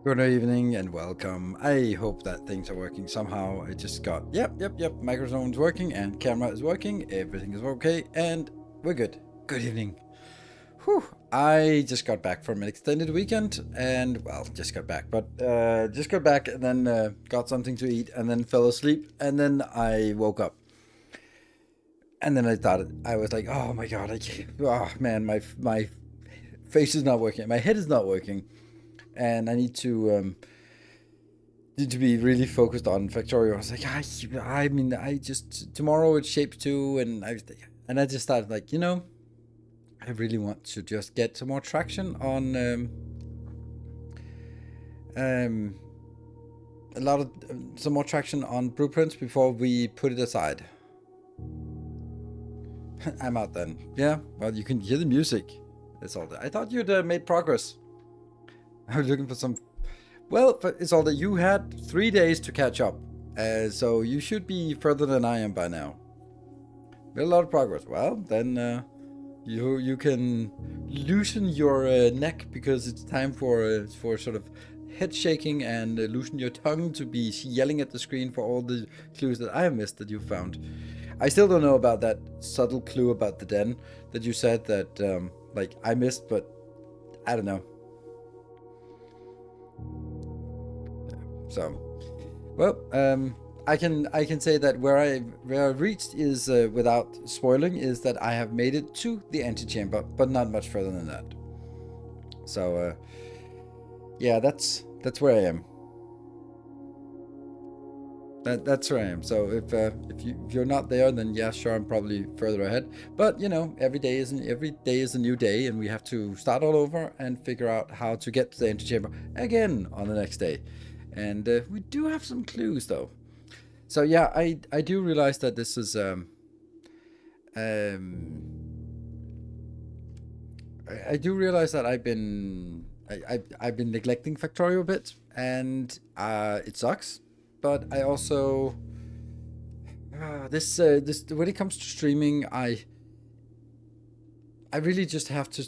Good evening and welcome. I hope that things are working somehow. I just got, yep. Microphone's working and camera is working. Everything is okay and we're good. Good evening. Whew. I just got back from an extended weekend and, well, just got back and then got something to eat and then fell asleep and then I woke up. And then I was like, oh my god, I can't, oh man, my face is not working. My head is not working. And I need to be really focused on Factorio. I was like, I just tomorrow it's Shape 2, and I just started like, I really want to just get some more traction on some more traction on blueprints before we put it aside. I'm out then. Yeah, well, you can hear the music. That's all. I thought you'd made progress. I was looking for some. Well, but it's all that you had 3 days to catch up, so you should be further than I am by now. Made a lot of progress. Well, then you can loosen your neck because it's time for sort of head shaking and loosen your tongue to be yelling at the screen for all the clues that I have missed that you found. I still don't know about that subtle clue about the den that you said that like I missed, but I don't know. So, well, I can say that where I reached is without spoiling is that I have made it to the antechamber, but not much further than that. So, yeah, that's where I am. That's where I am. So if you're not there, then yeah, sure, I'm probably further ahead. But every day is a new day, and we have to start all over and figure out how to get to the antechamber again on the next day. And we do have some clues though. So yeah, I do realize that this is I do realize that I've been neglecting Factorio a bit, and it sucks. But I also this when it comes to streaming, I really just have to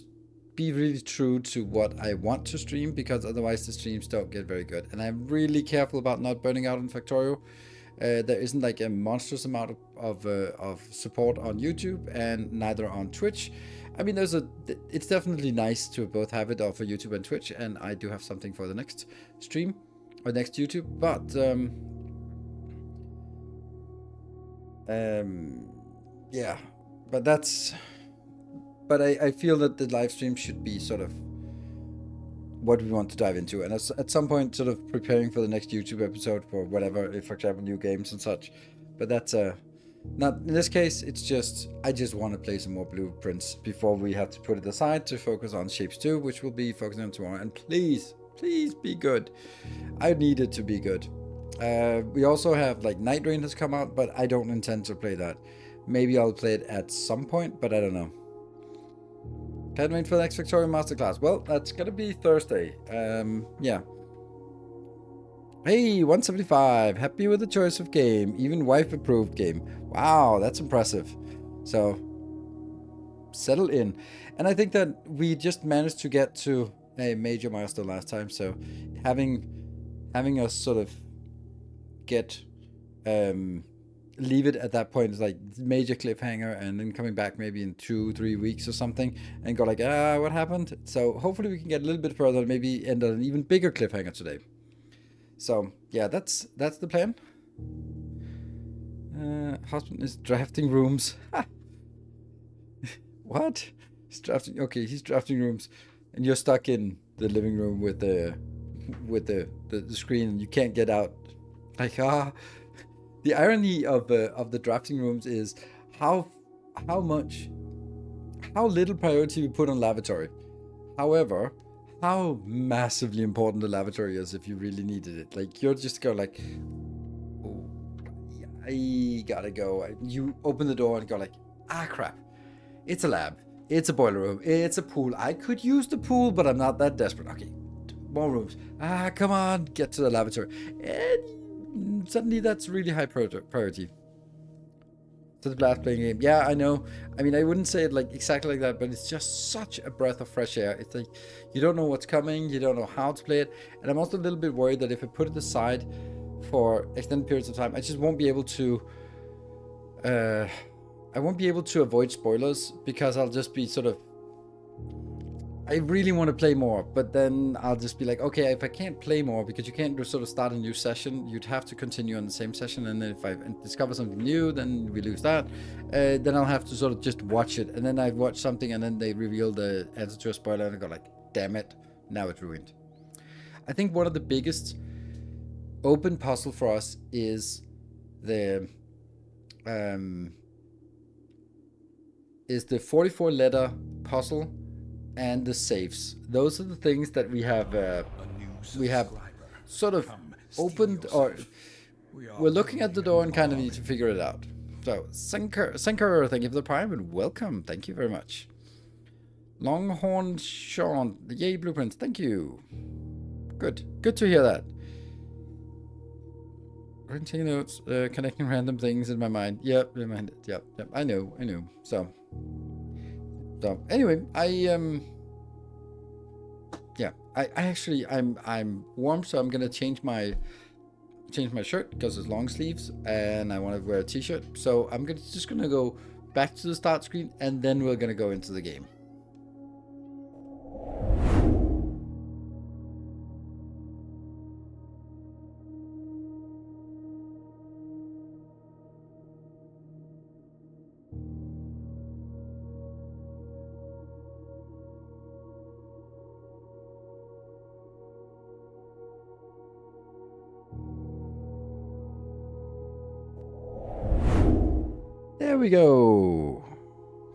be really true to what I want to stream, because otherwise the streams don't get very good. And I'm really careful about not burning out on Factorio. There isn't like a monstrous amount of support on YouTube, and neither on Twitch. I mean, it's definitely nice to both have it for YouTube and Twitch, and I do have something for the next stream or next YouTube, but yeah, but I feel that the live stream should be sort of what we want to dive into, and at some point sort of preparing for the next YouTube episode for whatever, if for example new games and such. But that's not in this case. It's just I just want to play some more blueprints before we have to put it aside to focus on Shapes 2, which we'll be focusing on tomorrow. And please be good. I need it to be good. We also have like Night Rain has come out, but I don't intend to play that. Maybe I'll play it at some point, but I don't know. Can't wait for the next Victoria Masterclass. Well, that's gonna be Thursday. Yeah. Hey, 175. Happy with the choice of game. Even wife approved game. Wow, that's impressive. So, settle in. And I think that we just managed to get to a major milestone last time. So, having us sort of get leave it at that point is like major cliffhanger, and then coming back maybe in 2-3 weeks or something and go like, what happened? So hopefully we can get a little bit further, maybe end on an even bigger cliffhanger today. So yeah, that's the plan. Husband is drafting rooms. What? He's drafting rooms, and you're stuck in the living room with the screen, and you can't get out. Like, the irony of the drafting rooms is how little priority we put on lavatory. However, how massively important the lavatory is if you really needed it. Like, you're just go like, oh, I gotta go. You open the door and go like, crap. It's a lab. It's a boiler room. It's a pool. I could use the pool, but I'm not that desperate. Okay, more rooms. Come on, get to the lavatory. And suddenly that's really high priority. Such a blast playing a game. Yeah, I know. I mean, I wouldn't say it like exactly like that, but it's just such a breath of fresh air. It's like you don't know what's coming, you don't know how to play it, and I'm also a little bit worried that if I put it aside for extended periods of time, I just won't be able to. I won't be able to avoid spoilers because I'll just be sort of. I really want to play more, but then I'll just be like, okay, if I can't play more, because you can't sort of start a new session, you'd have to continue on the same session, and then if I discover something new, then we lose that. Then I'll have to sort of just watch it, and then I watch something, and then they reveal the answer to a spoiler, and I go like, damn it, now it's ruined. I think one of the biggest open puzzle for us is the 44 letter puzzle and the saves. Those are the things that we have sort of opened, or we're looking at the door and kind of need to figure it out. So Senker, thank you for the prime and welcome. Thank you very much. Longhorn Sean, yay blueprints, thank you. Good to hear that. I'm taking notes, connecting random things in my mind. Yep, in my mind. Yep. I know. So anyway, I actually I'm warm, so I'm gonna change my shirt because it's long sleeves, and I want to wear a t-shirt. So I'm just gonna go back to the start screen, and then we're gonna go into the game. There we go.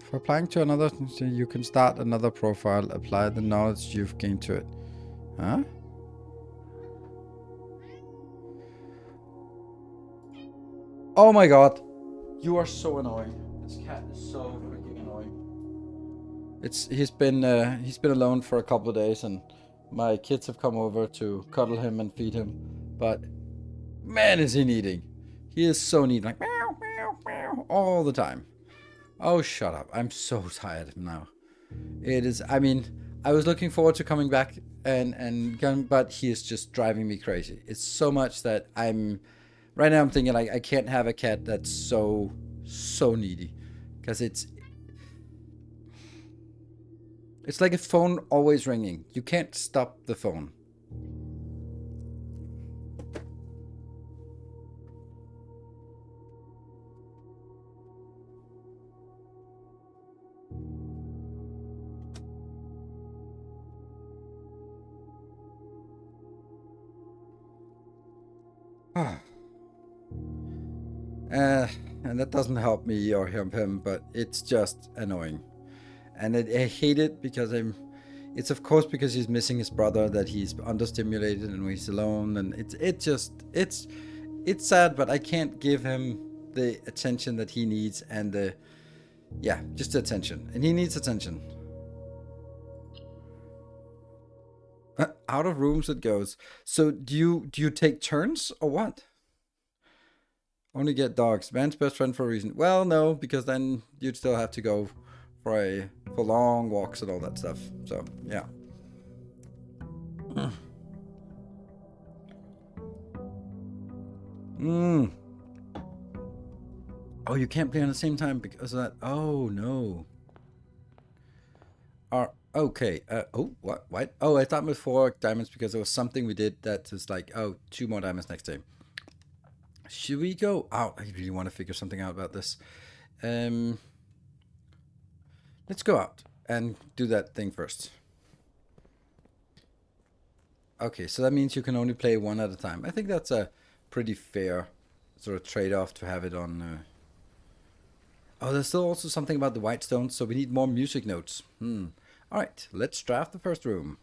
For applying to another, you can start another profile, apply the knowledge you've gained to it. Huh? Oh my god. You are so annoying. This cat is so freaking annoying. He's been alone for a couple of days, and my kids have come over to cuddle him and feed him. But man, is he needing. He is so needy, like meow, meow, meow, all the time. Oh, shut up. I'm so tired of him now. It is, I mean, I was looking forward to coming back and going, but he is just driving me crazy. It's so much that right now I'm thinking like I can't have a cat that's so needy. Because it's like a phone always ringing. You can't stop the phone. And that doesn't help me or help him, but it's just annoying. And I hate it because it's of course because he's missing his brother, that he's understimulated and he's alone, and it's sad, but I can't give him the attention that he needs, and just attention, and he needs attention. Out of rooms it goes. So do you take turns or what? Only get dogs. Man's best friend for a reason. Well, no, because then you'd still have to go for long walks and all that stuff. So yeah. Oh, you can't play on the same time because of that. Oh no. Okay. Oh, what? Oh, I thought it was 4 diamonds because there was something we did that was like, oh, 2 more diamonds next day. Should we go out? I really want to figure something out about this. Let's go out and do that thing first. Okay, so that means you can only play 1 at a time. I think that's a pretty fair sort of trade-off to have it on. Oh, there's still also something about the white stones, so we need more music notes. All right, let's draft the first room.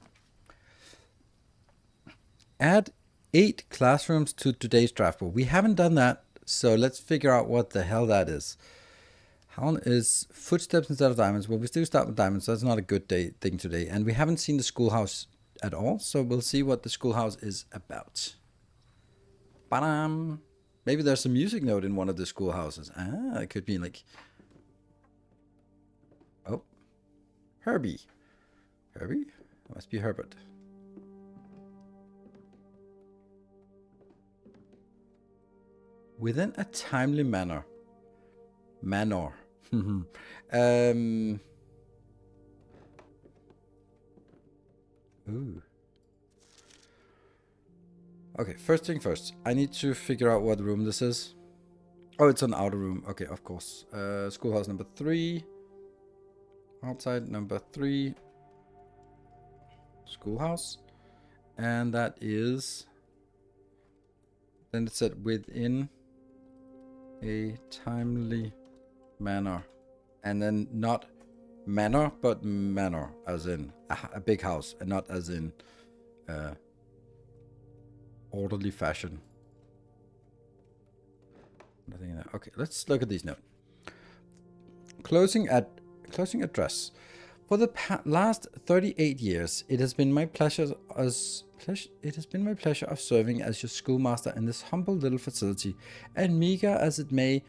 Add 8 classrooms to today's draft board. We haven't done that, so let's figure out what the hell that is. How is footsteps instead of diamonds? Well, we still start with diamonds, so that's not a good thing today. And we haven't seen the schoolhouse at all, so we'll see what the schoolhouse is about. Ba-dam! Maybe there's a music note in one of the schoolhouses. Ah, it could be like... Oh. Herbie. Herbie? It must be Herbert. Within a timely manner. Ooh. Okay, first thing first. I need to figure out what room this is. Oh, it's an outer room. Okay, of course. Schoolhouse number 3. Outside number 3. Schoolhouse. And that is... Then it said within a timely manner. And then not manor, but manor. As in a big house. And not as in orderly fashion. Nothing there. Okay, let's look at these notes. Closing address. For the last 38 years, it has been my pleasure of serving as your schoolmaster in this humble little facility, and meager as it may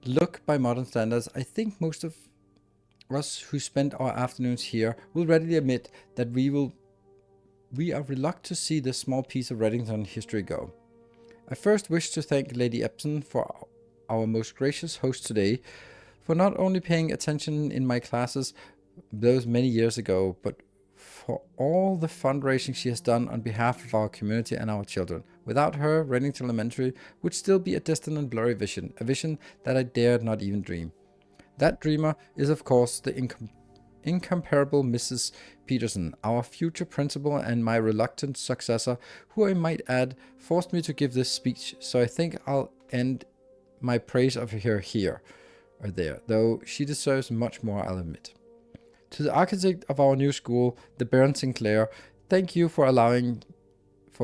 look by modern standards, I think most of us who spend our afternoons here will readily admit that we are reluctant to see this small piece of Reddington history go. I first wish to thank Lady Epson for our most gracious host today, for not only paying attention in my classes those many years ago, but for all the fundraising she has done on behalf of our community and our children. Without her, Reddington Elementary would still be a distant and blurry vision, a vision that I dared not even dream. That dreamer is, of course, the incomparable Mrs. Peterson, our future principal and my reluctant successor, who I might add forced me to give this speech, so I think I'll end my praise of her here or there, though she deserves much more, I'll admit. To the architect of our new school, the Baron Sinclair, thank you for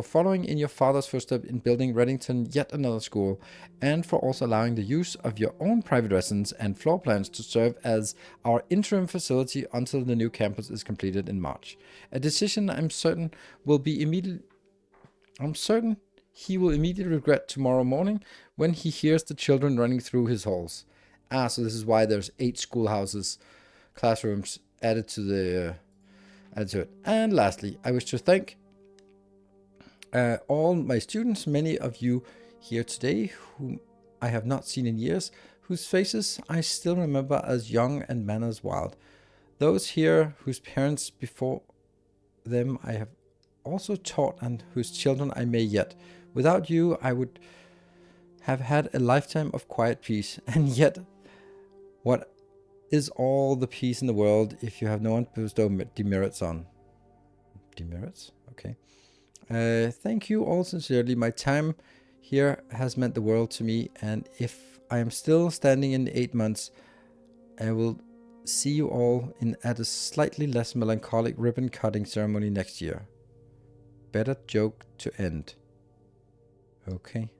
following in your father's footsteps in building Reddington yet another school, and for also allowing the use of your own private residence and floor plans to serve as our interim facility until the new campus is completed in March. A decision I'm certain he will immediately regret tomorrow morning when he hears the children running through his halls. Ah, so this is why there's 8 schoolhouses, classrooms added to it. And lastly, I wish to thank all my students, many of you here today whom I have not seen in years, whose faces I still remember as young and manners wild. Those here whose parents before them I have also taught and whose children I may yet. Without you, I would have had a lifetime of quiet peace, and yet what is all the peace in the world if you have no one to bestow demerits on? Demerits? Okay. Thank you all sincerely. My time here has meant the world to me, and if I am still standing in 8 months, I will see you all at a slightly less melancholic ribbon cutting ceremony next year. Better joke to end. Okay.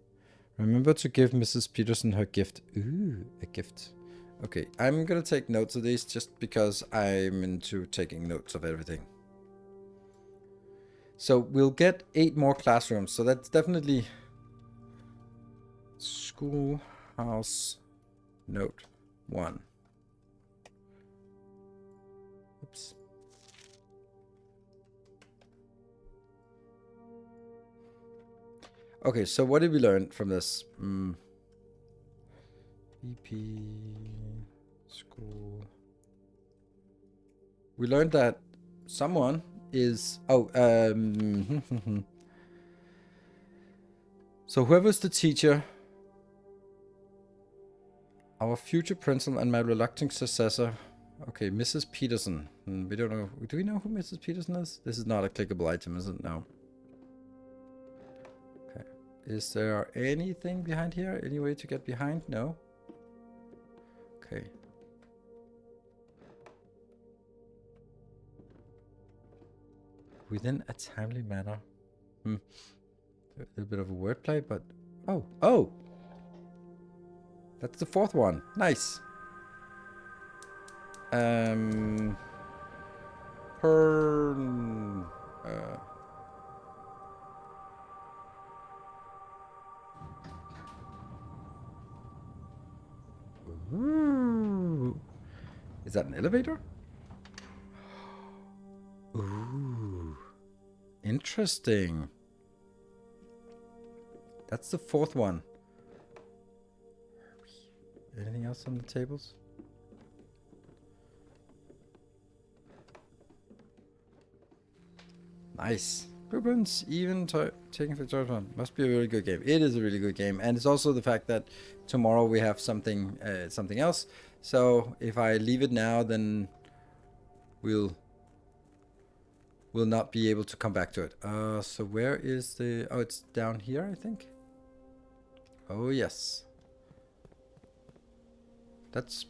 Remember to give Mrs. Peterson her gift. Ooh, a gift. Okay, I'm gonna take notes of these just because I'm into taking notes of everything. So we'll get 8 more classrooms. So that's definitely schoolhouse note 1. Oops. Okay, so what did we learn from this? BP school. We learned that someone is so whoever's the teacher, our future principal and my reluctant successor. Okay, Mrs. Peterson. We don't know. Do we know who Mrs. Peterson is? This is not a clickable item, is it? No. Okay. Is there anything behind here? Any way to get behind? No. Okay. Within a timely manner. A little bit of a wordplay, but oh, that's the 4th one. Nice. Ooh. Is that an elevator? Ooh. Interesting. That's the fourth one. Anything else on the tables? Nice. Ribbons, even taking for third one. Must be a really good game. It is a really good game. And it's also the fact that tomorrow we have something something else. So if I leave it now, then we'll not be able to come back to it. So where is the... Oh, it's down here, I think. Oh, yes. That's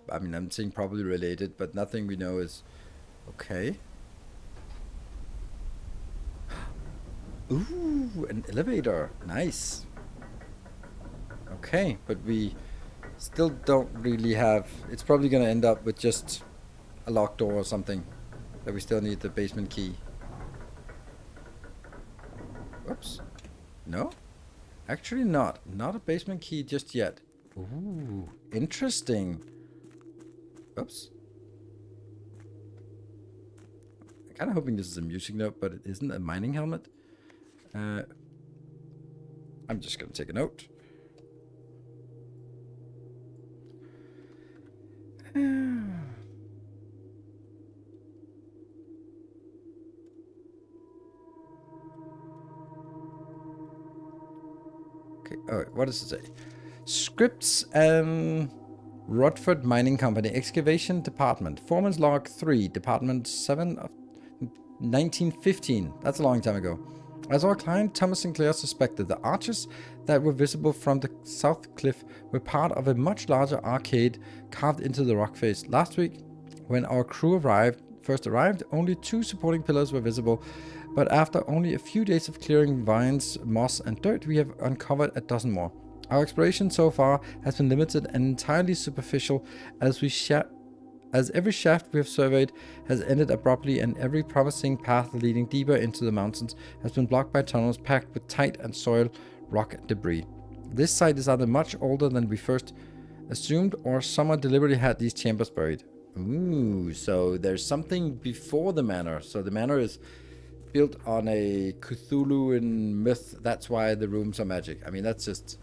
I mean, I'm saying probably related, but nothing we know is... Okay. Ooh, an elevator. Nice. Okay, but we still don't really have... It's probably going to end up with just a locked door or something. That we still need the basement key. Whoops. No? Actually not. Not a basement key just yet. Ooh, interesting. Oops. I'm kind of hoping this is a music note, but it isn't a mining helmet. I'm just going to take a note. Okay, oh, what does it say? Scripts and Rodford Mining Company, Excavation Department, Foreman's Log 3, Department 7 of 1915. That's a long time ago. As our client Thomas Sinclair suspected, the arches that were visible from the south cliff were part of a much larger arcade carved into the rock face. Last week, when our crew first arrived, only 2 supporting pillars were visible, but after only a few days of clearing vines, moss and dirt, we have uncovered a dozen more. Our exploration so far has been limited and entirely superficial, as every shaft we have surveyed has ended abruptly, and every promising path leading deeper into the mountains has been blocked by tunnels packed with tight and soil, rock and debris. This site is either much older than we first assumed, or someone deliberately had these chambers buried. Ooh, so there's something before the manor. So the manor is built on a Cthulhuan myth. That's why the rooms are magic. I mean, that's just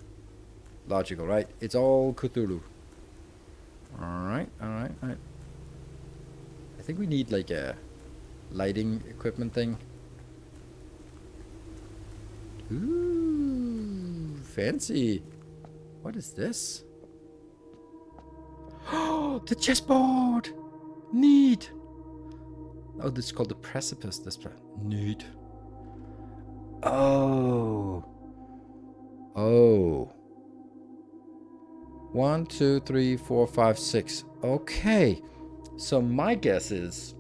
logical, right? It's all Cthulhu. Alright. I think we need like a lighting equipment thing. Ooh, fancy. What is this? Oh, the chessboard! Neat! Oh, this is called the precipice. This neat. Oh. 1, 2, 3, 4, 5, 6. Okay. So my guess is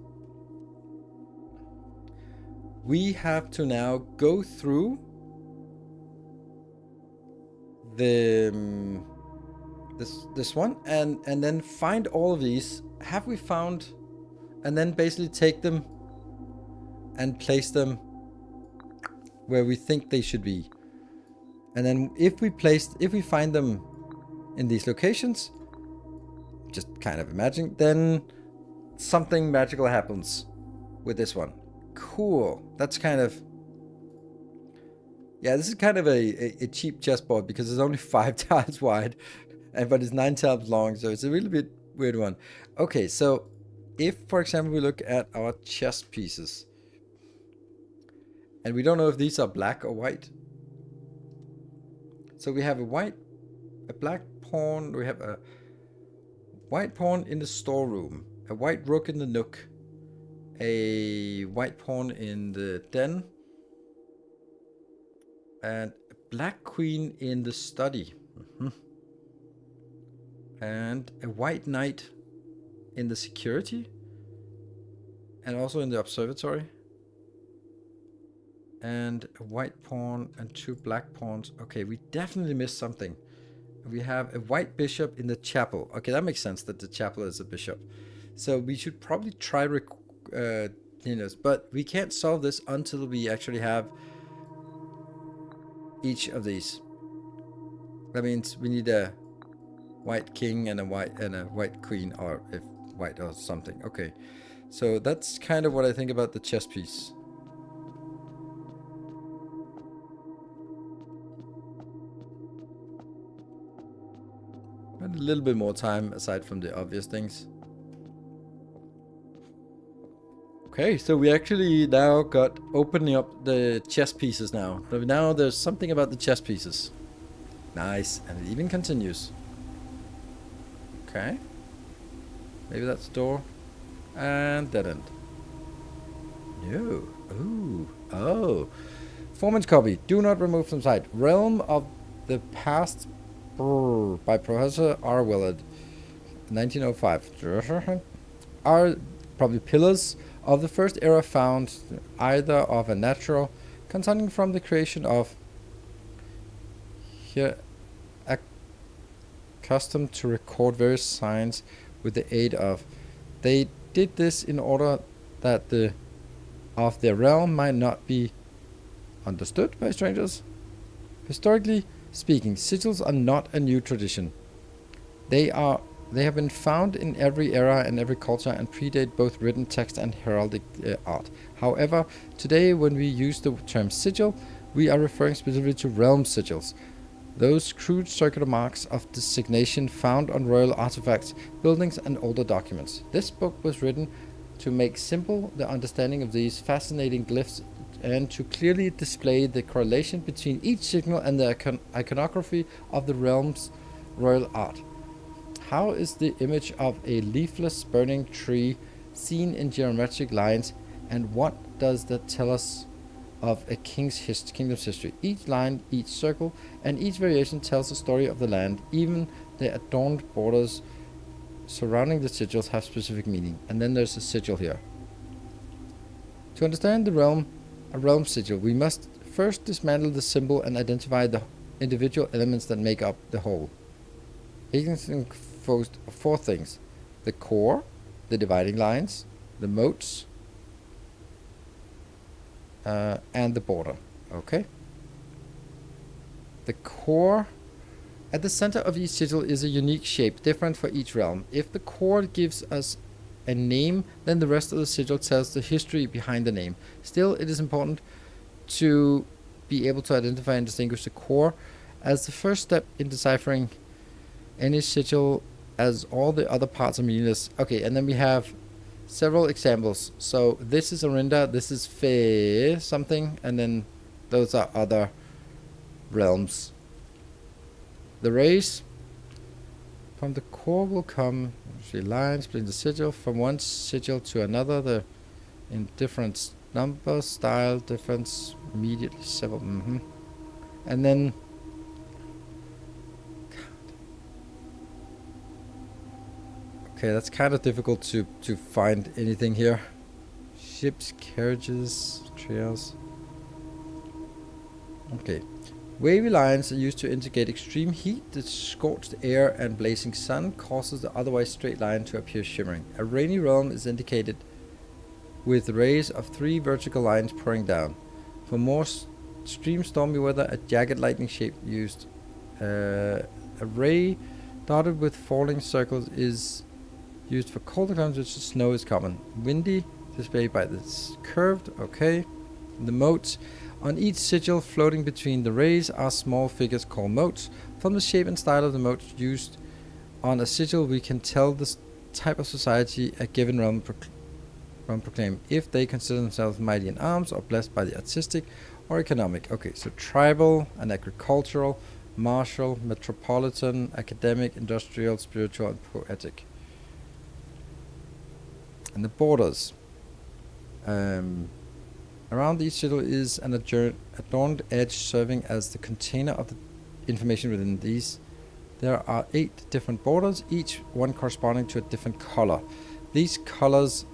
we have to now go through the this one and then find all of these. Have we found? And then basically take them and place them where we think they should be. And then if we find them in these locations, just kind of imagine, then something magical happens with this one. Cool. That's kind of... Yeah, this is kind of a cheap chessboard because it's only 5 tiles wide, but it's 9 tiles long, so it's a really bit weird one. Okay, so if, for example, we look at our chess pieces, and we don't know if these are black or white. So we have a black pawn, we have a white pawn in the storeroom, a white rook in the nook, a white pawn in the den, and a black queen in the study. And a white knight in the security, and also in the observatory. And a white pawn and 2 black pawns. Okay, we definitely missed something. We have a white bishop in the chapel. Okay, that makes sense that the chapel is a bishop. So we should probably try but we can't solve this until we actually have each of these. That means we need a white king and a white queen, or if white or something. Okay, so that's kind of what I think about the chess piece. And a little bit more time aside from the obvious things. Okay, so we actually now got opening up the chess pieces now. So now there's something about the chess pieces. Nice, and it even continues. Okay. Maybe that's the door. And dead end. No. Ooh. Oh. Foreman's copy. Do not remove from sight. Realm of the Past by Professor R. Willard. 1905. Are probably pillars of the first era found either of a natural, continuing from the creation of here accustomed to record various signs with the aid of. They did this in order that the of their realm might not be understood by strangers. Historically speaking, sigils are not a new tradition. They have been found in every era and every culture and predate both written text and heraldic art. However, today when we use the term sigil, we are referring specifically to realm sigils, those crude circular marks of designation found on royal artifacts, buildings, and older documents. This book was written to make simple the understanding of these fascinating glyphs and to clearly display the correlation between each signal and the iconography of the realm's royal art. How is the image of a leafless burning tree seen in geometric lines, and what does that tell us of a kingdom's history? Each line, each circle, and each variation tells a story of the land. Even the adorned borders surrounding the sigils have specific meaning. And then there's a sigil here. To understand a realm sigil, we must first dismantle the symbol and identify the individual elements that make up the whole. It is composed of four things: the core, the dividing lines, the moats, and the border. Okay. The core. At the center of each sigil is a unique shape, different for each realm. If the core gives us a name, then the rest of the sigil tells the history behind the name. Still, it is important to be able to identify and distinguish the core as the first step in deciphering any sigil, as all the other parts are meaningless. Okay, and then we have several examples. So this is Orinda, this is Fe something, and then those are other realms. The rays from the core will come lines between the sigil from one sigil to another, in different number, style, difference, immediately several. And then okay, that's kind of difficult to find anything here. Ships, carriages, trails. Okay. Wavy lines are used to indicate extreme heat. The scorched air and blazing sun causes the otherwise straight line to appear shimmering. A rainy realm is indicated with rays of 3 vertical lines pouring down. For more extreme stormy weather, a jagged lightning shape used. A ray dotted with falling circles is used for colder climates, which snow is common. Windy, displayed by this curved. Okay. The moats. On each sigil floating between the rays are small figures called moats. From the shape and style of the moats used on a sigil, we can tell the type of society a given realm proclaim, if they consider themselves mighty in arms or blessed by the artistic or economic. Okay, so tribal and agricultural, martial, metropolitan, academic, industrial, spiritual, and poetic. And the borders. Around each sigil is an adorned edge serving as the container of the information within these. There are 8 different borders, each one corresponding to a different color. These colors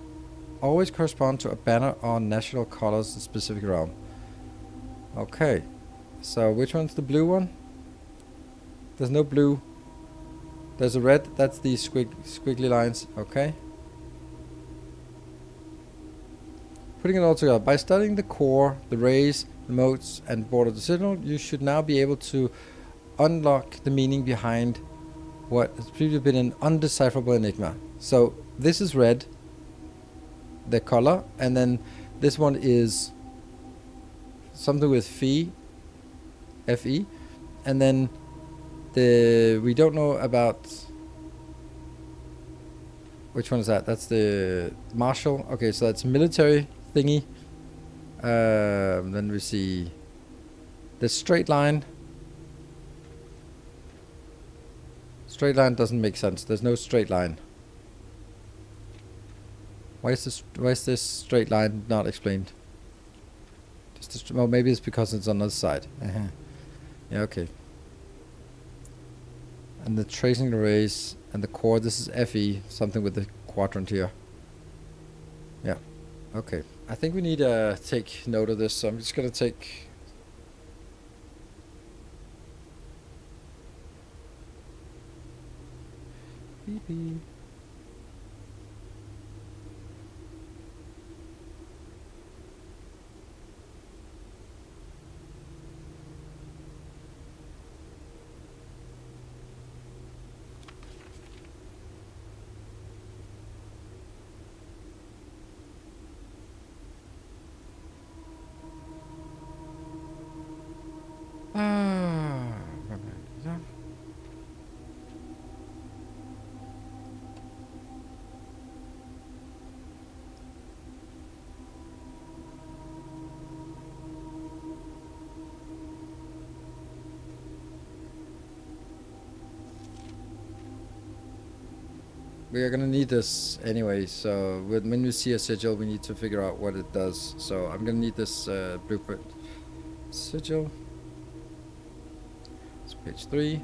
always correspond to a banner or national colors in a specific realm. Okay, so which one's the blue one? There's no blue. There's a red, that's the squiggly lines. Okay. Putting it all together, by studying the core, the rays, the moats, and border of the sigil, you should now be able to unlock the meaning behind What has previously been an undecipherable enigma. So this is red, the color, and then this one is something with Fe, Fe, and then we don't know about which one is that. That's the marshal. Okay, so that's military thingy. Then we see the straight line. Straight line doesn't make sense. There's no straight line. Why is this straight line not explained? Well, maybe it's because it's on the other side. Yeah, okay. And the tracing arrays and the core, this is FE, something with the quadrant here. Yeah, okay. I think we need to take note of this, so I'm just going to take... Beep beep. We are gonna need this anyway, so when we see a sigil, we need to figure out what it does. So I'm gonna need this blueprint. Sigil. It's page 3.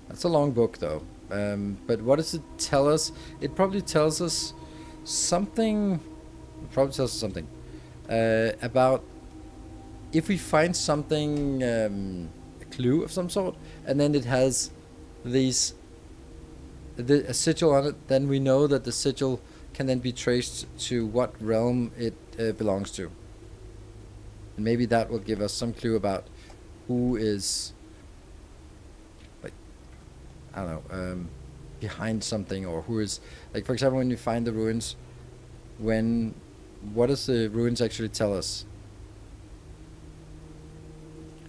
That's a long book though. But what does it tell us? It probably tells us something. It probably tells us something about if we find something, a clue of some sort, and then it has a sigil on it, then we know that the sigil can then be traced to what realm it belongs to. And maybe that will give us some clue about who is, like, I don't know, behind something, or who is, like, for example, when you find the ruins, what does the ruins actually tell us?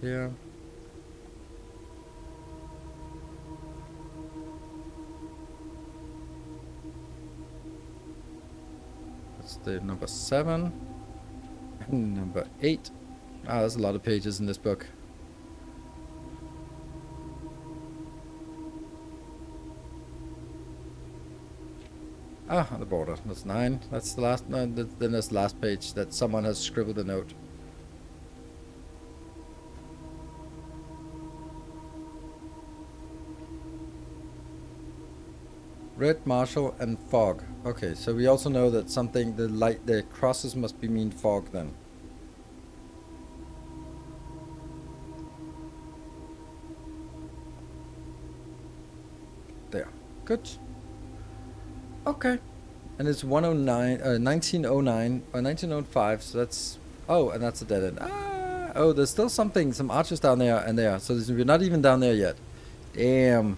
Yeah. The number 7 and number 8. There's a lot of pages in this book. On the border. That's 9. That's the last. No, then there's the last page that someone has scribbled a note. Red, marshal, and fog. Okay, so we also know that something, the crosses must be mean fog then. There. Good. Okay. And it's 1909 or 1905, so that's... Oh, and that's a dead end. Oh, there's still some archers down there and there. So we're not even down there yet. Damn.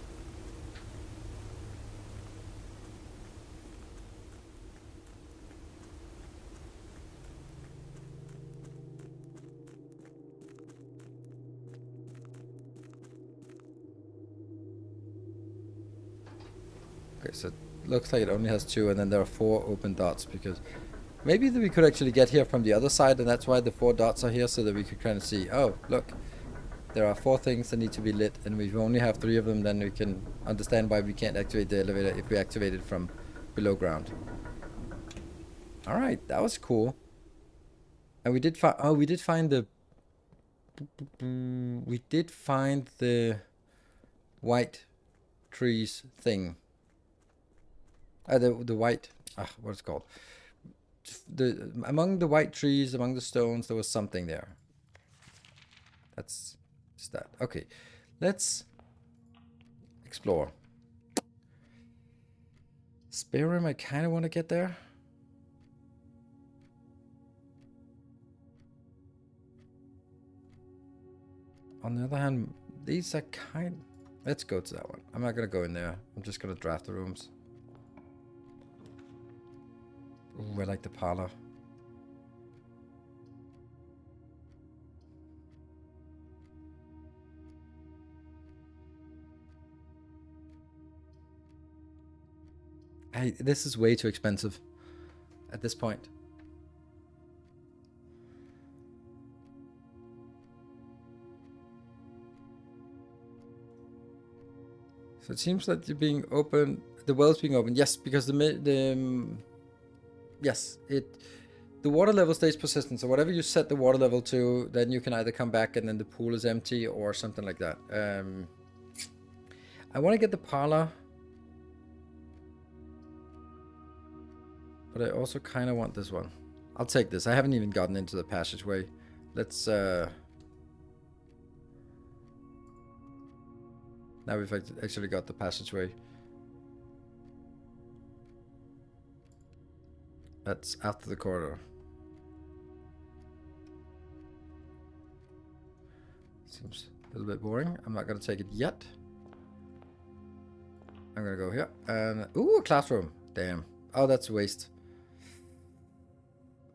Okay, so it looks like it only has 2, and then there are 4 open dots, because maybe we could actually get here from the other side, and that's why the 4 dots are here, so that we could kind of see, oh, look, there are 4 things that need to be lit, and we only have 3 of them, then we can understand why we can't activate the elevator if we activate it from below ground. Alright, that was cool. And we did find, we did find the white trees thing. The white, what's it called? Among the white trees, among the stones, there was something there. That's just that. Okay, let's explore. Spare room, I kind of want to get there. On the other hand, These are kind... Let's go to that one. I'm not gonna go in there. I'm just gonna draft the rooms. Ooh, I like the parlor. This is way too expensive at this point. So it seems that you're being open. The well's being open. Yes, because yes, the water level stays persistent. So whatever you set the water level to, then you can either come back and then the pool is empty or something like that. I want to get the parlor, but I also kind of want this one. I'll take this. I haven't even gotten into the passageway. Let's now we've actually got the passageway. That's after the corridor. Seems a little bit boring. I'm not going to take it yet. I'm going to go here. And ooh, a classroom. Damn. Oh, that's a waste.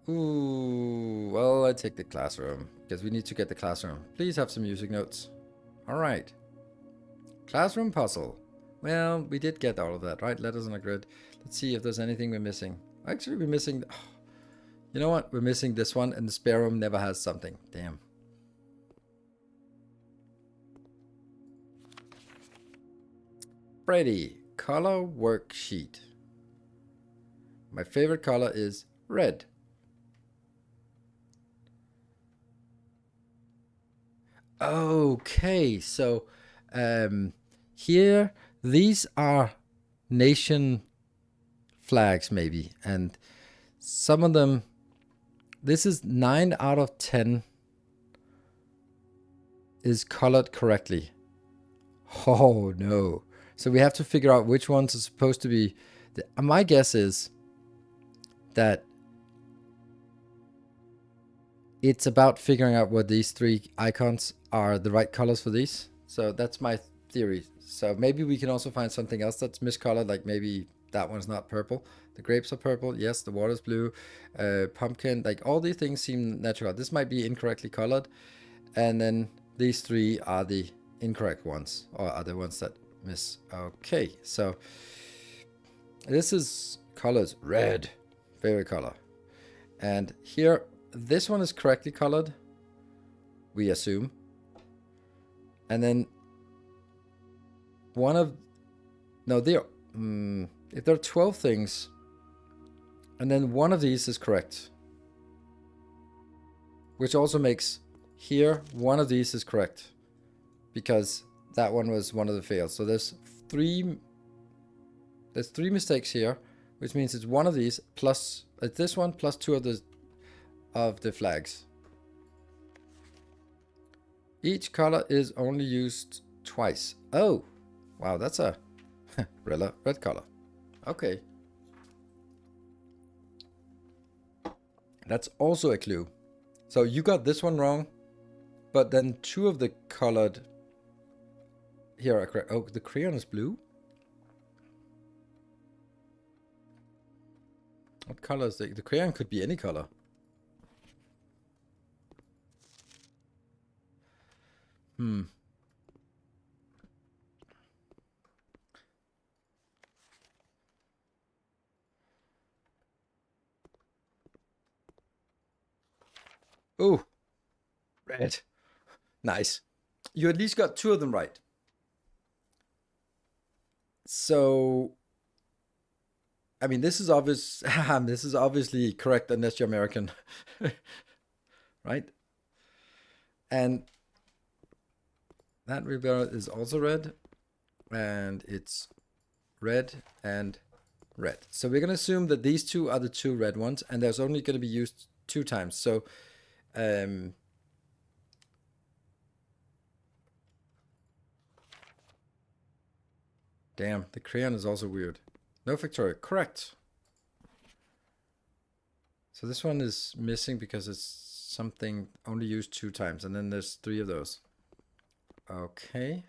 Ooh, well, I take the classroom because we need to get the classroom. Please have some music notes. All right. Classroom puzzle. Well, we did get all of that, right? Letters on a grid. Let's see if there's anything we're missing. Actually, we're missing... Oh, you know what? We're missing this one, and the spare room never has something. Damn. Freddy. Color worksheet. My favorite color is red. Okay, so... here, these are nation flags, maybe, and some of them, this is 9 out of 10 is colored correctly. Oh no. So we have to figure out which ones are supposed to be. My guess is that it's about figuring out what these 3 icons are the right colors for these. So that's my theory. So maybe we can also find something else that's miscolored, like maybe that one's not purple. The grapes are purple. Yes, the water's blue. Pumpkin, like all these things seem natural. This might be incorrectly colored. And then these 3 are the incorrect ones, or are the ones that miss. Okay, so this is colors red, favorite color. And here, this one is correctly colored, we assume. And then one of, no, there, if there are 12 things, and then one of these is correct, which also makes here one of these is correct, because that one was one of the fails. So there's 3 mistakes here, which means it's one of these plus this one plus 2 of the flags. Each color is only used twice. Oh, wow, that's a red color. Okay. That's also a clue. So you got this one wrong, but then 2 of the colored here are correct. Oh, the crayon is blue? What color is the crayon? Could be any color. Oh, red. Nice. You at least got 2 of them right. So, I mean, this is obvious. This is obviously correct unless you're American, right? And that river is also red, and it's red and red. So we're gonna assume that these 2 are the 2 red ones, and there's only gonna be used 2 times. So, damn, the crayon is also weird. No, Victoria, correct. So this one is missing because it's something only used 2 times, and then there's 3 of those. Okay.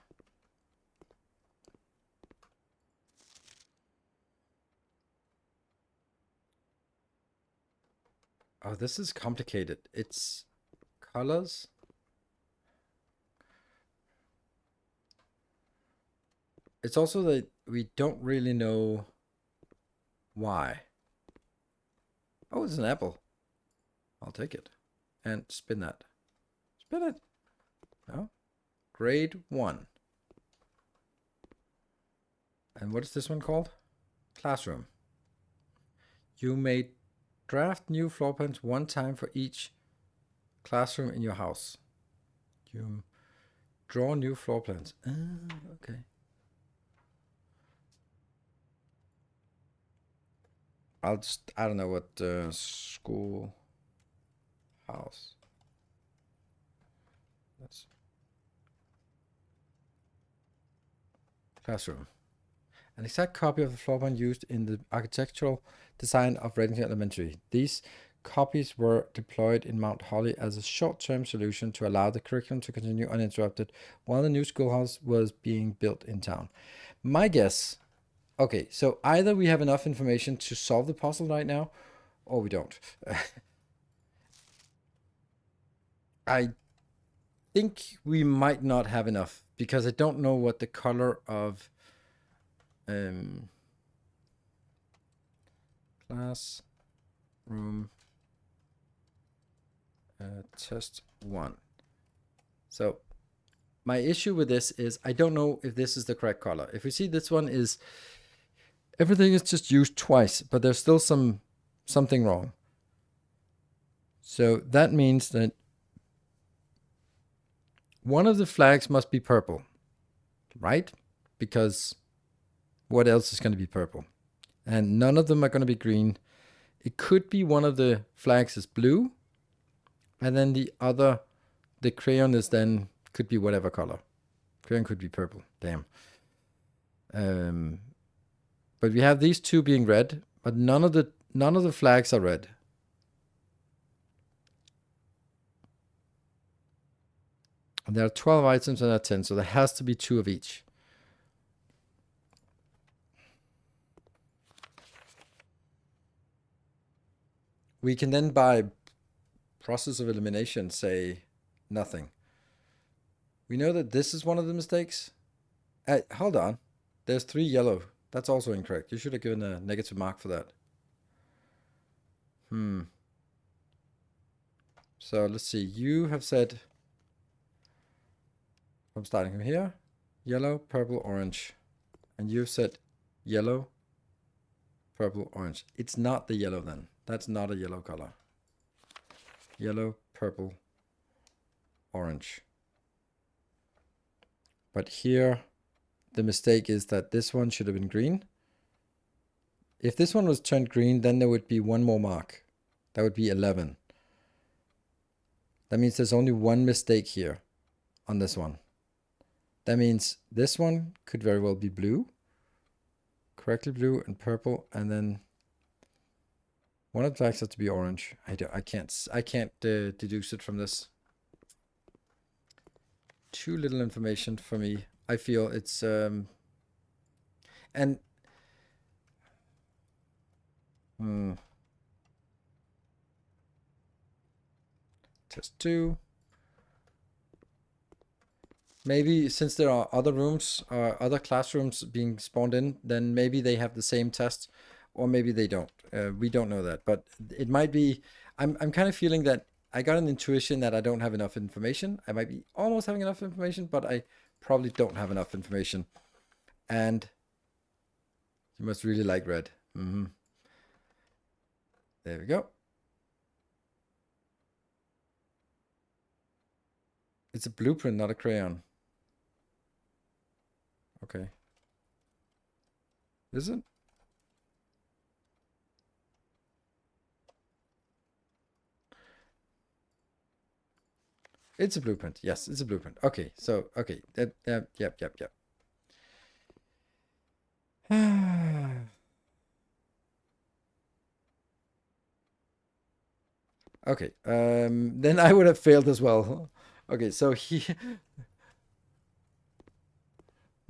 Oh, this is complicated. It's colors. It's also that we don't really know why. Oh, it's an apple. I'll take it. And spin that. Spin it. Oh. Grade 1. And what is this one called? Classroom. You may draft new floor plans one time for each classroom in your house. You draw new floor plans. Okay. I don't know what school house. That's classroom. An exact copy of the floor plan used in the architectural design of Reddington Elementary. These copies were deployed in Mount Holly as a short-term solution to allow the curriculum to continue uninterrupted while the new schoolhouse was being built in town. My guess, okay, so either we have enough information to solve the puzzle right now, or we don't. I think we might not have enough because I don't know what the color of classroom test 1. So my issue with this is I don't know if this is the correct color. If we see this one is everything is just used twice, but there's still something wrong. So that means that one of the flags must be purple, right? Because what else is going to be purple? And none of them are going to be green. It could be one of the flags is blue, and then the crayon is then could be whatever color. Crayon could be purple. Damn. But we have these two being red, but none of the flags are red. And there are 12 items and there are 10, so there has to be 2 of each. We can then, by process of elimination, say nothing. We know that this is one of the mistakes. Hold on. There's 3 yellow. That's also incorrect. You should have given a negative mark for that. So let's see. You have said, I'm starting from here, yellow, purple, orange. And you've said yellow, purple, orange. It's not the yellow then. That's not a yellow color. Yellow, purple, orange. But here, the mistake is that this one should have been green. If this one was turned green, then there would be one more mark. That would be 11. That means there's only one mistake here on this one. That means this one could very well be blue, correctly blue and purple, and then one of the flags has to be orange. I can't deduce it from this. Too little information for me. I feel it's and test 2. Maybe since there are other rooms, other classrooms being spawned in, then maybe they have the same test, or maybe they don't. We don't know that, but it might be. I'm kind of feeling that I got an intuition that I don't have enough information. I might be almost having enough information, but I probably don't have enough information. And you must really like red. There we go. It's a blueprint, not a crayon. Okay. Is it? It's a blueprint. Yes, it's a blueprint. Okay, so, okay. Yep. Okay, then I would have failed as well. Okay, so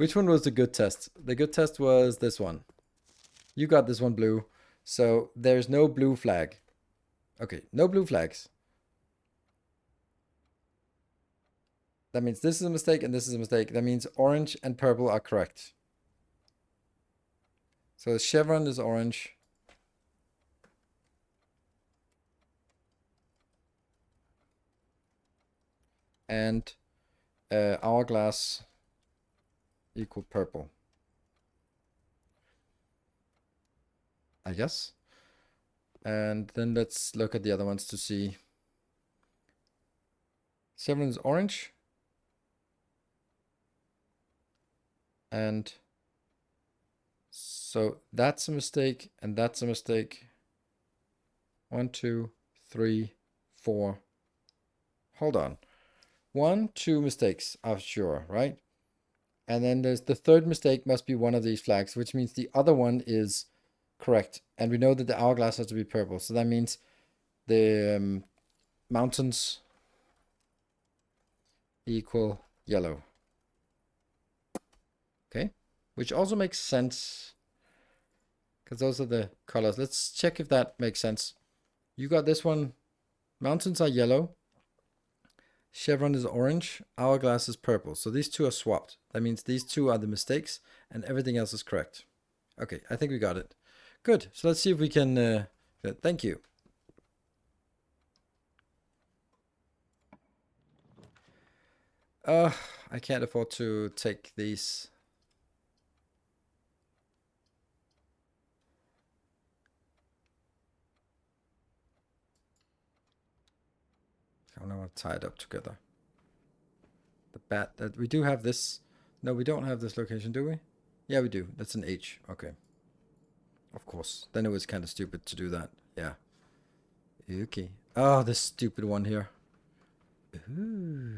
Which one was the good test? The good test was this one. You got this one blue. So there's no blue flag. Okay, no blue flags. That means this is a mistake and this is a mistake. That means orange and purple are correct. So the chevron is orange. And hourglass equal purple. I guess. And then let's look at the other ones to see. Chevron is orange. And so that's a mistake and that's a mistake. 1, 2, 3, 4. Hold on. 1, 2 mistakes are sure, right? And then there's the third mistake must be one of these flags, which means the other one is correct. And we know that the hourglass has to be purple. So that means the mountains equal yellow. Okay, which also makes sense because those are the colors. Let's check if that makes sense. You got this one. Mountains are yellow. Chevron is orange. Hourglass is purple. So these two are swapped. That means these two are the mistakes and everything else is correct. Okay, I think we got it. Good. So let's see if we can... thank you. I can't afford to take these. I don't want to tie it up together. The bat that we do have this. No, we don't have this location, do we? Yeah, we do. That's an H. Okay. Of course. Then it was kind of stupid to do that. Yeah. Okay. Oh, this stupid one here. Ooh.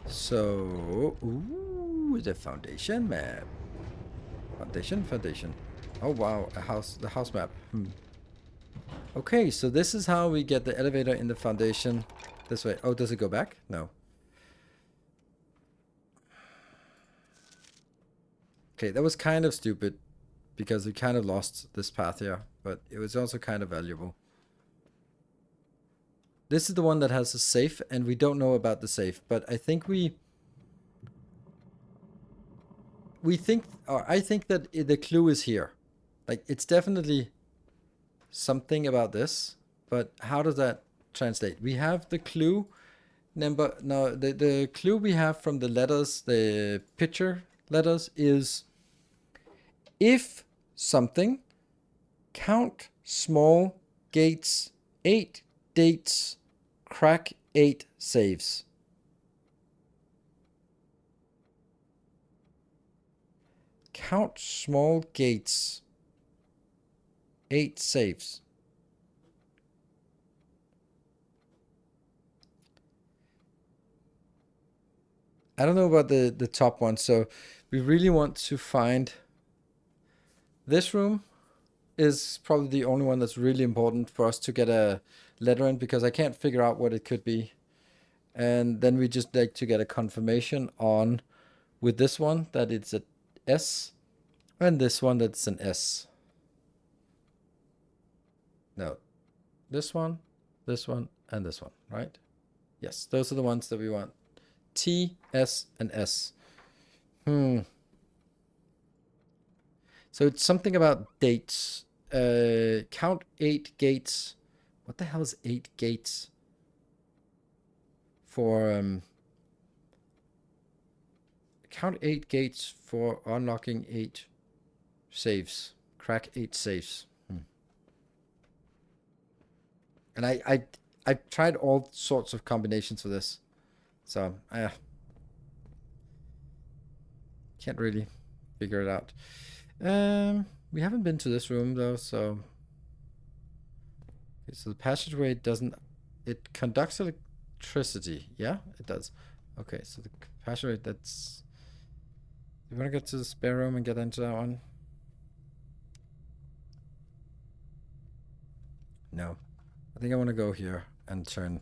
So, ooh, the foundation map. Foundation. Oh wow, the house map. Okay, so this is how we get the elevator in the foundation. This way. Oh, does it go back? No. Okay, that was kind of stupid because we kind of lost this path here, but it was also kind of valuable. This is the one that has a safe, and we don't know about the safe, but I think I think that the clue is here. Like, it's definitely something about this, but how does that translate? We have the clue number. No, the clue we have from the letters, the picture letters, is if something, count small gates, 8 dates, crack 8 saves. Count small gates, 8 saves. I don't know about the top one, so we really want to find this room is probably the only one that's really important for us to get a letter in, because I can't figure out what it could be. And then we just like to get a confirmation on with this one that it's a S, and this one that's an S. No, this one, and this one, right? Yes, those are the ones that we want. T, S, and S. So it's something about dates. Count 8 gates. What the hell is 8 gates? For count 8 gates for unlocking 8 saves. Crack 8 saves. And I've tried all sorts of combinations for this. So I can't really figure it out. We haven't been to this room though, so okay, so the passageway doesn't, it conducts electricity. Yeah, it does. Okay, so the passageway, that's, you want to get to the spare room and get into that one? No. I think I want to go here and turn.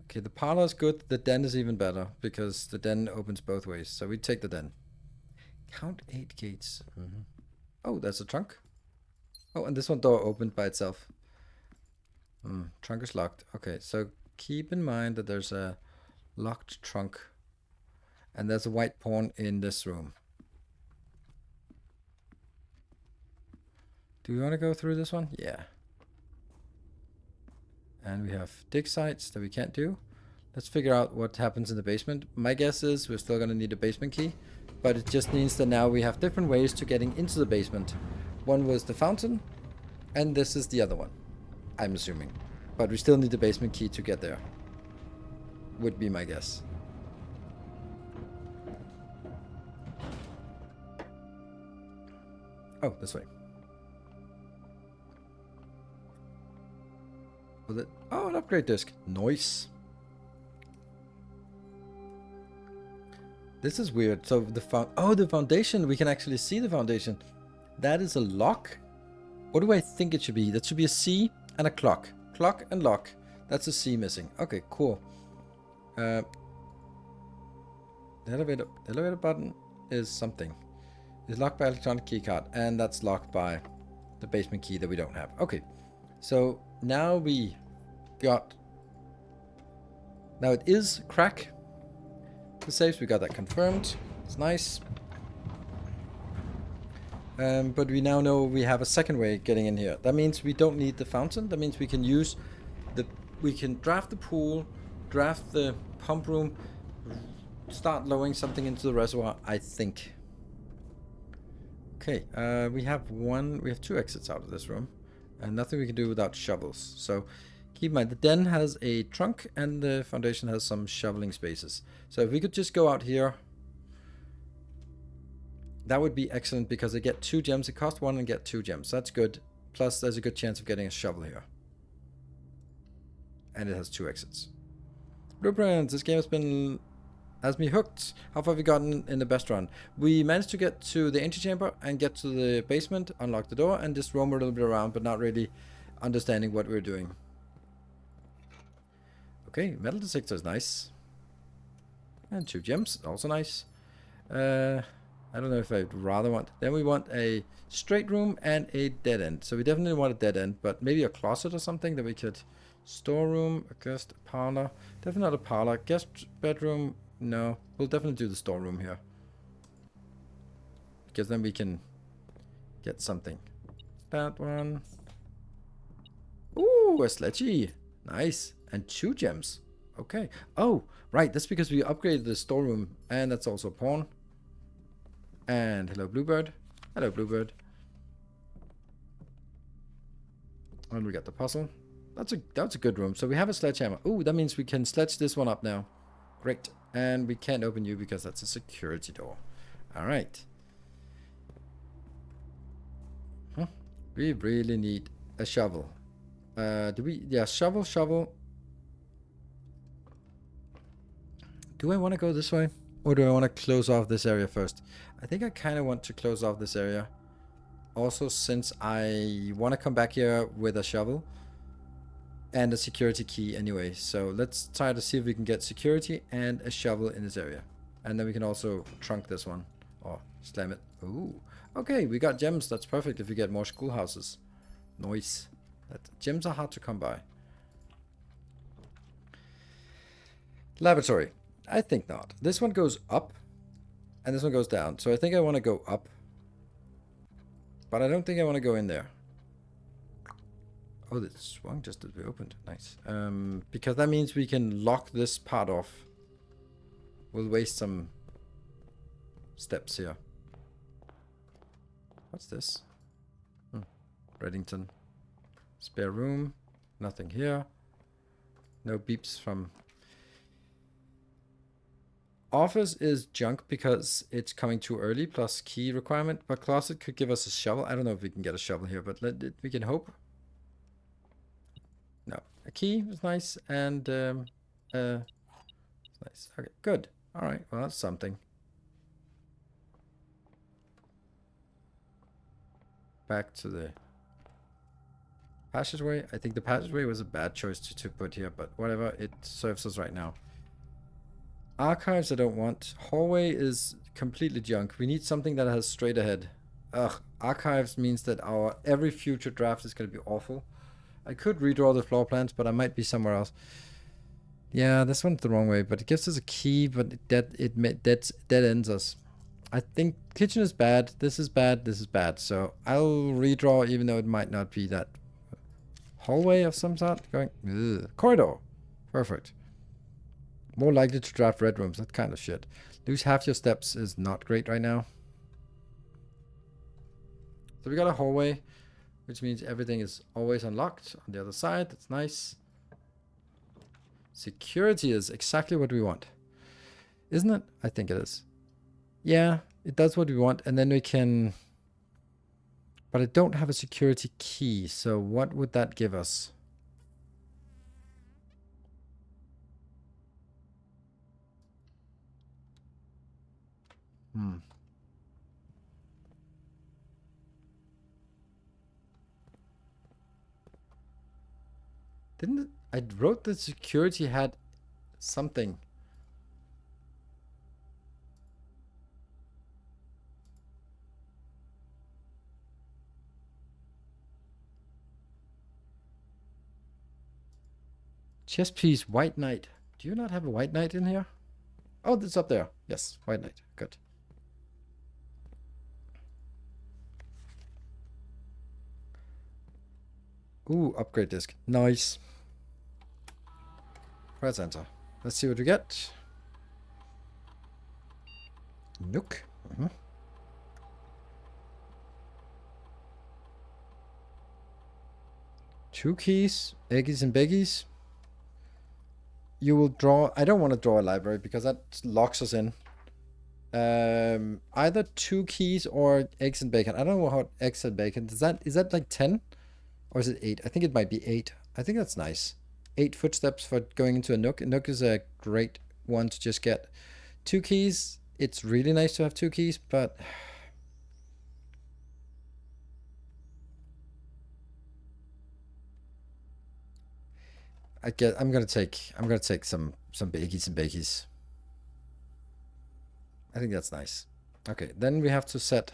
Okay, the parlor is good. The den is even better because the den opens both ways. So we take the den. Count 8 gates. Oh, there's a trunk. Oh, and this one door opened by itself. Trunk is locked. Okay, so keep in mind that there's a locked trunk. And there's a white pawn in this room. Do we want to go through this one? Yeah. And we have dig sites that we can't do. Let's figure out what happens in the basement. My guess is we're still going to need a basement key. But it just means that now we have different ways to getting into the basement. One was the fountain. And this is the other one. I'm assuming. But we still need the basement key to get there. Would be my guess. Oh, this way. Was it? Oh, an upgrade disc. Nice. This is weird. So the foundation. We can actually see the foundation. That is a lock. What do I think it should be? That should be a C and a clock. Clock and lock. That's a C missing. Okay, cool. The elevator button is something. It's locked by electronic keycard, and that's locked by the basement key that we don't have. Okay, so now we got. Now it is crack. The safes, we got that confirmed. It's nice. But we now know we have a second way getting in here. That means we don't need the fountain. That means we can use the. We can draft the pool, draft the pump room, start lowering something into the reservoir. I think. Okay, we have two exits out of this room, and nothing we can do without shovels. So keep in mind, the den has a trunk, and the foundation has some shoveling spaces. So if we could just go out here, that would be excellent because they get 2 gems. It costs 1 and get 2 gems. That's good. Plus, there's a good chance of getting a shovel here. And it has 2 exits. Blueprints. This game has me hooked. How far have we gotten in the best run? We managed to get to the antechamber and get to the basement, unlock the door, and just roam a little bit around, but not really understanding what we're doing. Okay, metal detector is nice. And 2 gems, also nice. I don't know if I'd rather want. Then we want a straight room and a dead end. So we definitely want a dead end, but maybe a closet or something that we could. Storeroom, a guest parlor. Definitely not a parlor. Guest bedroom. No, we'll definitely do the storeroom here. Because then we can get something. That one. Ooh, a sledgy. Nice. And 2 gems. Okay. Oh, right. That's because we upgraded the storeroom. And that's also a pawn. And hello, Bluebird. Hello, Bluebird. And we got the puzzle. That's a good room. So we have a sledgehammer. Ooh, that means we can sledge this one up now. Great. And we can't open you because that's a security door. All right. We really need a shovel. Yeah, shovel. Do I want to go this way? Or do I want to close off this area first? I think I kind of want to close off this area. Also, since I want to come back here with a shovel. And a security key anyway. So let's try to see if we can get security and a shovel in this area. And then we can also trunk this one. Or slam it. Ooh. Okay, we got gems. That's perfect if we get more schoolhouses. Nice. Gems are hard to come by. Laboratory. I think not. This one goes up. And this one goes down. So I think I want to go up. But I don't think I want to go in there. Oh, this swung just as we opened. Nice. Because that means we can lock this part off. We'll waste some steps here. What's this? Reddington. Spare room. Nothing here. No beeps from... Office is junk because it's coming too early, plus key requirement. But closet could give us a shovel. I don't know if we can get a shovel here, but we can hope. No, a key is nice, and nice. Okay, good. All right, well, that's something. back to the passageway. I think the passageway was a bad choice to put here, but whatever, it serves us right now. Archives I don't want. Hallway is completely junk. We need something that has straight ahead. Ugh, archives means that our every future draft is going to be awful. I could redraw the floor plans, but I might be somewhere else. Yeah, this one's the wrong way, but it gives us a key, but dead ends us. I think kitchen is bad, this is bad, this is bad. So I'll redraw even though it might not be that. Hallway of some sort going. Ugh. Corridor. Perfect. More likely to draft red rooms. That kind of shit. Lose half your steps is not great right now. So we got a hallway, which means everything is always unlocked on the other side. That's nice. Security is exactly what we want. Isn't it? I think it is. Yeah, it does what we want. And then we can... But I don't have a security key. So what would that give us? Didn't it, I wrote that security had something. Chess piece, white knight. Do you not have a white knight in here? Oh, it's up there. Yes, white knight. Good. Ooh, upgrade disc. Nice. Press enter. Let's see what we get. Nook. 2 keys. Eggies and beggies. You will draw... I don't want to draw a library because that locks us in. Either 2 keys or eggs and bacon. I don't know how eggs and bacon... Is that like 10? Or is it 8? I think it might be 8. I think that's nice. 8 footsteps for going into a nook. A nook is a great one to just get. 2 keys. It's really nice to have 2 keys, but... I'm gonna take some backies and bakies. I think that's nice. Okay, then we have to set...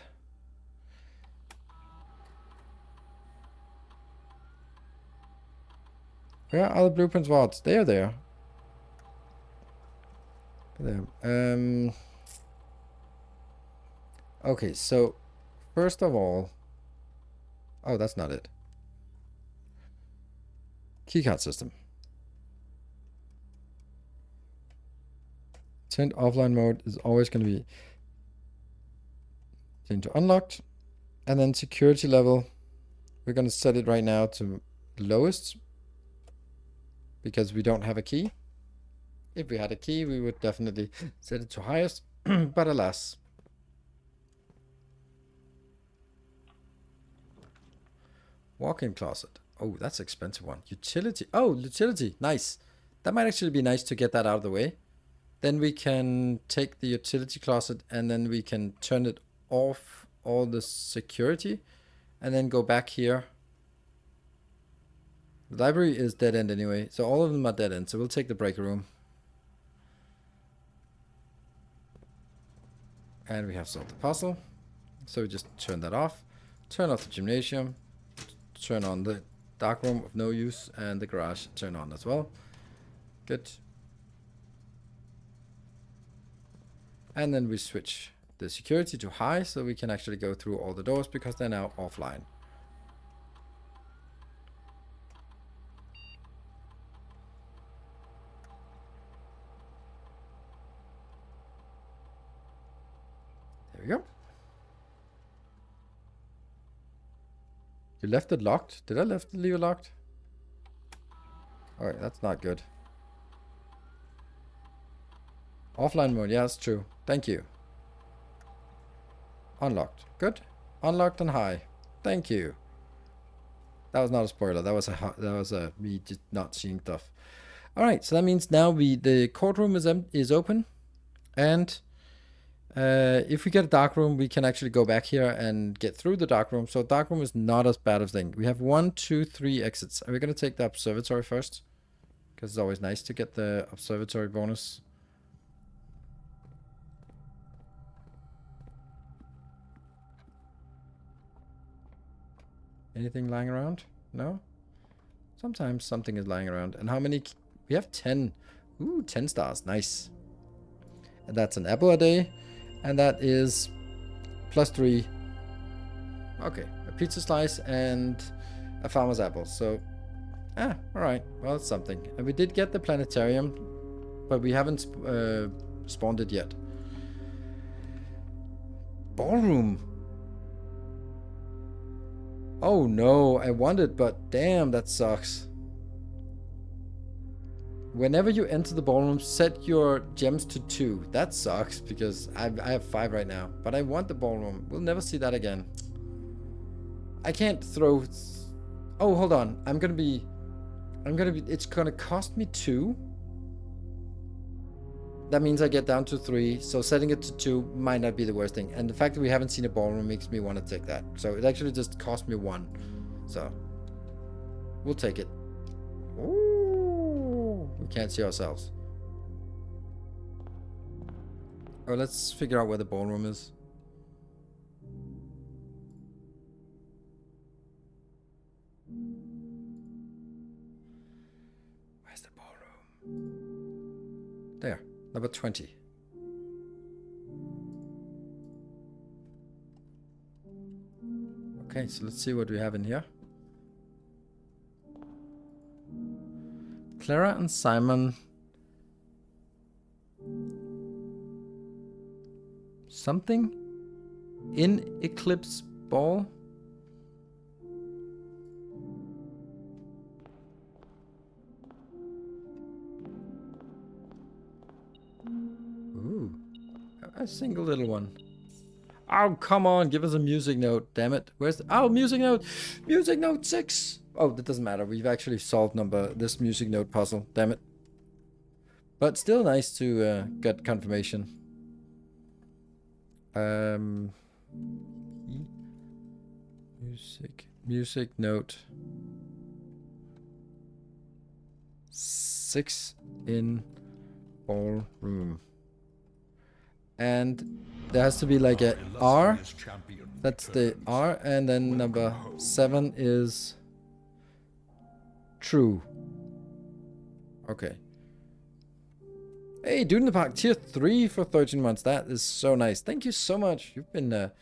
Where are the blueprints VODs? They are there. There. Okay, so first of all... Oh, that's not it. Keycard system. Turned offline mode is always going to be changed to unlocked. And then security level, we're going to set it right now to lowest because we don't have a key. If we had a key, we would definitely set it to highest, but alas. Walk-in closet. Oh, that's an expensive one. Utility. Oh, utility. Nice. That might actually be nice to get that out of the way. Then we can take the utility closet and then we can turn it off all the security and then go back here. The library is dead end anyway, so all of them are dead end. So we'll take the break room. And we have solved the puzzle. So we just turn that off. Turn off the gymnasium. Turn on the dark room of no use and the garage turn on as well. Good. And then we switch the security to high so we can actually go through all the doors because they're now offline. There we go. You left it locked? Did I leave it locked? Alright, that's not good. Offline mode, yeah, that's true. Thank you. Unlocked. Good. Unlocked and high. Thank you. That was not a spoiler. That was a me just not seeing stuff. All right, so that means now the courtroom is open, and If we get a dark room, we can actually go back here and get through the dark room. So dark room is not as bad of a thing. We have 1, 2, 3 exits. Are we going to take the observatory first? Because it's always nice to get the observatory bonus. Anything lying around? No? Sometimes something is lying around. And how many? We have 10. Ooh, 10 stars. Nice. And that's an apple a day. And that is +3. Okay. A pizza slice and a farmer's apple. So, alright. Well, it's something. And we did get the planetarium, but we haven't spawned it yet. Ballroom. Oh no, I want it, but damn, that sucks. Whenever you enter the ballroom, set your gems to 2. That sucks, because I have 5 right now. But I want the ballroom. We'll never see that again. I can't throw... Oh, hold on. It's gonna cost me 2. That means I get down to 3, so setting it to 2 might not be the worst thing. And the fact that we haven't seen a ballroom makes me want to take that. So it actually just cost me 1. So, we'll take it. Ooh, we can't see ourselves. Oh, let's figure out where the ballroom is. Where's the ballroom? There. Number 20. Okay, so let's see what we have in here. Clara and Simon. Something? In Eclipse Ball? Ooh. A single little one. Oh, come on. Give us a music note. Damn it. Where's the... Oh, music note. Music note 6. Oh, that doesn't matter. We've actually solved this music note puzzle. Damn it. But still nice to get confirmation. Music note 6 in ballroom. And there has to be like a R. That's the R. And then number 7 is true. Okay. Hey, Dude in the Park, tier 3 for 13 months. That is so nice. Thank you so much. You've been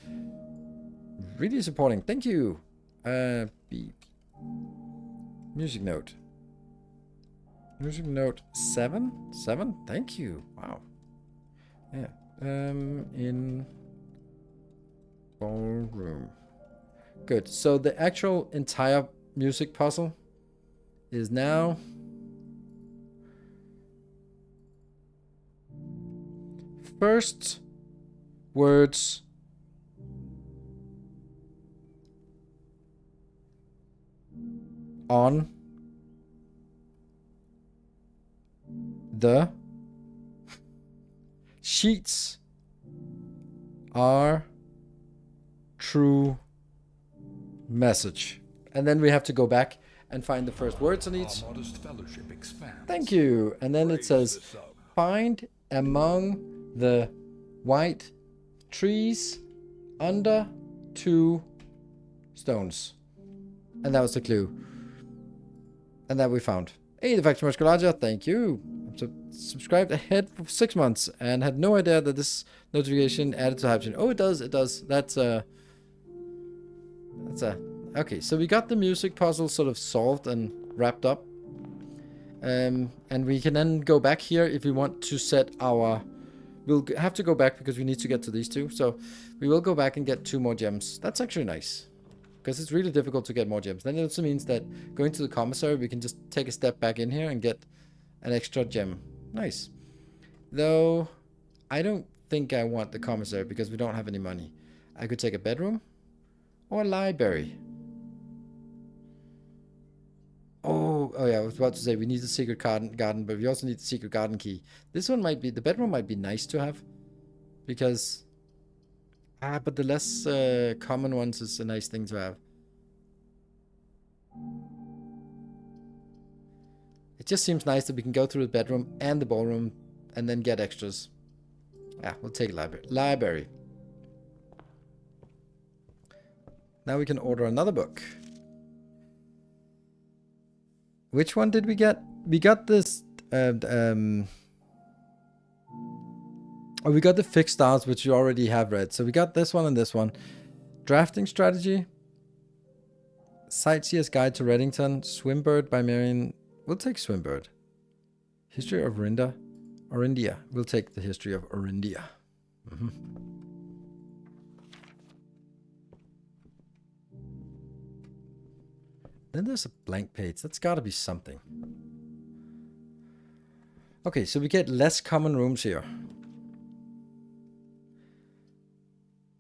really supporting. Thank you. Beep. Music note. Music note 7? 7? Thank you. Wow. Yeah. In ballroom. Good. So the actual entire music puzzle is now first words on the sheets are true message. And then we have to go back and find the first words on each. Thank you. And then it says, find among the white trees under 2 stones. And that was the clue. And that we found. Hey, the Factory Muscularia, thank you. I'm subscribed ahead for 6 months and had no idea that this notification added to hype. Oh, it does, it does. That's okay, so we got the music puzzle sort of solved and wrapped up. And we can then go back here if we want to set our... We'll have to go back because we need to get to these 2. So we will go back and get 2 more gems. That's actually nice. Because it's really difficult to get more gems. Then it also means that going to the commissary, we can just take a step back in here and get an extra gem. Nice. Though, I don't think I want the commissary because we don't have any money. I could take a bedroom or a library. Oh yeah, I was about to say we need the secret garden, but we also need the secret garden key. This one might be, the bedroom might be nice to have. because but the less common ones is a nice thing to have. It just seems nice that we can go through the bedroom and the ballroom and then get extras. Yeah, we'll take library. Now we can order another book. Which one did we get? We got this oh, we got the fixed styles, which you already have read. So we got this one and this one. Drafting strategy. Sightseer's Guide to Reddington. Swimbird by Marion. We'll take Swimbird. History of Orindia. We'll take the history of Orindia. Then there's a blank page. That's got to be something. Okay, so we get less common rooms here.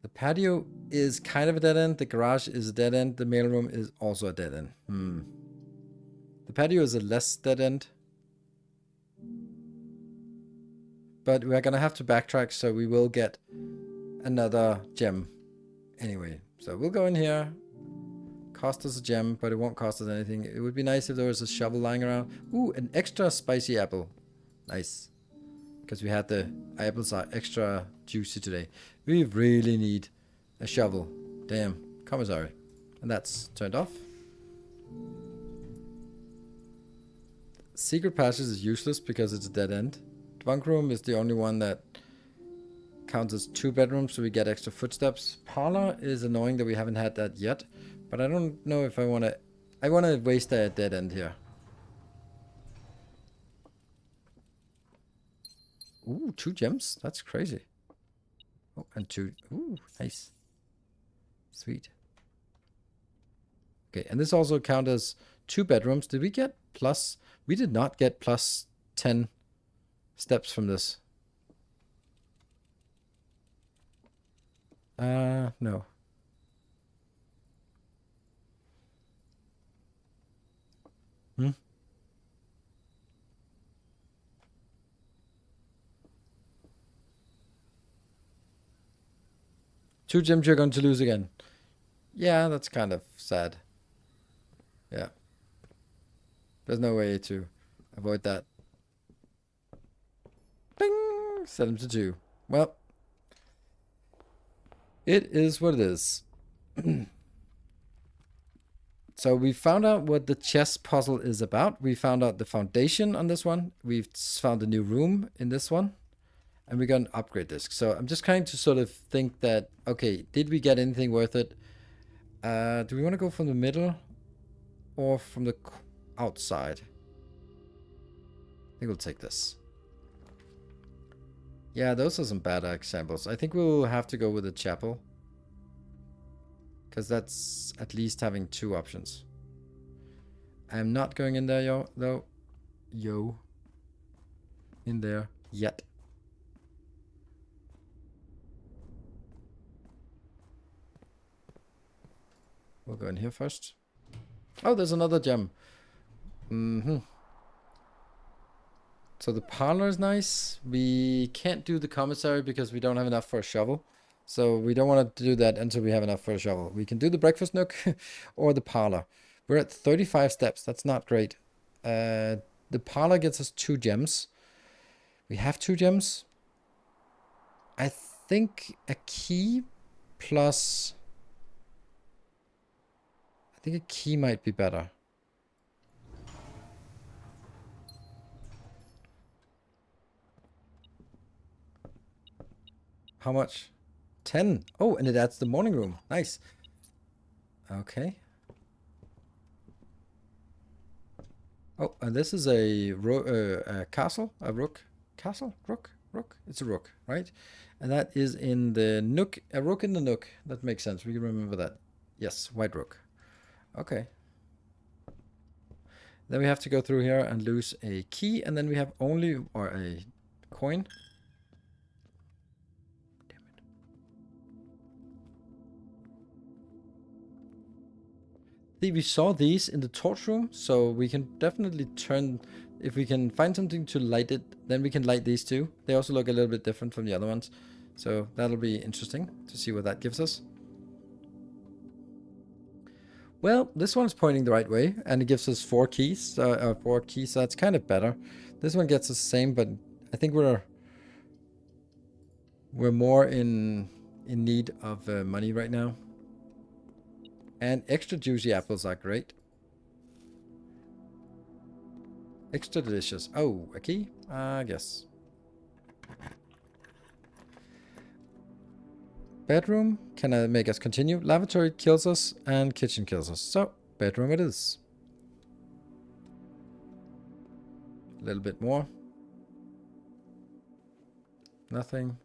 The patio is kind of a dead end. The garage is a dead end. The mailroom is also a dead end. The patio is a less dead end. But we're going to have to backtrack, so we will get another gem anyway. So we'll go in here. Cost us a gem, but it won't cost us anything. It would be nice if there was a shovel lying around. Ooh, an extra spicy apple. Nice. Because we had the apples are extra juicy today. We really need a shovel. Damn. Commissary. And that's turned off. Secret passage is useless because it's a dead end. Bunk room is the only one that counts as 2 bedrooms, so we get extra footsteps. Parlor is annoying that we haven't had that yet. But I don't know if I want to... I want to waste a dead end here. Ooh, 2 gems? That's crazy. Oh, and 2... Ooh, nice. Sweet. Okay, and this also counts as 2 bedrooms. Did we get plus... We did not get plus 10 steps from this. No. Two gems you're going to lose again. Yeah, that's kind of sad. Yeah. There's no way to avoid that. Bing! Set him to 2. Well. It is what it is. So we found out what the chess puzzle is about. We found out the foundation on this one. We've found a new room in this one. And we got an upgrade disc. So I'm just trying to sort of think that, okay, did we get anything worth it? Do we want to go from the middle or from the outside? I think we'll take this. Yeah, those are some bad examples. I think we'll have to go with the chapel. Because that's at least having 2 options. I'm not going in there, though. In there yet. We'll go in here first. Oh, there's another gem. So the parlor is nice. We can't do the commissary because we don't have enough for a shovel. So we don't want to do that until we have enough for a shovel. We can do the breakfast nook or the parlor. We're at 35 steps. That's not great. The parlor gets us 2 gems. We have 2 gems. I think a key plus... I think a key might be better. How much? 10. Oh, and it adds the morning room. Nice. Okay. Oh, and this is a castle? A rook? Castle? Rook? Rook? It's a rook, right? And that is in the nook. A rook in the nook. That makes sense. We can remember that. Yes, white rook. Okay. Then we have to go through here and lose a key. And then we have only... Or a coin. We saw these in the torch room, so we can definitely turn, if we can find something to light it, then we can light these 2. They also look a little bit different from the other ones. So that'll be interesting to see what that gives us. Well, this one's pointing the right way, and it gives us 4 keys, so that's kind of better. This one gets us the same, but I think we're more in need of money right now. And extra juicy apples are great. Extra delicious. Oh, a key? I guess. Bedroom, can I make us continue? Lavatory kills us, and kitchen kills us. So, bedroom it is. A little bit more. Nothing.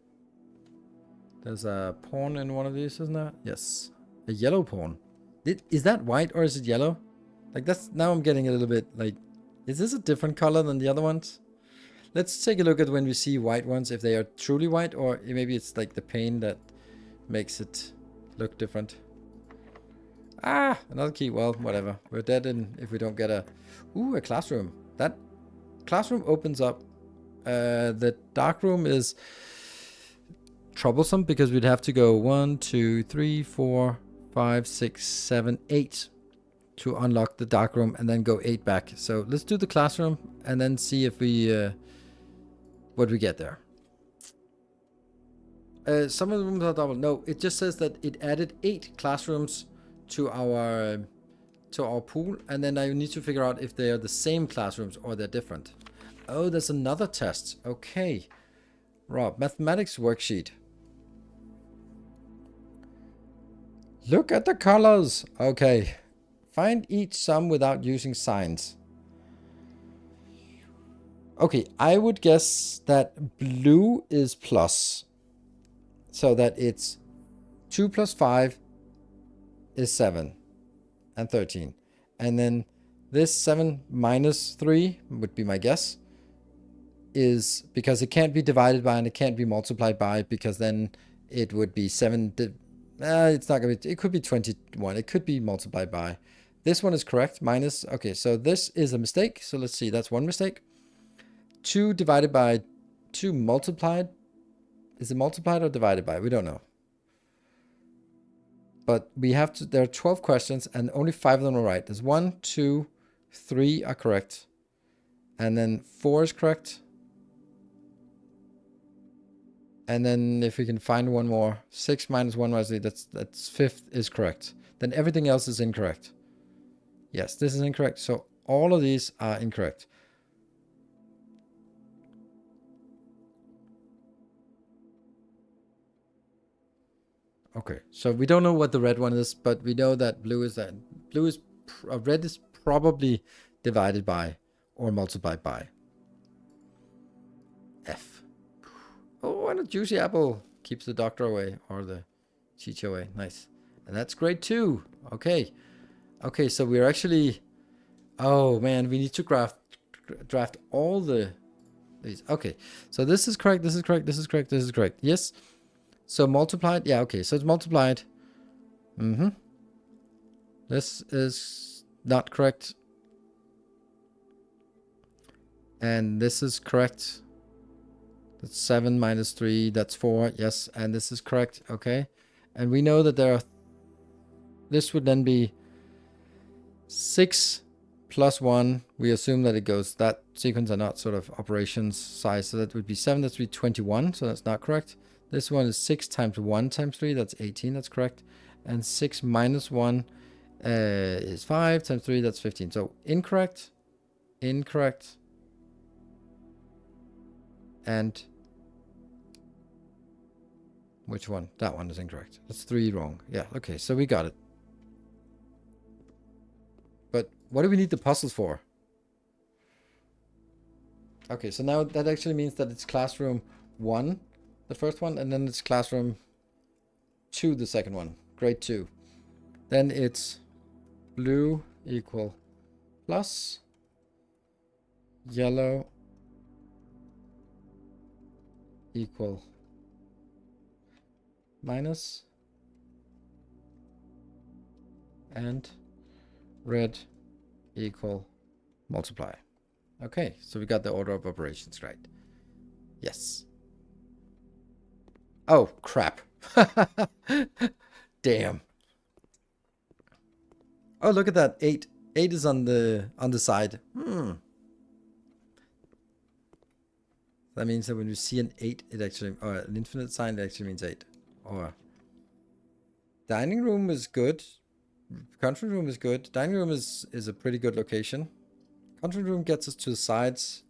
There's a pawn in one of these, isn't there? Yes. A yellow pawn. Is that white or is it yellow? Like that's, now I'm getting a little bit like, is this a different color than the other ones? Let's take a look at when we see white ones, if they are truly white, or maybe it's like the paint that makes it look different. Ah, another key. Well, whatever. We're dead if we don't get a... Ooh, a classroom. That classroom opens up. The dark room is troublesome because we'd have to go 1, 2, 3, 4, 5, 6, 7, 8 to unlock the dark room, and then go 8 back. So let's do the classroom and then see if we what we get there. Some of the rooms are double. No, it just says that it added 8 classrooms to our pool, and then I need to figure out if they are the same classrooms or they're different. Oh, there's another test. Okay. Rob, mathematics worksheet. Look at the colors. Okay. Find each sum without using signs. Okay, I would guess that blue is plus. So that it's 2 plus 5 is 7 and 13. And then this 7 minus 3 would be my guess. Is because it can't be divided by and it can't be multiplied by, because then it would be 7. It's not going to be, it could be 21. It could be multiplied by. This one is correct, minus. Okay, so this is a mistake. So let's see, that's one mistake. 2 divided by 2 multiplied. Is it multiplied or divided by? We don't know. But we have to, there are 12 questions and only 5 of them are right. There's 1, 2, 3 are correct. And then 4 is correct. And then if we can find one more, 6 minus 1 minus 8, that's 5th is correct. Then everything else is incorrect. Yes, this is incorrect. So all of these are incorrect. Okay, so we don't know what the red one is, but we know that blue is that. Red is probably divided by or multiplied by. F. Oh, and a juicy apple keeps the doctor away, or the teacher away. Nice. And that's grade 2. Okay. Okay, so we're actually... Oh, man, we need to draft all these. Okay, so this is correct, this is correct, this is correct, this is correct. Yes. So multiplied. Yeah, okay, so it's multiplied. This is not correct. And this is correct. That's 7 minus 3. That's 4. Yes. And this is correct. Okay. And we know that there are... This would then be 6 plus 1. We assume that it goes... That sequence are not sort of operations size. So that would be 7. That's 21. So that's not correct. This one is 6 times 1 times 3. That's 18. That's correct. And 6 minus 1 is 5 times 3. That's 15. So incorrect. Incorrect. And... Which one? That one is incorrect. That's 3 wrong. Yeah, okay, so we got it. But what do we need the puzzles for? Okay, so now that actually means that it's classroom 1, the first one, and then it's classroom 2, the second one, grade 2. Then it's blue equal plus, yellow equal minus, and red equal multiply. Okay, so we got the order of operations right. Yes. Oh, crap. Damn. Oh, look at that. 8. 8 is on the side. That means that when you see an 8, it actually, or an infinite sign, it actually means 8. Or dining room is good. Country room is good. Dining room is a pretty good location. Country room gets us to the sides.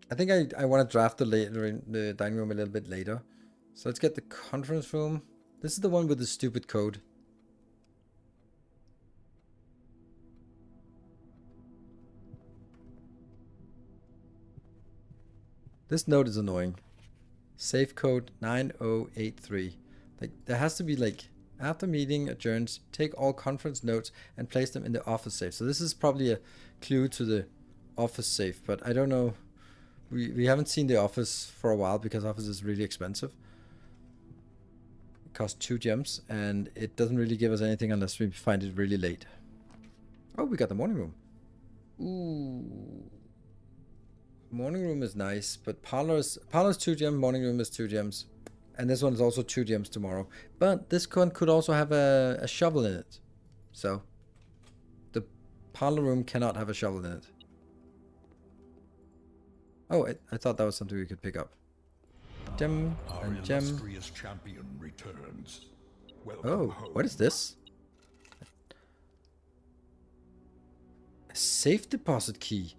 I think I want to draft the dining room a little bit later. So let's get the conference room. This is the one with the stupid code. This note is annoying. Safe code 9083. Like, there has to be like, after meeting adjourns, take all conference notes and place them in the office safe. So this is probably a clue to the office safe, but I don't know. We haven't seen the office for a while because office is really expensive. It costs 2 gems and it doesn't really give us anything unless we find it really late. Oh, we got the morning room. Ooh. Morning room is nice, but parlor's 2 gems, morning room is 2 gems. And this one is also 2 gems tomorrow. But this one could also have a shovel in it. So the parlor room cannot have a shovel in it. Oh, I thought that was something we could pick up. Gem and gem. Champion returns. Oh, what is this? A safe deposit key.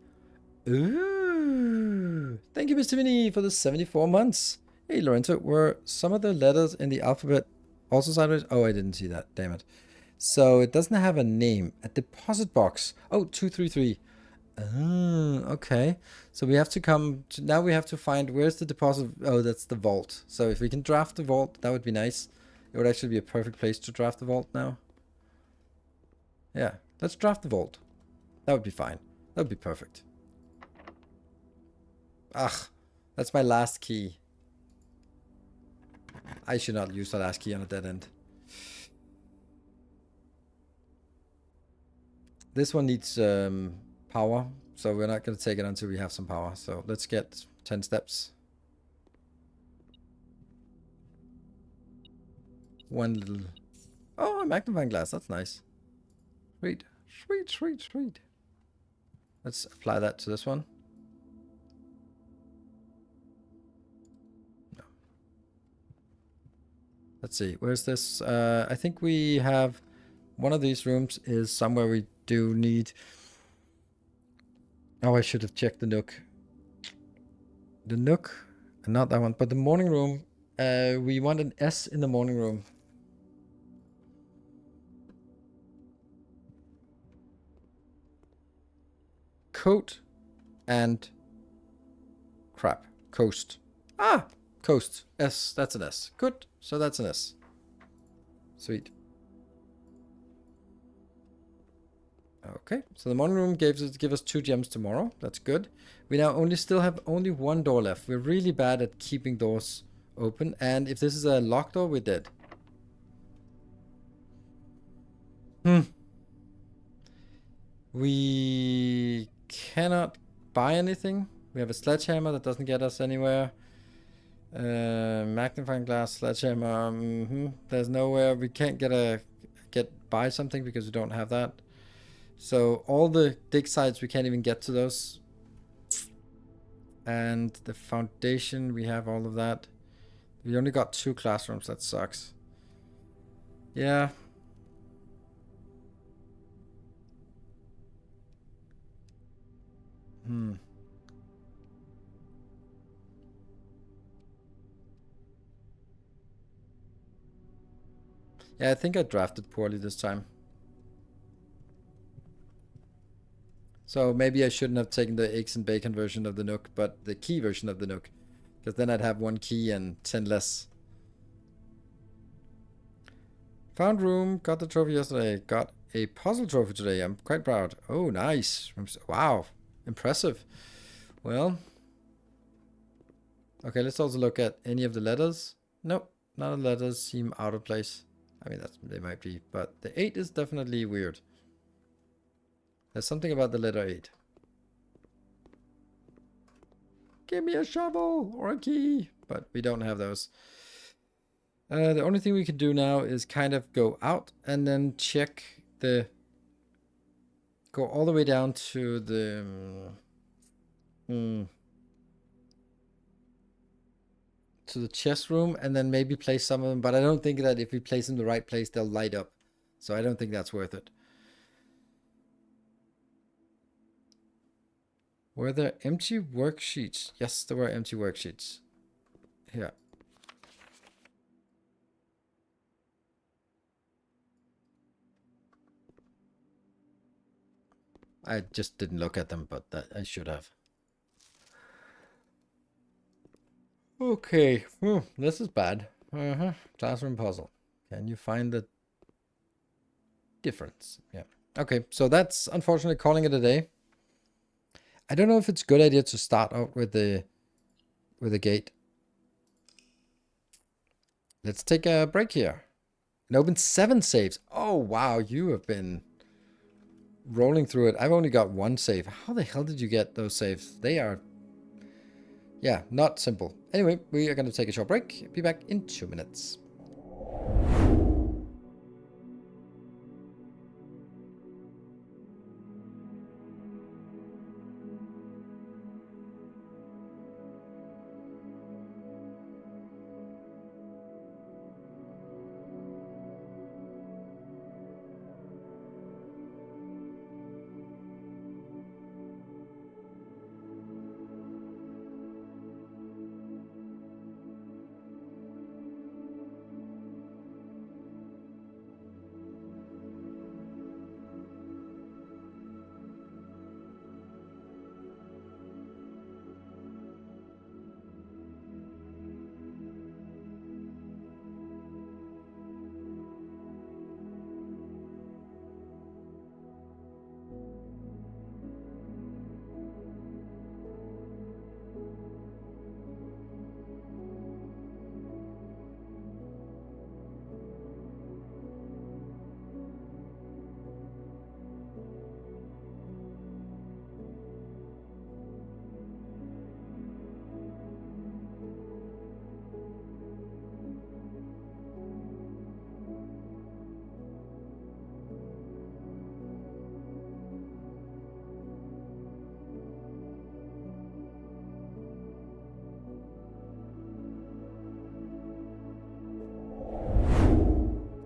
Ooh. Thank you, Mr. Mini, for the 74 months. Hey, Lorenzo, were some of the letters in the alphabet also sideways? Oh, I didn't see that. Damn it. So it doesn't have a name. A deposit box. Oh, 233. Okay. So we have to come to, now we have to find where's the deposit. Oh, that's the vault. So if we can draft the vault, that would be nice. It would actually be a perfect place to draft the vault now. Yeah, let's draft the vault. That would be fine. That would be perfect. Ugh, that's my last key. I should not use the last key on a dead end. This one needs power, so we're not going to take it until we have some power. So let's get 10 steps. One little... Oh, a magnifying glass. That's nice. Sweet. Sweet, sweet, sweet. Let's apply that to this one. No. Let's see. Where's this? I think we have... One of these rooms is somewhere we do need... Oh, I should have checked the nook. The nook? Not that one, but the morning room. We want an S in the morning room. Coat and crap. Coast. Ah, coast. S. That's an S. Good. So that's an S. Sweet. Okay. So the morning room give us 2 gems tomorrow. That's good. We now still have only 1 door left. We're really bad at keeping doors open. And if this is a locked door, we're dead. We cannot buy anything. We have a sledgehammer that doesn't get us anywhere. Magnifying glass, sledgehammer. There's nowhere we can't buy something because we don't have that. So all the dig sites we can't even get to those. And the foundation, we have all of that. We only got 2 classrooms. That sucks. Yeah. Yeah, I think I drafted poorly this time. So maybe I shouldn't have taken the eggs and bacon version of the Nook, but the key version of the Nook. Because then I'd have 1 key and 10 less. Found room, got the trophy yesterday, got a puzzle trophy today. I'm quite proud. Oh, nice. Wow, impressive. Well, okay, let's also look at any of the letters. Nope, none of the letters seem out of place. I mean, they might be, but the 8 is definitely weird. There's something about the letter 8. Give me a shovel or a key. But we don't have those. The only thing we can do now is kind of go out and then check the... Go all the way down to the... to the chest room and then maybe place some of them. But I don't think that if we place them in the right place, they'll light up. So I don't think that's worth it. Were there empty worksheets? Yes, there were empty worksheets. Here. I just didn't look at them, but that I should have. Okay. This is bad. Classroom puzzle. Can you find the difference? Yeah. Okay, so that's unfortunately calling it a day. I don't know if it's a good idea to start out with the gate. Let's take a break here. And open 7 saves. Oh wow, you have been rolling through it. I've only got 1 save. How the hell did you get those saves? They are, yeah, not simple. Anyway, we are going to take a short break. Be back in 2 minutes.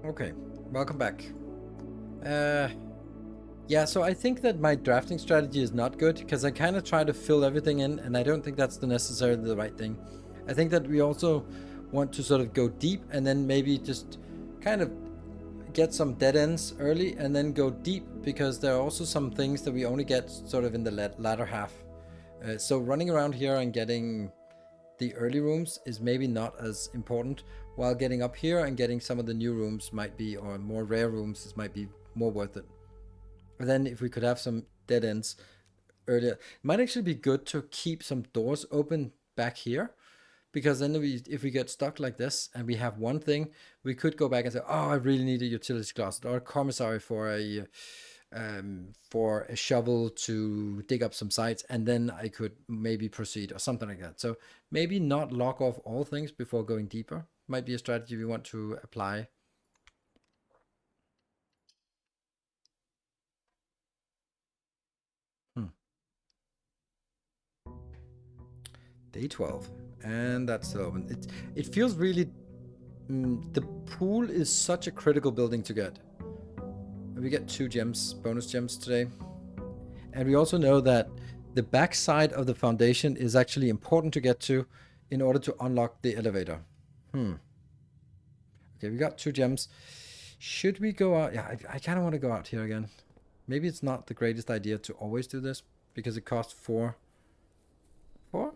Okay, welcome back. Yeah, so I think that my drafting strategy is not good because I kind of try to fill everything in, and I don't think that's necessarily the right thing. I think that we also want to sort of go deep and then maybe just kind of get some dead ends early and then go deep, because there are also some things that we only get sort of in the latter half. So running around here and getting the early rooms is maybe not as important, while getting up here and getting some of the new rooms might be, or more rare rooms, this might be more worth it. And then if we could have some dead ends earlier, it might actually be good to keep some doors open back here, because then if we get stuck like this and we have one thing, we could go back and say, oh, I really need a utility closet or a commissary for a shovel to dig up some sites, and then I could maybe proceed or something like that. So maybe not lock off all things before going deeper might be a strategy we want to apply. Day 12, and that's still open. It feels really... the pool is such a critical building to get. We get 2 gems, bonus gems today. And we also know that the back side of the foundation is actually important to get to in order to unlock the elevator. Okay, we got 2 gems. Should we go out? Yeah, I kind of want to go out here again. Maybe it's not the greatest idea to always do this, because it costs 4. 4?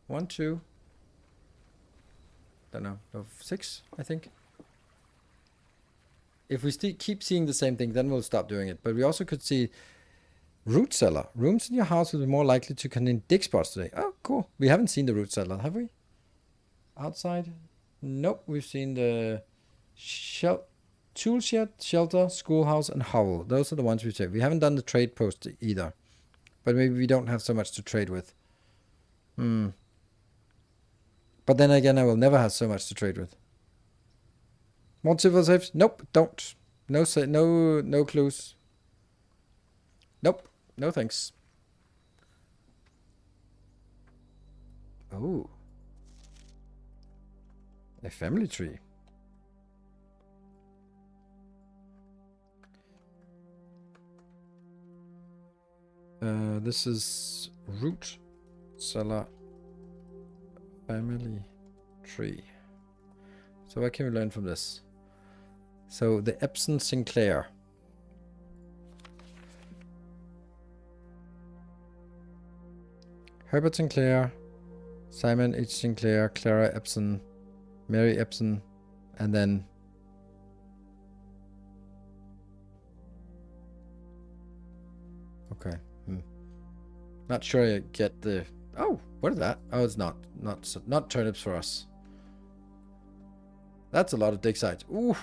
1, 2. Don't know. 6, I think. If we keep seeing the same thing, then we'll stop doing it. But we also could see root cellar. Rooms in your house will be more likely to contain dig spots today. Oh, cool. We haven't seen the root cellar, have we? Outside? Nope. We've seen the tool shed, shelter, schoolhouse, and hovel. Those are the ones we've said. We haven't done the trade post either. But maybe we don't have so much to trade with. But then again, I will never have so much to trade with. Want civil saves? Nope, don't. No clues. Nope, no thanks. Oh. A family tree. This is root cellar family tree. So what can we learn from this? So the Epson Sinclair. Herbert Sinclair, Simon H. Sinclair, Clara Epson, Mary Epson, and then okay. Not sure I get the. Oh, what is that? Oh, it's not turnips for us. That's a lot of dig sites. Ooh,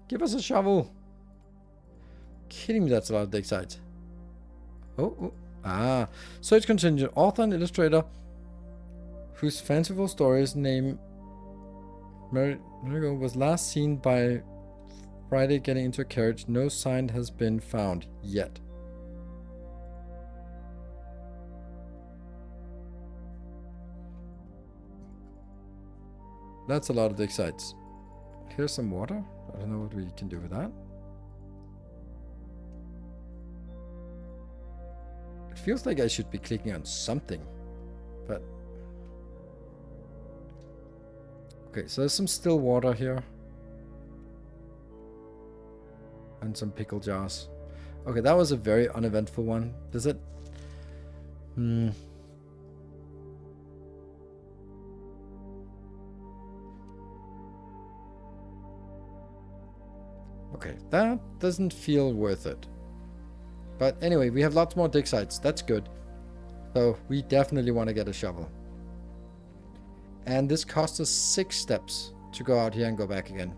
give us a shovel. Kidding me, that's a lot of dig sites. Oh. Search contingent. Author and illustrator whose fanciful stories name Marigo was last seen by Friday getting into a carriage. No sign has been found yet. That's a lot of dig sites. Here's some water. I don't know what we can do with that. It feels like I should be clicking on something, but okay, so there's some still water here. And some pickle jars. Okay, that was a very uneventful one. Does it? Okay, that doesn't feel worth it. But anyway, we have lots more dig sites. That's good. So we definitely want to get a shovel. And this costs us 6 steps to go out here and go back again.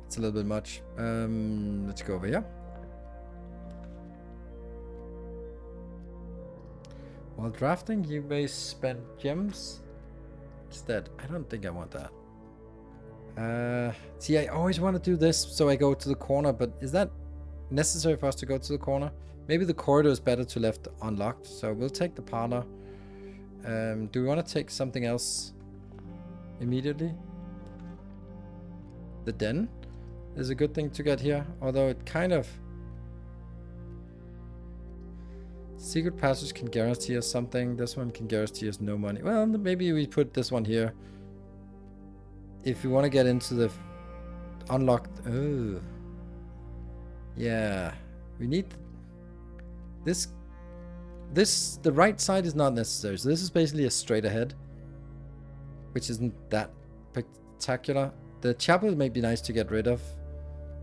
It's a little bit much. Let's go over here. While drafting, you may spend gems instead. I don't think I want that. See, I always want to do this, so I go to the corner, but is that necessary for us to go to the corner? Maybe the corridor is better to left unlocked, so we'll take the parlor. Do we want to take something else immediately? The den is a good thing to get here, although it kind of... Secret passage can guarantee us something. This one can guarantee us no money. Well, maybe we put this one here. If we want to get into the unlocked... Oh. Yeah. We need... This... The right side is not necessary. So this is basically a straight ahead. Which isn't that spectacular. The chapel may be nice to get rid of.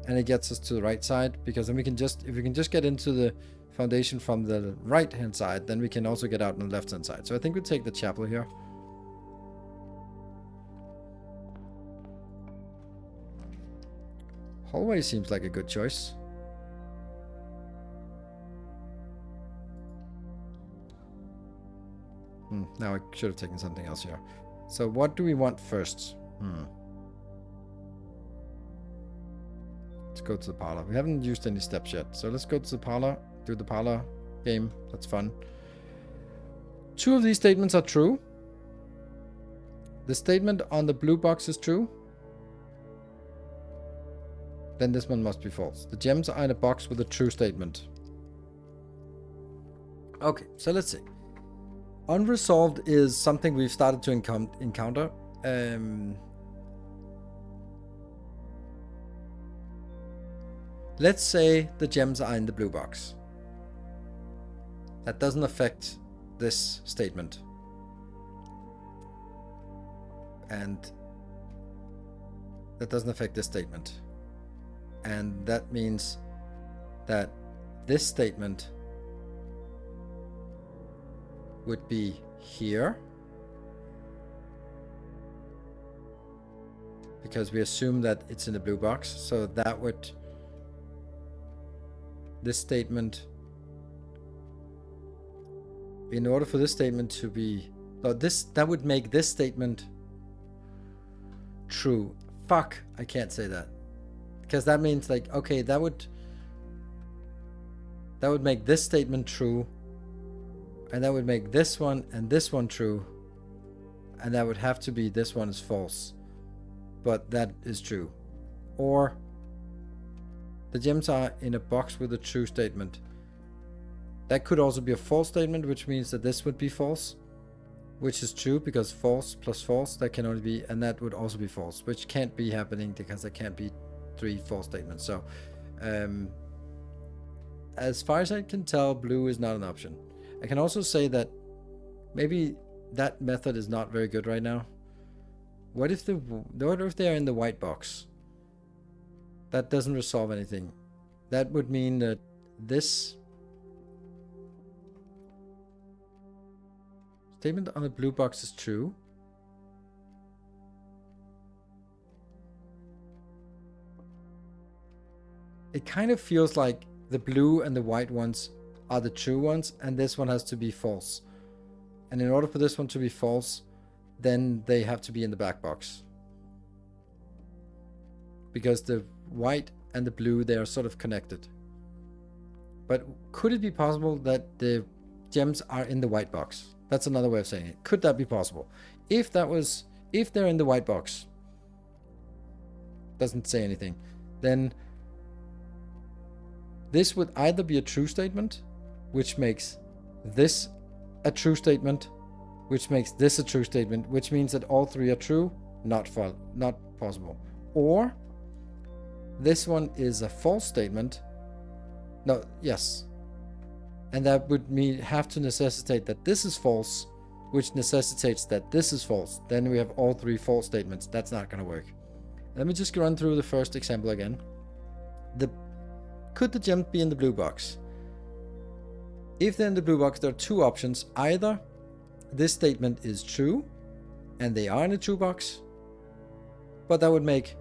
And it gets us to the right side. Because then we can just... If we can just get into the foundation from the right hand side, then we can also get out on the left hand side. So I think we'll take the chapel here. Hallway seems like a good choice. Now I should have taken something else here. So what do we want first? Let's go to the parlor. We haven't used any steps yet. So let's go to the parlor. Do the parlor game. That's fun. 2 of these statements are true. The statement on the blue box is true. Then this one must be false. The gems are in a box with a true statement. Okay, so let's see. Unresolved is something we've started to encounter. Let's say the gems are in the blue box. That doesn't affect this statement. And that doesn't affect this statement. And that means that this statement would be here. Because we assume that it's in the blue box. So that would... This statement in order for this statement to be, that would make this statement true. Fuck, I can't say that. Because that means like, okay, that would make this statement true, and that would make this one and this one true, and that would have to be this one is false, but that is true. Or the gems are in a box with a true statement. That could also be a false statement, which means that this would be false, which is true because false plus false, that can only be, and that would also be false, which can't be happening because there can't be 3 false statements. So as far as I can tell, blue is not an option. I can also say that maybe that method is not very good right now. What if they're in the white box? That doesn't resolve anything. That would mean that this statement on the blue box is true. It kind of feels like the blue and the white ones are the true ones, and this one has to be false. And in order for this one to be false, then they have to be in the black box. Because the white and the blue, they are sort of connected. But could it be possible that the gems are in the white box? That's another way of saying it. Could that be possible? If they're in the white box, doesn't say anything, then this would either be a true statement, which makes this a true statement, which makes this a true statement, which means that all 3 are true, not possible. Or this one is a false statement. No, yes. And that would have to necessitate that this is false, which necessitates that this is false. Then we have all 3 false statements. That's not going to work. Let me just run through the first example again. Could the gem be in the blue box? If they're in the blue box, there are 2 options. Either this statement is true, and they are in a true box, but that would make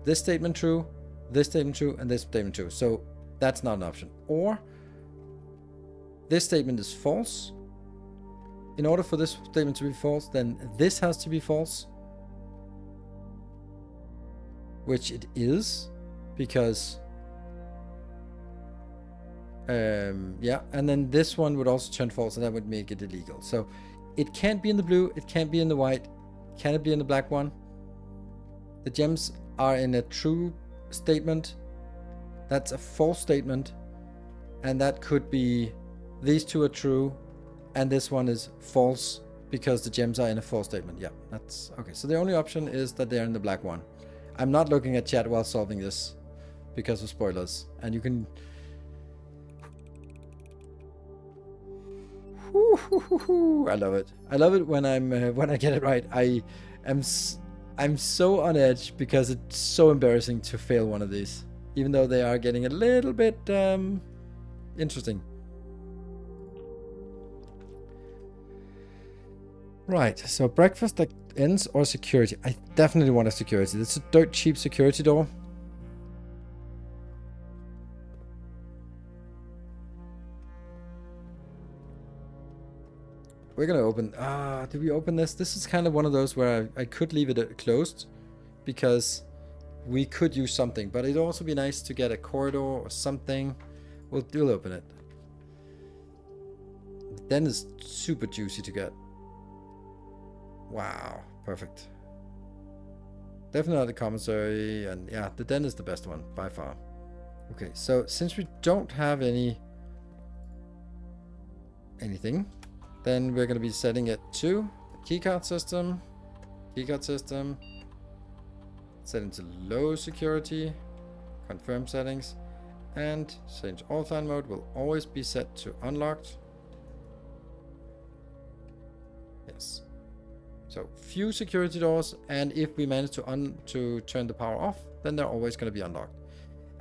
this statement true, and this statement true. So that's not an option. Or this statement is false. In order for this statement to be false, then this has to be false, which it is, because and then this one would also turn false, and that would make it illegal. So it can't be in the blue, it can't be in the white. Can it be in the black one? The gems are in a true statement. That's a false statement, and that could be these 2 are true, and this one is false because the gems are in a false statement. Yeah, that's okay. So the only option is that they're in the black one. I'm not looking at chat while solving this because of spoilers, and you can. I love it. I love it when when I get it right. I'm so on edge because it's so embarrassing to fail one of these, even though they are getting a little bit interesting. Right. So breakfast that ends or security. I definitely want a security. It's a dirt cheap security door. We're gonna open. Do we open this? This is kind of one of those where I could leave it closed because we could use something, but it'd also be nice to get a corridor or something. We'll open it. The den is super juicy to get. Wow, perfect. Definitely not the commissary, and yeah, the den is the best one by far. Okay, so since we don't have anything, then we're going to be setting it to the keycard system. Set into low security. Confirm settings. And change offline mode will always be set to unlocked. Yes. So few security doors, and if we manage to turn the power off, then they're always going to be unlocked.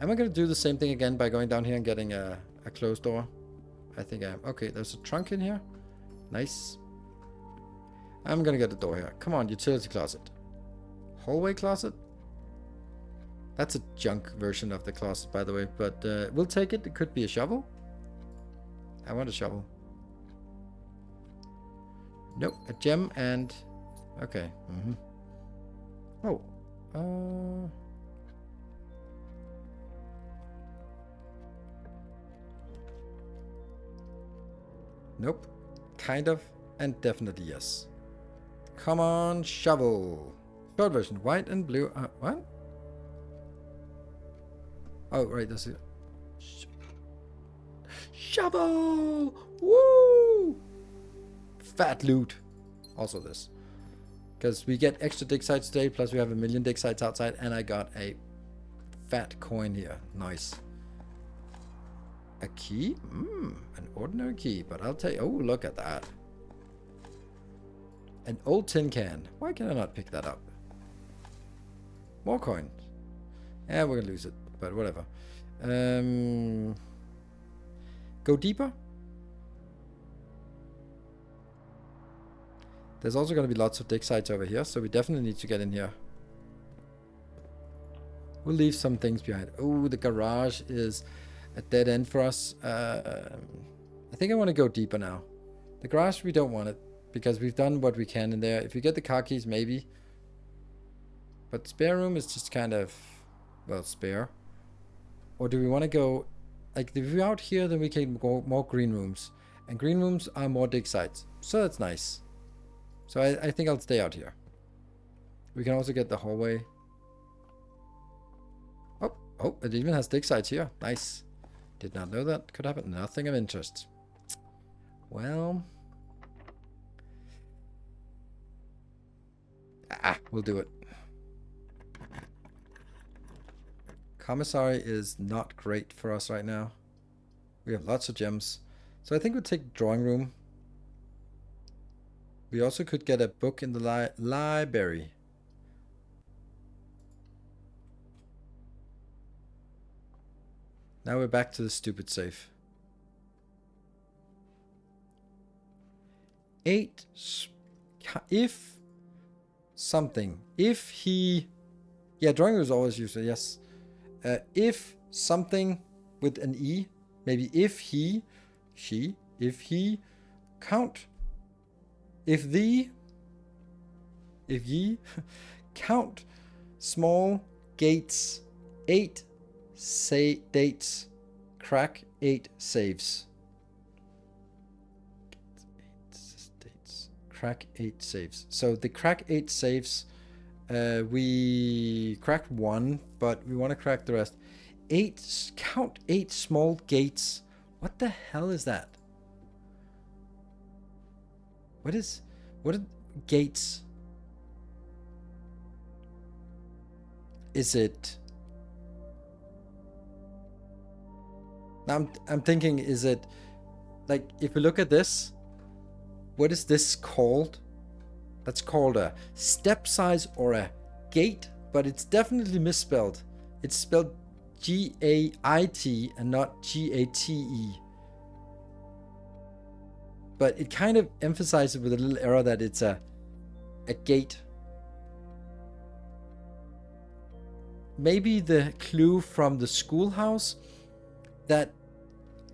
Am I going to do the same thing again by going down here and getting a closed door? I think I am. Okay, there's a trunk in here. Nice. I'm gonna get the door here. Come on, utility closet. Hallway closet? That's a junk version of the closet, by the way, but we'll take it. It could be a shovel. I want a shovel. Nope, a gem and... Okay. Oh. Nope. Kind of. And definitely yes. Come on, shovel. Short version. White and blue. What? Oh, right. That's it. Shovel! Woo! Fat loot. Also this. Because we get extra dig sites today, plus we have 1,000,000 dig sites outside, and I got a fat coin here. Nice. A key? An ordinary key, but I'll tell you. Oh, look at that. An old tin can. Why can I not pick that up? More coins. Yeah, we're gonna lose it, but whatever. Go deeper. There's also going to be lots of dig sites over here, so we definitely need to get in here. We'll leave some things behind. Oh, the garage is a dead end for us. I think I want to go deeper now. The garage, we don't want it, because we've done what we can in there. If we get the car keys, maybe. But spare room is just kind of, well, spare. Or do we want to go, like, if we're out here, then we can go more green rooms. And green rooms are more dig sites. So that's nice. So I think I'll stay out here. We can also get the hallway. Oh, it even has dig sites here. Nice. Did not know that could happen. Nothing of interest. Well. We'll do it. Commissary is not great for us right now. We have lots of gems. So I think we'll take drawing room. We also could get a book in the library. Now we're back to the stupid safe. 8. If something. If he... Yeah, drawing room is always usually, yes. If something with an E. Maybe if he... She. If he... Count... If ye count small gates 8 dates, crack 8 saves. Crack 8 saves. So the crack 8 saves, we cracked 1, but we want to crack the rest. Count 8 small gates. What the hell is that? What are gates? Is it? Now I'm thinking, is it like, if we look at this, what is this called? That's called a step size or a gate, but it's definitely misspelled. It's spelled G-A-I-T and not G-A-T-E. But it kind of emphasizes with a little error that it's a gate. Maybe the clue from the schoolhouse that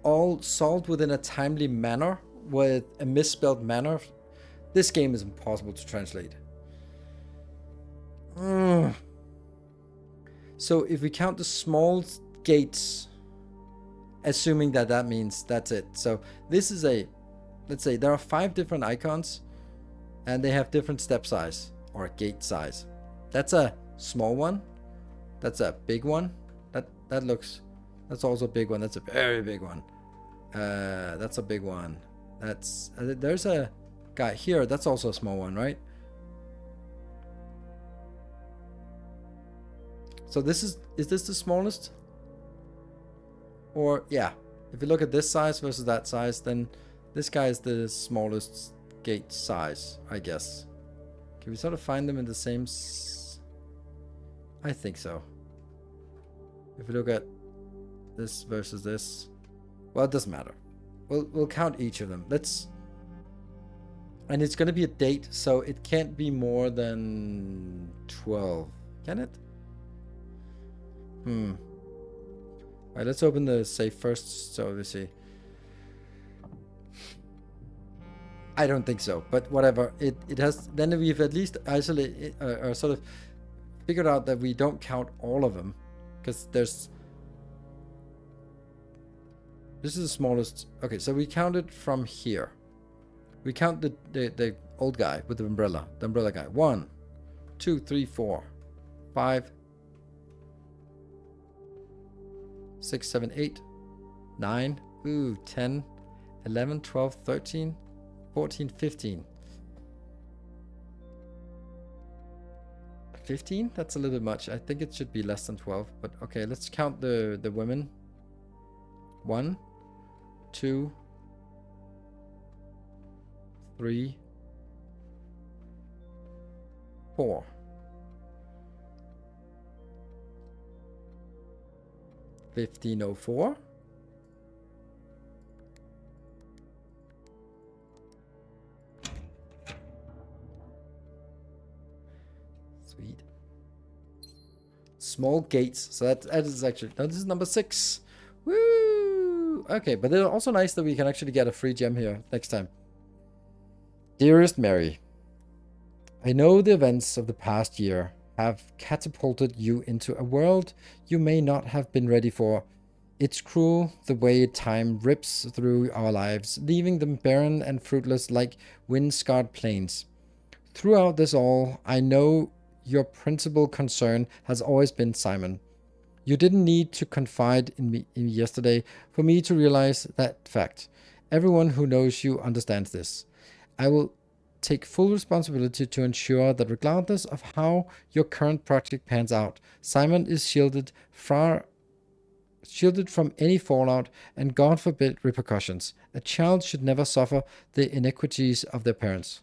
all solved within a timely manner with a misspelled manner. This game is impossible to translate. So if we count the small gates, assuming that means that's it. So this is a... Let's say there are 5 different icons and they have different step size or gate size. That's a small one. That's a big one. That's also a big one. That's a very big one. That's a big one. There's a guy here. That's also a small one, right? So is this the smallest? Or yeah, if you look at this size versus that size, then this guy is the smallest gate size, I guess. Can we sort of find them in the same... I think so. If we look at this versus this... Well, it doesn't matter. We'll count each of them. Let's... And it's going to be a date, so it can't be more than 12. Can it? Alright, let's open the safe first, so we see. I don't think so, but whatever. It has. Then we've at least isolated or sort of figured out that we don't count all of them, because this is the smallest. Okay, so we counted from here. We count the old guy with the umbrella guy. 1, 2, 3, 4, 5, 6, 7, 8, 9, 10, 11, 12, 13, 14, 15. 15? That's a little bit much. I think it should be less than 12, but okay, let's count the women. 1, 2, 3, 4. $15.04. Sweet. Small gates. So that is actually, no, this is number 6. Woo! Okay, but it's also nice that we can actually get a free gem here next time. Dearest Mary, I know the events of the past year have catapulted you into a world you may not have been ready for. It's cruel the way time rips through our lives, leaving them barren and fruitless like wind-scarred plains. Throughout this all, I know your principal concern has always been Simon. You didn't need to confide in me yesterday for me to realize that fact. Everyone who knows you understands this. I will take full responsibility to ensure that regardless of how your current project pans out, Simon is shielded from any fallout and, God forbid, repercussions. A child should never suffer the iniquities of their parents.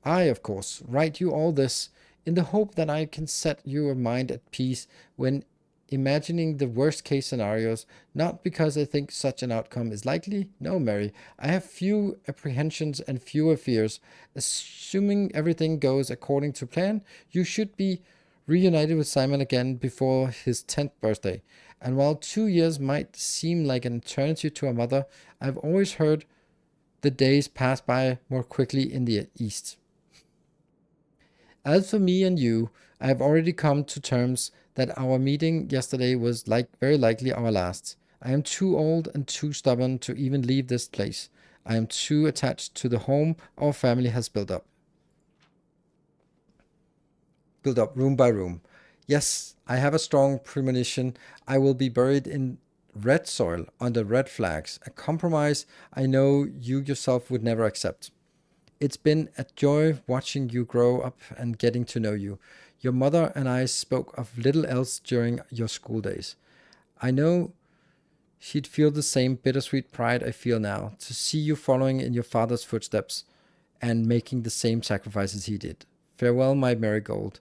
I, of course, write you all this in the hope that I can set your mind at peace when imagining the worst case scenarios, not because I think such an outcome is likely. No, Mary, I have few apprehensions and fewer fears. Assuming everything goes according to plan, you should be reunited with Simon again before his 10th birthday. And while 2 years might seem like an eternity to a mother, I've always heard the days pass by more quickly in the East. As for me and you, I have already come to terms that our meeting yesterday was very likely our last. I am too old and too stubborn to even leave this place. I am too attached to the home our family has built up room by room. Yes, I have a strong premonition I will be buried in red soil under red flags, a compromise I know you yourself would never accept. It's been a joy watching you grow up and getting to know you. Your mother and I spoke of little else during your school days. I know she'd feel the same bittersweet pride I feel now, to see you following in your father's footsteps and making the same sacrifices he did. Farewell, my marigold.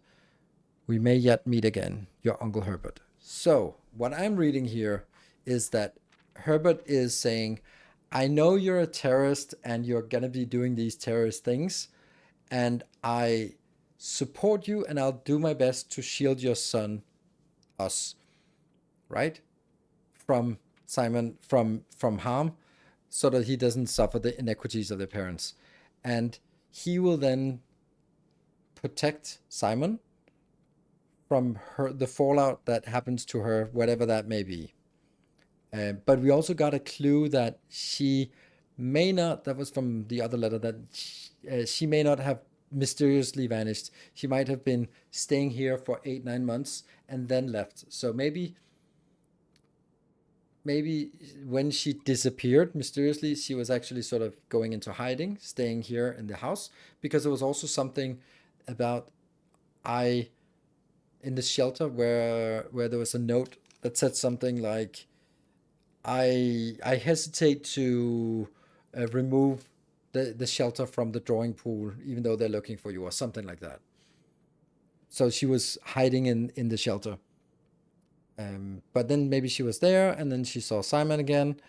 We may yet meet again. Your Uncle Herbert. So, what I'm reading here is that Herbert is saying, I know you're a terrorist and you're going to be doing these terrorist things, and I support you and I'll do my best to shield your son, us, right? From Simon, from harm, so that he doesn't suffer the inequities of their parents. And he will then protect Simon from the fallout that happens to her, whatever that may be. But we also got a clue that she may not, that was from the other letter, that she may not have mysteriously vanished. She might have been staying here for 8-9 months and then left. So maybe when she disappeared mysteriously, she was actually sort of going into hiding, staying here in the house, because there was also something about in the shelter where there was a note that said something like, I hesitate to remove the shelter from the drawing pool, even though they're looking for you, or something like that. So she was hiding in the shelter. But then maybe she was there, and then she saw Simon again,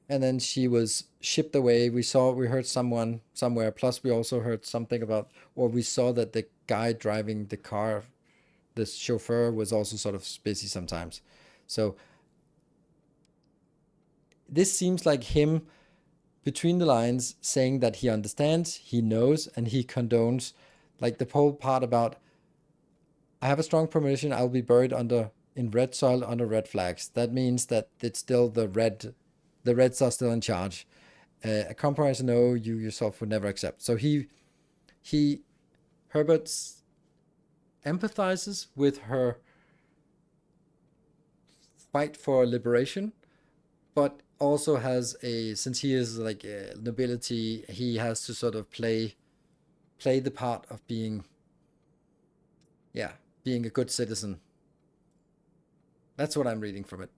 and then she was shipped away. We heard someone somewhere. Plus, we also heard something about, or we saw that the guy driving the car, the chauffeur, was also sort of busy sometimes. So this seems like him between the lines saying that he understands, he knows, and he condones, like the whole part about, I have a strong premonition I'll be buried in red soil under red flags. That means that it's still the Reds are still in charge. A compromise, no, you yourself would never accept. So Herbert empathizes with her fight for liberation, but also has since he is like a nobility, he has to sort of play the part of being a good citizen. That's what I'm reading from it.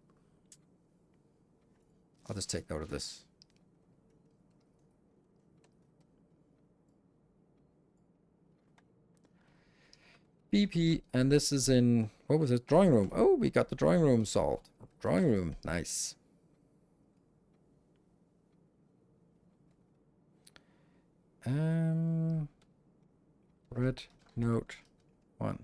I'll just take note of this. BP, and this is in, what was it? Drawing room. Oh, we got the drawing room solved. Drawing room, nice. Red note 1.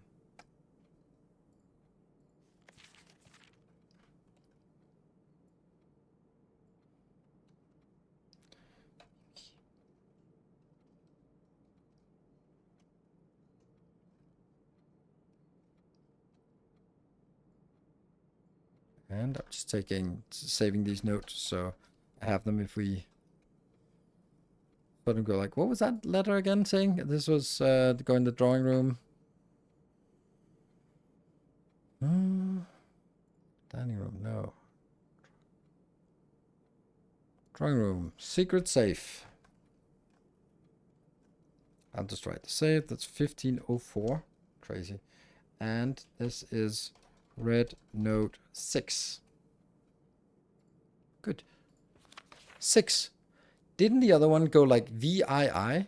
And I'm just saving these notes so I have them if we let them go. Like, what was that letter again saying? This was go in the drawing room. Dining room, no. Drawing room, secret safe. I'll just write the safe. That's 1504. Crazy. And this is red note 6. Good. 6. Didn't the other one go like VII?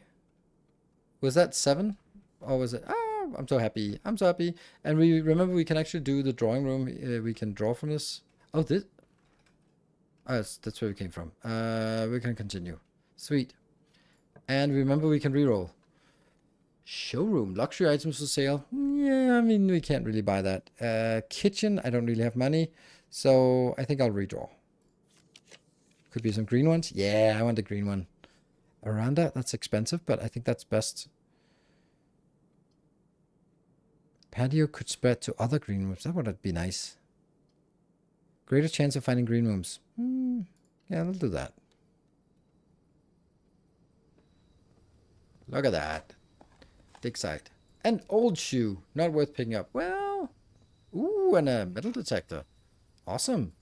Was that 7? Or was it? Ah, I'm so happy. I'm so happy. And we remember we can actually do the drawing room. We can draw from this. Oh, this. Oh, that's where we came from. We can continue. Sweet. And remember we can reroll. Showroom, luxury items for sale. Yeah, I mean, we can't really buy that. Kitchen, I don't really have money. So I think I'll redraw. Could be some green ones. Yeah, I want the green one. Veranda, that's expensive, but I think that's best. Patio could spread to other green rooms. That would be nice. Greater chance of finding green rooms. Yeah, I'll do that. Look at that. Dig site. An old shoe. Not worth picking up. Well, ooh, and a metal detector. Awesome.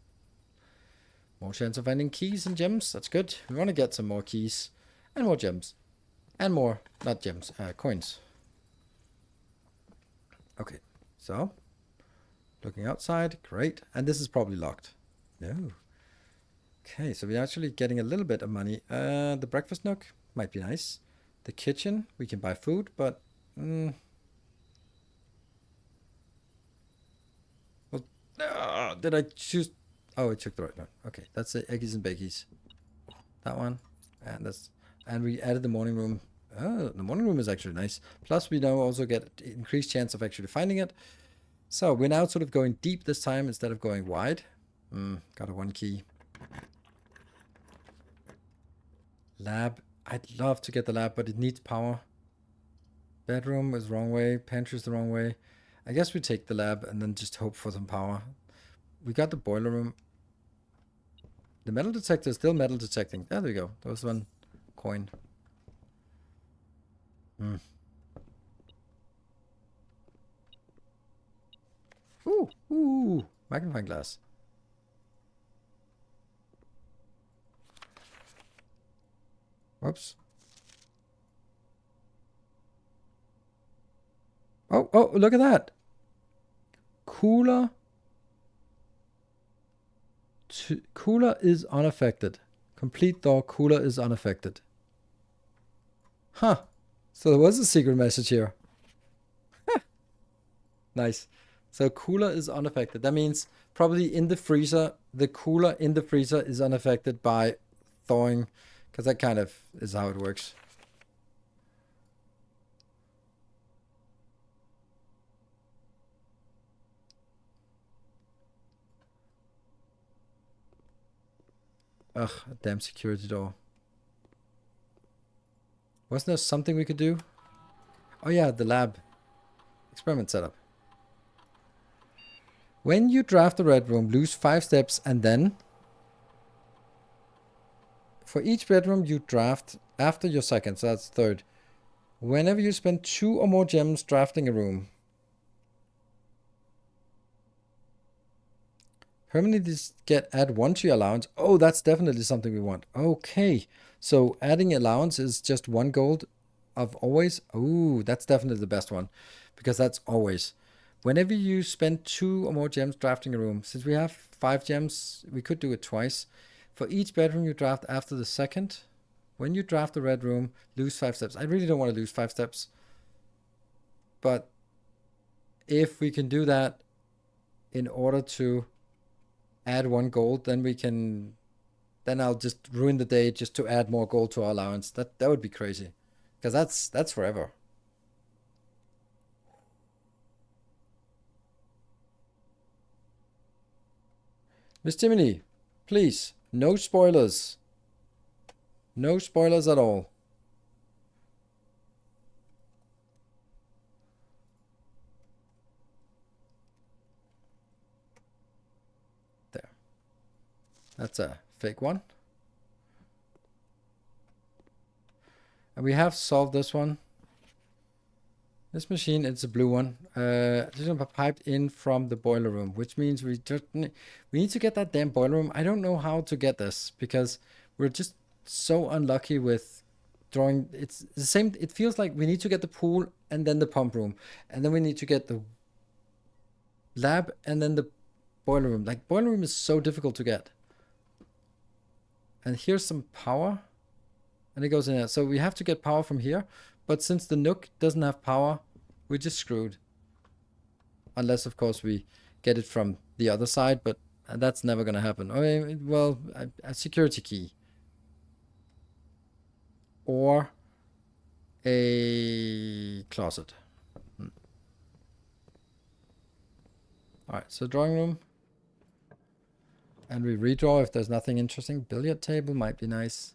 More chance of finding keys and gems. That's good. We want to get some more keys and more gems. And more, not gems, coins. Okay, so looking outside. Great. And this is probably locked. No. Okay, so we're actually getting a little bit of money. The breakfast nook might be nice. The kitchen, we can buy food, but well, did I choose? Oh, I took the right one. Okay, that's the eggies and bakies. That one, and we added the morning room. Oh, the morning room is actually nice. Plus, we now also get increased chance of actually finding it. So we're now sort of going deep this time instead of going wide. Got a 1 key. Lab. I'd love to get the lab, but it needs power. Bedroom is the wrong way. Pantry is the wrong way. I guess we take the lab and then just hope for some power. We got the boiler room. The metal detector is still metal detecting. There we go. That was 1 coin. Ooh, magnifying glass. Whoops. Oh, look at that. Cooler is unaffected. Complete door, cooler is unaffected. Huh. So there was a secret message here. Nice. So cooler is unaffected. That means probably in the freezer, the cooler in the freezer is unaffected by thawing, because that kind of is how it works. Ugh, a damn security door. Wasn't there something we could do? Oh yeah, the lab. Experiment setup. When you draft the red room, lose 5 steps and then... For each bedroom you draft after your second, so that's third. Whenever you spend 2 or more gems drafting a room. Permanently add 1 to your allowance. Oh, that's definitely something we want. Okay. So adding allowance is just 1 gold of always. Oh, that's definitely the best one. Because that's always. Whenever you spend 2 or more gems drafting a room. Since we have 5 gems, we could do it twice. For each bedroom you draft after the second. When you draft the red room, lose 5 steps. I really don't want to lose 5 steps. But if we can do that in order to add 1 gold, then we can... Then I'll just ruin the day just to add more gold to our allowance. That would be crazy. Because that's forever. Miss Timony, please, no spoilers. No spoilers at all. There. That's a fake one. And we have solved this one. This machine, it's a blue one. This one piped in from the boiler room, which means we need to get that damn boiler room. I don't know how to get this because we're just so unlucky with drawing. It's the same. It feels like we need to get the pool and then the pump room, and then we need to get the lab and then the boiler room. Like boiler room is so difficult to get. And here's some power, and it goes in there. So we have to get power from here. But since the Nook doesn't have power, we're just screwed. Unless, of course, we get it from the other side, but that's never going to happen. Okay, well, a security key. Or a closet. Alright, so drawing room. And we redraw if there's nothing interesting. Billiard table might be nice.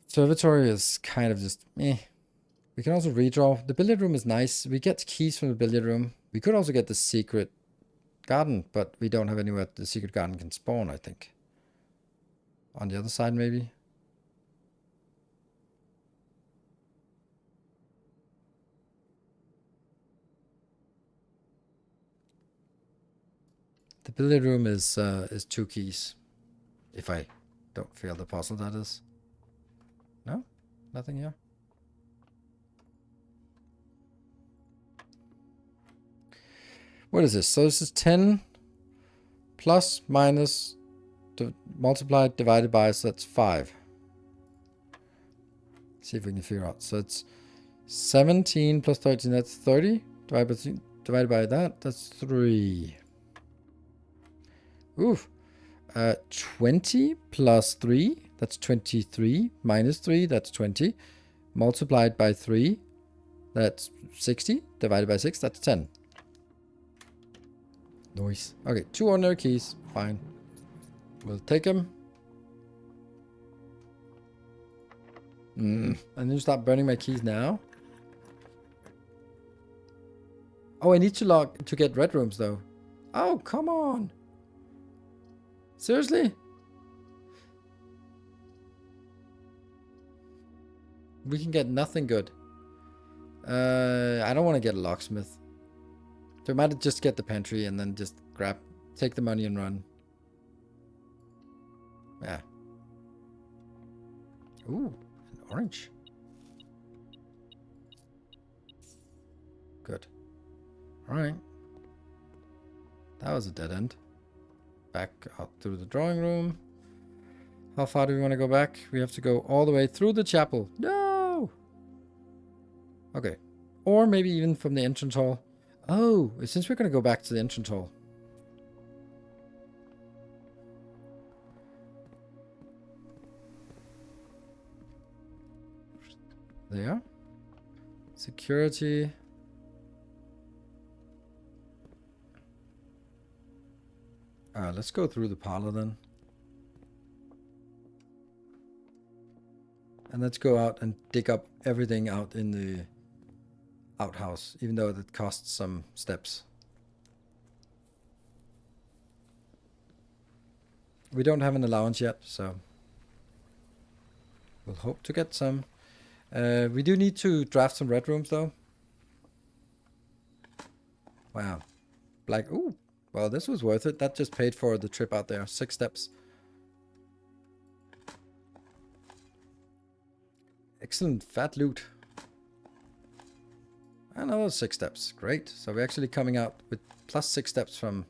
Observatory is kind of just meh. We can also redraw. The billiard room is nice. We get keys from the billiard room. We could also get the secret garden, but we don't have anywhere the secret garden can spawn, I think. On the other side, maybe. The billiard room is 2 keys. If I don't fail the puzzle, that is. No? Nothing here? What is this? So this is 10 plus minus multiplied divided by, so that's 5. See if we can figure out. So it's 17 plus 13, that's 30. Divided by that, that's 3. Oof. 20 plus 3, that's 23. Minus 3, that's 20. Multiplied by 3, that's 60. Divided by 6, that's 10. Nice. Okay, 2 ordinary keys. Fine. We'll take them. And then start burning my keys now. Oh, I need to get red rooms though. Oh, come on. Seriously? We can get nothing good. I don't want to get a locksmith. So we might just get the pantry and then just take the money and run. Yeah. Ooh, an orange. Good. Alright. That was a dead end. Back out through the drawing room. How far do we want to go back? We have to go all the way through the chapel. No! Okay. Or maybe even from the entrance hall. Oh, since we're going to go back to the entrance hall. There. Security. Let's go through the parlor then. And let's go out and dig up everything out in the outhouse, even though that costs some steps. We don't have an allowance yet, so we'll hope to get some. We do need to draft some red rooms, though. Wow. Black. Ooh. Well, this was worth it. That just paid for the trip out there. 6 steps. Excellent fat loot. Another 6 steps. Great. So we're actually coming out with plus 6 steps from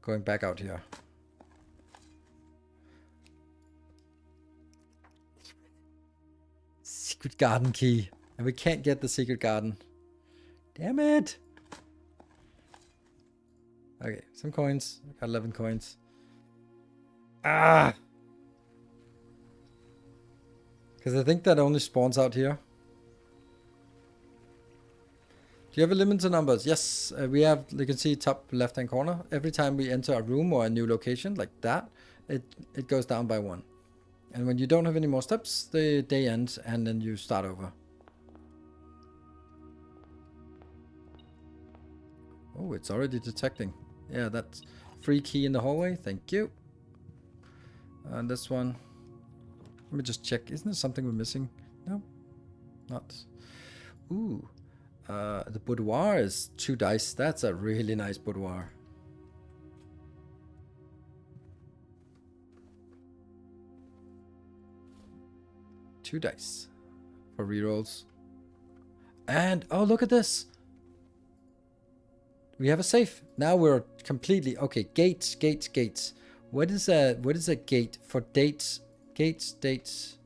going back out here. Secret garden key. And we can't get the secret garden. Damn it. Okay, some coins. Got 11 coins. Ah! Because I think that only spawns out here. Do you have a limit to numbers? Yes, we have, you can see top left hand corner. Every time we enter a room or a new location like that, it goes down by 1. And when you don't have any more steps, the day ends and then you start over. Oh, it's already detecting. Yeah, that's free key in the hallway. Thank you. And this one. Let me just check. Isn't there something we're missing? No, not. Ooh. The boudoir is 2 dice. That's a really nice boudoir. Two dice for rerolls. And oh, look at this. We have a safe. Now we're completely okay. Gates, gates, gates. What is a gate for dates? Gates, dates.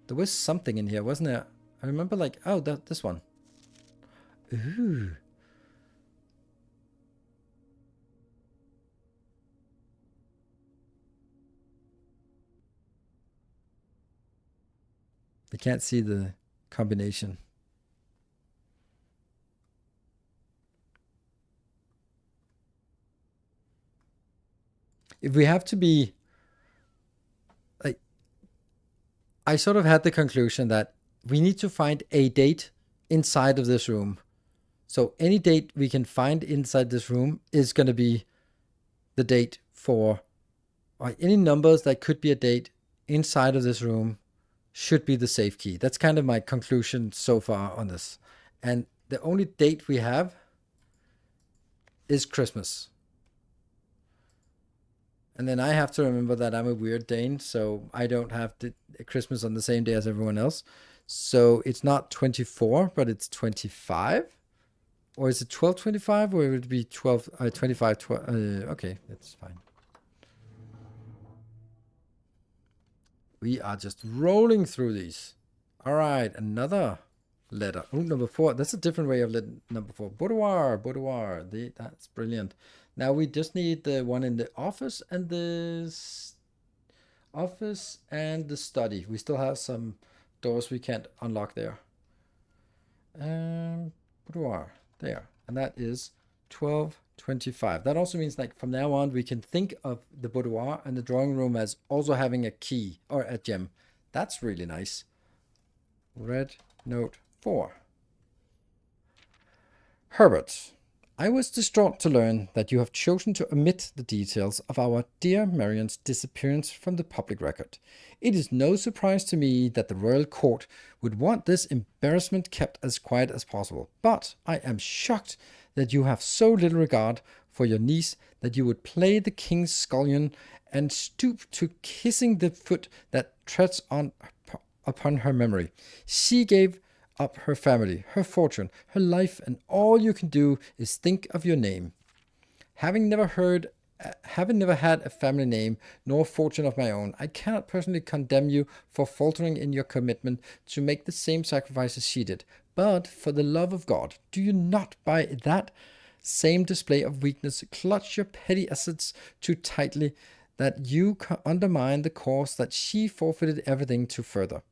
There was something in here, wasn't there? I remember like, oh, this one. Ooh. I can't see the combination. If we have to be like, I sort of had the conclusion that we need to find a date inside of this room. So any date we can find inside this room is going to be the date for, or any numbers that could be a date inside of this room should be the safe key. That's kind of my conclusion so far on this. And the only date we have is Christmas. And then I have to remember that I'm a weird Dane, so I don't have Christmas on the same day as everyone else. So it's not 24, but it's 25. Or is it 12:25, or would it be 25? Okay, that's fine. We are just rolling through these. All right, another letter. Oh, number 4. That's a different way of number 4. Boudoir, boudoir. That's brilliant. Now we just need the one in the office and the study. We still have some doors we can't unlock there. Boudoir there, and that is 12:25. That also means like from now on we can think of the boudoir and the drawing room as also having a key or a gem. That's really nice. Red note 4. Herbert, I was distraught to learn that you have chosen to omit the details of our dear Marion's disappearance from the public record. It is no surprise to me that the royal court would want this embarrassment kept as quiet as possible, but I am shocked that you have so little regard for your niece that you would play the king's scullion and stoop to kissing the foot that treads upon her memory. She gave up her family, her fortune, her life, and all you can do is think of your name. Having never had a family name nor fortune of my own, I cannot personally condemn you for faltering in your commitment to make the same sacrifices she did. But for the love of God, do you not by that same display of weakness clutch your petty assets too tightly, that you undermine the cause that she forfeited everything to further?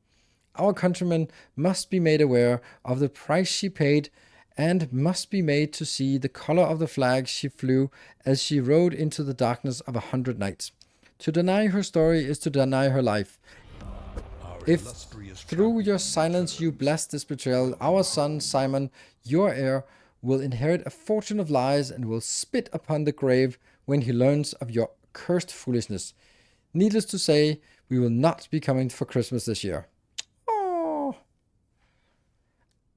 Our countrymen must be made aware of the price she paid, and must be made to see the color of the flag she flew as she rode into the darkness of 100 nights. To deny her story is to deny her life. If illustrious through your champion silence you bless this betrayal, our son Simon, your heir, will inherit a fortune of lies and will spit upon the grave when he learns of your cursed foolishness. Needless to say, we will not be coming for Christmas this year. Oh,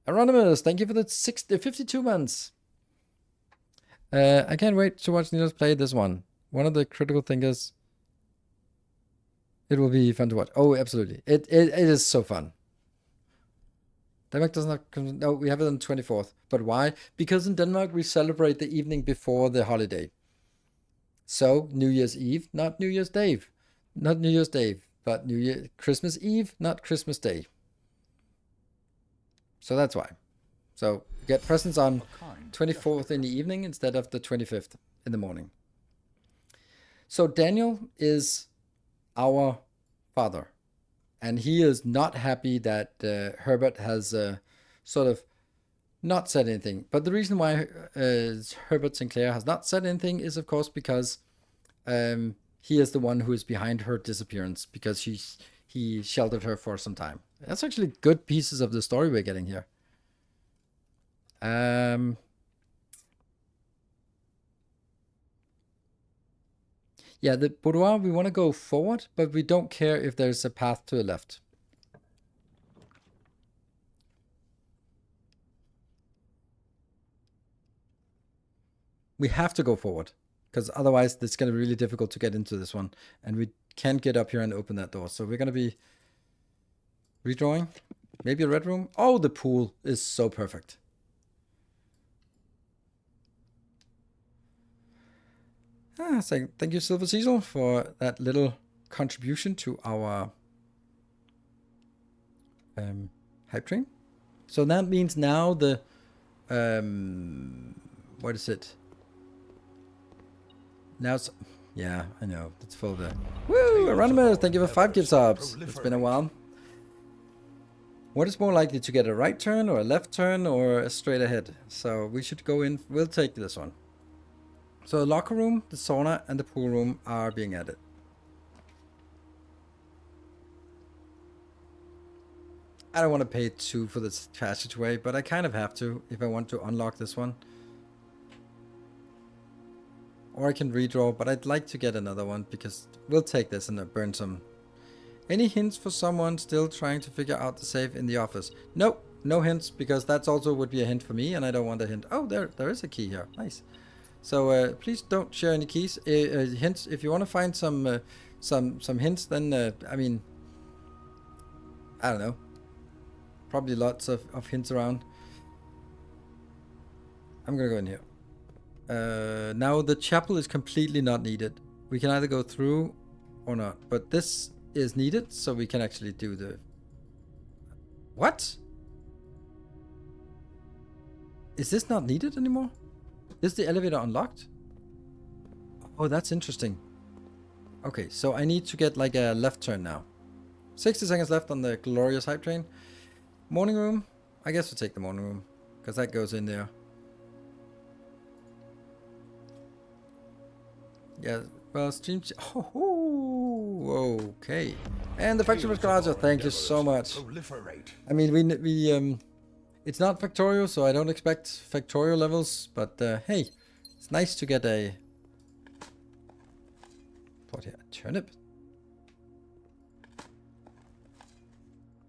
Anonymous, thank you for the 52 months. I can't wait to watch Niels play this one. One of the critical thinkers. It will be fun to watch. Oh, absolutely. It is so fun. Denmark does not... No, we have it on the 24th. But why? Because in Denmark, we celebrate the evening before the holiday. So, New Year's Eve, not New Year's Day. Not New Year's Day, but Christmas Eve, not Christmas Day. So that's why. So, you get presents on 24th in the evening instead of the 25th in the morning. So, Daniel is our father. And he is not happy that Herbert has sort of not said anything. But the reason why Herbert Sinclair has not said anything is, of course, because he is the one who is behind her disappearance, because he sheltered her for some time. That's actually good pieces of the story we're getting here. Yeah, the boudoir, we want to go forward, but we don't care if there's a path to the left. We have to go forward, because otherwise it's going to be really difficult to get into this one. And we can't get up here and open that door. So we're going to be redrawing. Maybe a red room. Oh, the pool is so perfect. So thank you, Silver Cecil, for that little contribution to our hype train. So that means now the what is it? Now it's, yeah, I know, it's full of the woo. Anonymous, thank you for 5 gift subs. It's been a while. What is more likely to get, a right turn or a left turn or a straight ahead? So we should go in. We'll take this one. So the locker room, the sauna, and the pool room are being added. I don't want to pay 2 for this passageway, but I kind of have to if I want to unlock this one. Or I can redraw, but I'd like to get another one because we'll take this and burn some. Any hints for someone still trying to figure out the safe in the office? Nope, no hints, because that's also would be a hint for me, and I don't want a hint. Oh, there is a key here. Nice. So please don't share any keys, hints. If you want to find some hints, then I mean, I don't know. Probably lots of hints around. I'm gonna go in here. Now the chapel is completely not needed. We can either go through or not, but this is needed, so we can actually do the. What? Is this not needed anymore? Is the elevator unlocked? Oh, that's interesting. Okay, so I need to get like a left turn now. 60 seconds left on the glorious hype train. Morning room. I guess we'll take the morning room, because that goes in there. Yeah, well, stream. Oh, okay. And the Factory Garage, thank you so much. I mean, we it's not Factorio, so I don't expect Factorio levels, but hey, it's nice to get a. What here? A turnip.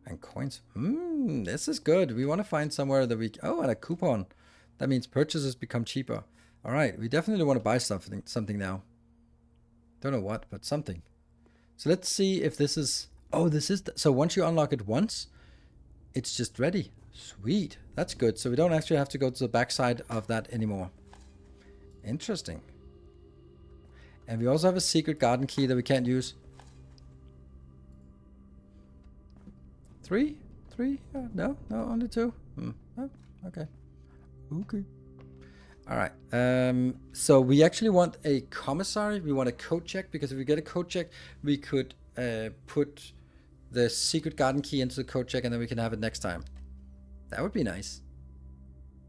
And coins. This is good. We want to find somewhere that we. Oh, and a coupon. That means purchases become cheaper. All right, we definitely want to buy something now. Don't know what, but something. So let's see if this is. Oh, this is. So once you unlock it once, it's just ready. Sweet. That's good. So we don't actually have to go to the backside of that anymore. Interesting. And we also have a secret garden key that we can't use. 3? 3? No, only 2. Oh, okay. Okay. All right. So we actually want a commissary. We want a code check, because if we get a code check, we could put the secret garden key into the code check, and then we can have it next time. That would be nice.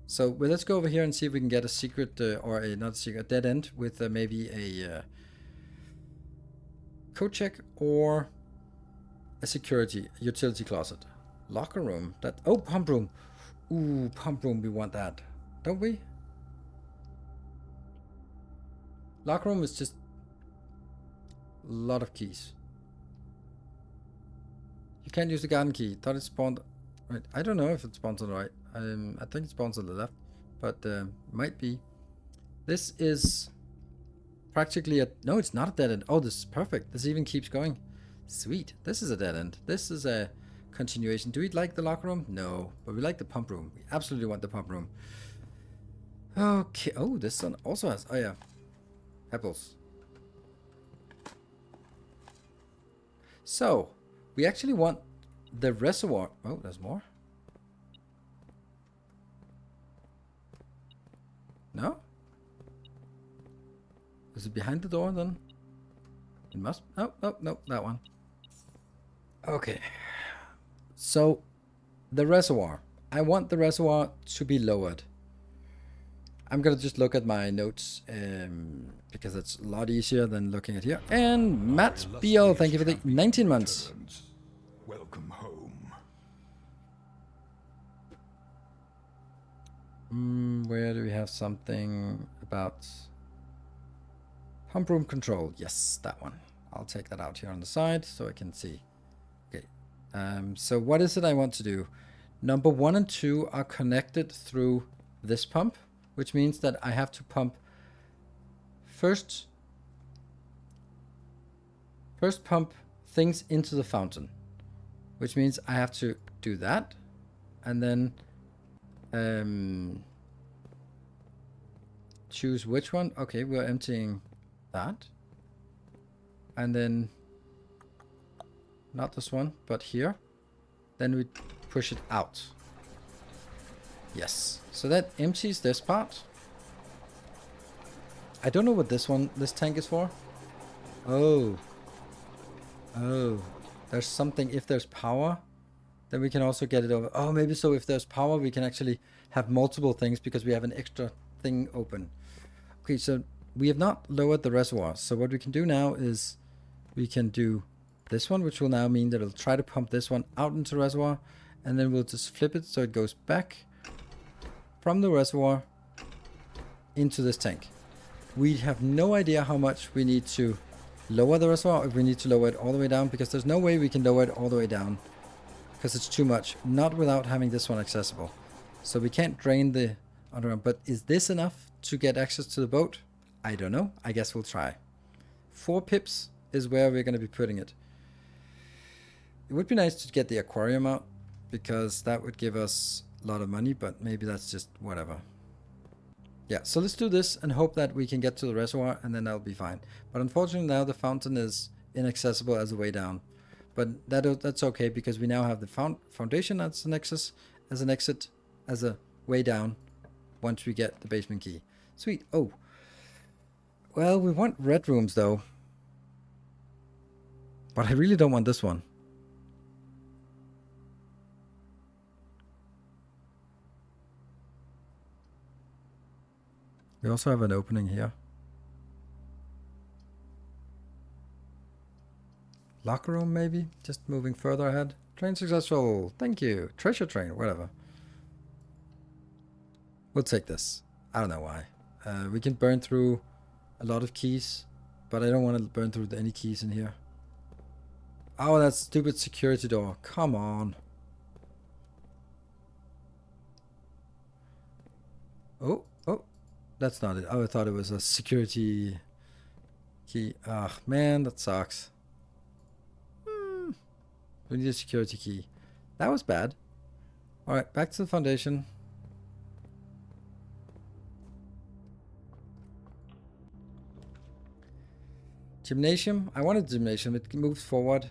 So well, let's go over here and see if we can get a secret, or a not a secret, a dead end with maybe a code check or a security utility closet. Locker room. That. Oh, pump room. Ooh, pump room. We want that, don't we? Locker room is just a lot of keys. You can't use the garden key. Thought it spawned. Right. I don't know if it spawns on the right. I think it spawns on the left, but might be. This is practically a. No, it's not a dead end. Oh, this is perfect. This even keeps going. Sweet. This is a dead end. This is a continuation. Do we like the locker room? No, but we like the pump room. We absolutely want the pump room. Okay. Oh, this one also has. Oh yeah, apples. So we actually want the reservoir. Oh, there's more. No? Is it behind the door then? It must. Oh, no, that one. Okay. So, the reservoir. I want the reservoir to be lowered. I'm gonna just look at my notes because it's a lot easier than looking at here. And Matt BL, thank you for the 19 months. Welcome home. Where do we have something about pump room control? Yes, that one. I'll take that out here on the side so I can see. Okay. So what is it I want to do? Number 1 and 2 are connected through this pump, which means that I have to pump first pump things into the fountain, which means I have to do that and then choose which one. Okay, we're emptying that, and then not this one but here, then we push it out. Yes, so that empties this part. I don't know what this tank is for. Oh, there's something. If there's power, then we can also get it over. Oh, maybe so if there's power, we can actually have multiple things because we have an extra thing open. Okay, so we have not lowered the reservoir. So what we can do now is we can do this one, which will now mean that it'll try to pump this one out into the reservoir, and then we'll just flip it so it goes back from the reservoir into this tank. We have no idea how much we need to lower the reservoir, if we need to lower it all the way down, because there's no way we can lower it all the way down because it's too much, not without having this one accessible. So we can't drain the underground, but is this enough to get access to the boat? I don't know. I guess we'll try. 4 pips is where we're going to be putting it. It would be nice to get the aquarium out because that would give us a lot of money, but maybe that's just whatever. Yeah, so let's do this and hope that we can get to the reservoir and then that'll be fine. But unfortunately now the fountain is inaccessible as a way down. But that's okay because we now have the foundation as an exit, as a way down once we get the basement key. Sweet. Oh. Well, we want red rooms though. But I really don't want this one. We also have an opening here. Locker room maybe? Just moving further ahead. Train successful. Thank you. Treasure train, whatever. We'll take this. I don't know why. We can burn through a lot of keys, but I don't want to burn through any keys in here. Oh, that stupid security door. Come on. Oh. That's not it. Oh, I thought it was a security key. Ah, man, that sucks. We need a security key. That was bad. Alright, back to the foundation. Gymnasium. I wanted gymnasium. It moves forward.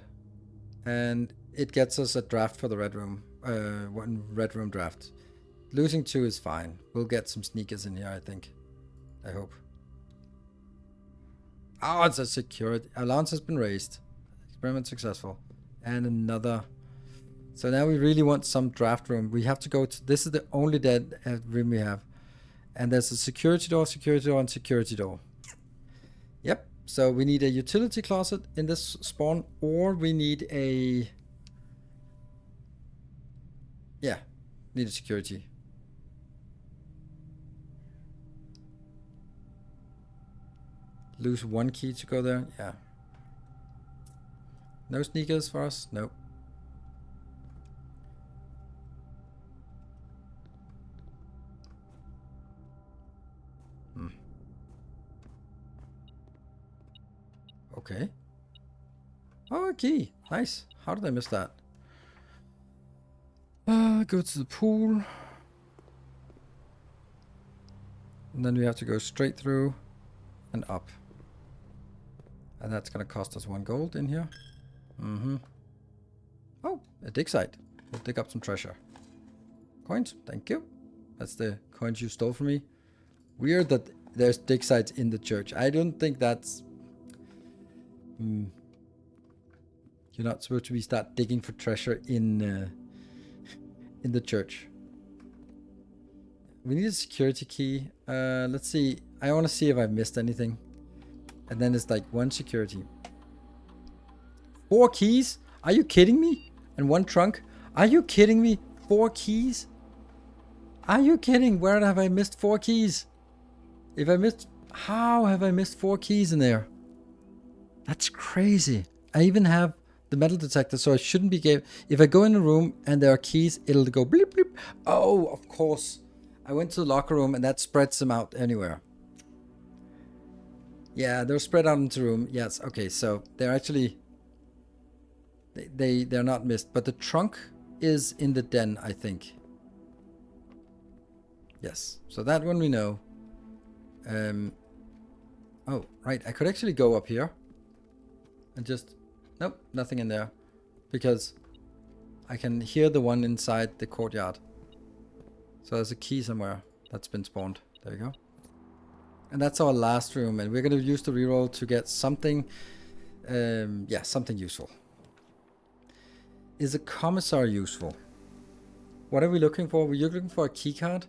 And it gets us a draft for the red room. One red room draft. Losing 2 is fine. We'll get some sneakers in here, I think. I hope. Oh, it's a security. Alarms has been raised. Experiment successful. And another. So now we really want some draft room. We have to go to. This is the only dead room we have. And there's a security door, and security door. Yep. So we need a utility closet in this spawn, or we need a Yeah, needed security. Lose 1 key to go there? Yeah. No sneakers for us? Nope. Hmm. Okay. Oh, a key. Nice. How did I miss that? Go to the pool. And then we have to go straight through and up. And that's going to cost us 1 gold in here. Mm-hmm. Oh, a dig site. We'll dig up some treasure. Coins. Thank you. That's the coins you stole from me. Weird that there's dig sites in the church. I don't think that's... You're not supposed to be start digging for treasure in the church. We need a security key. Let's see. I want to see if I've missed anything. And then it's like 1 security. 4 keys? Are you kidding me? And 1 trunk? Are you kidding me? 4 keys? Are you kidding? Where have I missed 4 keys? If I missed... How have I missed 4 keys in there? That's crazy. I even have the metal detector, so I shouldn't be... If I go in a room and there are keys, it'll go bleep bleep. Oh, of course. I went to the locker room and that spreads them out anywhere. Yeah, they're spread out into the room. Yes, okay, so they're actually... They're not missed, but the trunk is in the den, I think. Yes, so that one we know. Oh, right, I could actually go up here and just... Nope, nothing in there, because I can hear the one inside the courtyard. So there's a key somewhere that's been spawned. There we go. And that's our last room, and we're going to use the reroll to get something, yeah, something useful. Is a commissary useful? What are we looking for? We're looking for a key card.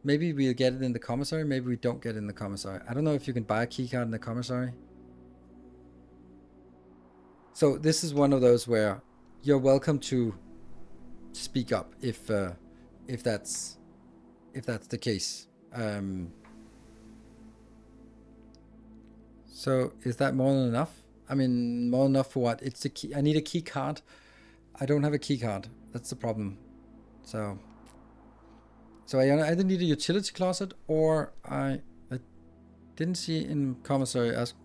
Maybe we'll get it in the commissary. Maybe we don't get it in the commissary. I don't know if you can buy a key card in the commissary. So this is one of those where you're welcome to speak up if that's the case. So is that more than enough? I mean, more than enough for what? It's a key. I need a key card. I don't have a key card. That's the problem. So I either need a utility closet or I didn't see in commissary ask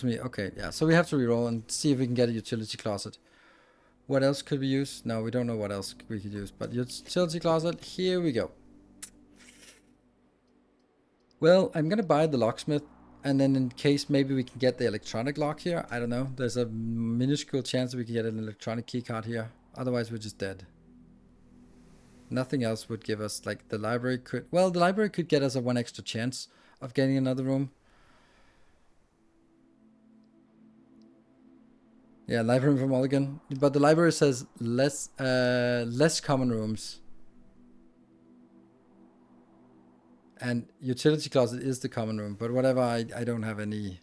me. Okay, yeah. So we have to reroll and see if we can get a utility closet. What else could we use? No, we don't know what else we could use. But utility closet, here we go. Well, I'm gonna buy the locksmith, and then in case maybe we can get the electronic lock here. I don't know. There's a minuscule chance that we can get an electronic key card here. Otherwise, we're just dead. Nothing else would give us, like, the library could... Well, the library could get us a 1 extra chance of getting another room. Yeah, library from Mulligan. But the library says less common rooms. And utility closet is the common room. But whatever, I don't have any...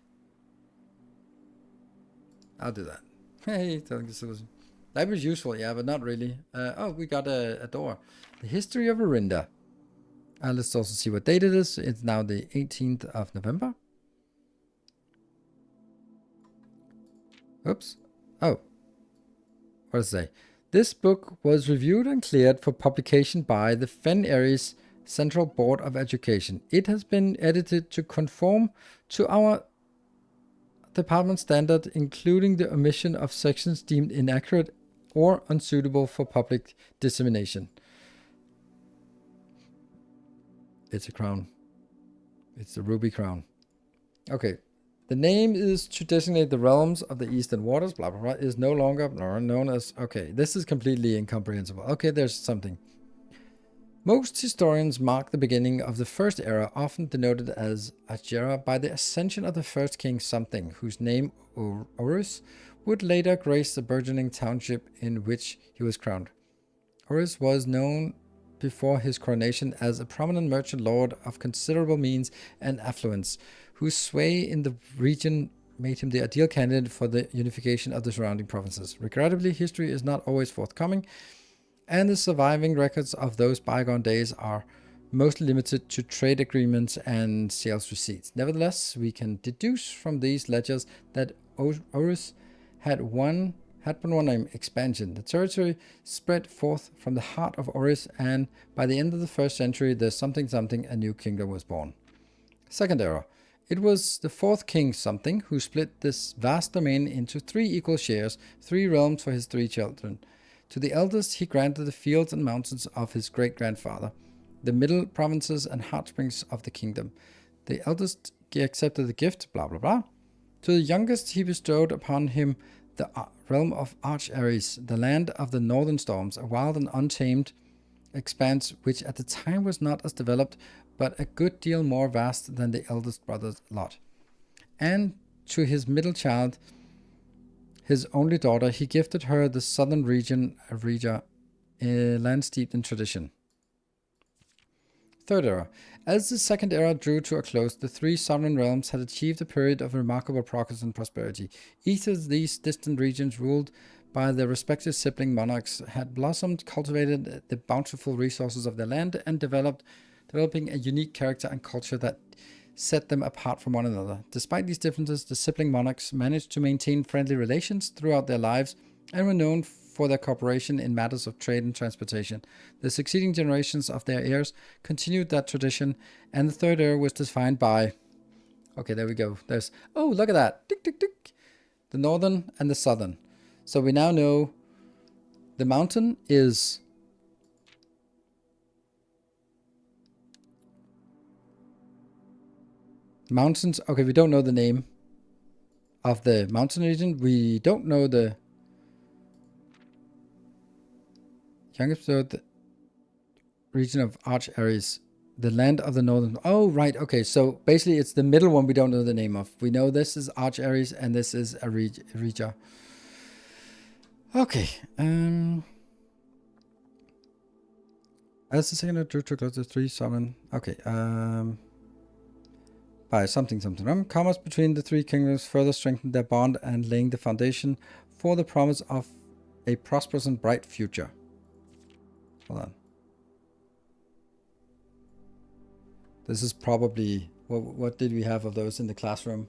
I'll do that. Hey, library's useful, yeah, but not really. Oh, we got a door. The history of Arinda. Let's also see what date it is. It's now the 18th of November. Oops. Oh. What does it say? This book was reviewed and cleared for publication by the Fen Aries Central Board of Education. It has been edited to conform to our department standard, including the omission of sections deemed inaccurate or unsuitable for public dissemination. It's a crown. It's the ruby crown. Okay. The name is to designate the realms of the eastern waters, blah, blah, blah, is no longer known as... Okay, this is completely incomprehensible. Okay, there's something. Most historians mark the beginning of the first era, often denoted as Agera, by the ascension of the first king something, whose name, Orus, would later grace the burgeoning township in which he was crowned. Orus was known before his coronation as a prominent merchant lord of considerable means and affluence, whose sway in the region made him the ideal candidate for the unification of the surrounding provinces. Regrettably, history is not always forthcoming, and the surviving records of those bygone days are mostly limited to trade agreements and sales receipts. Nevertheless, we can deduce from these ledgers that Orus had one expansion. The territory spread forth from the heart of Orus, and by the end of the 1st century, the something a new kingdom was born. Second era. It was the 4th king something who split this vast domain into 3 equal shares, 3 realms for his 3 children. To the eldest he granted the fields and mountains of his great-grandfather, the middle provinces and heartsprings of the kingdom. The eldest accepted the gift, blah blah blah. To the youngest he bestowed upon him the realm of Arch Ares, the land of the northern storms, a wild and untamed expanse which at the time was not as developed, but a good deal more vast than the eldest brother's lot. And to his middle child, his only daughter, he gifted her the southern region of Riga, a land steeped in tradition. Third era. As the second era drew to a close, the 3 sovereign realms had achieved a period of remarkable progress and prosperity. Each of these distant regions, ruled by their respective sibling monarchs, had blossomed, cultivated the bountiful resources of their land, and developing a unique character and culture that set them apart from one another. Despite these differences, the sibling monarchs managed to maintain friendly relations throughout their lives and were known for their cooperation in matters of trade and transportation. The succeeding generations of their heirs continued that tradition, and the third era was defined by... Okay, there we go. There's... Oh, look at that. Tick, tick, tick. The northern and the southern. So we now know the mountain is... Mountains... Okay, we don't know the name of the mountain region. We don't know the... youngest of the region of Arch Ares, the land of the northern... Oh, right. Okay, so basically it's the middle one we don't know the name of. We know this is Arch Ares and this is Riga. Okay. As the second drew to close the 3 sovereign... Okay. By something. Commerce between the 3 kingdoms further strengthened their bond and laying the foundation for the promise of a prosperous and bright future. Hold on. This is probably... What did we have of those in the classroom?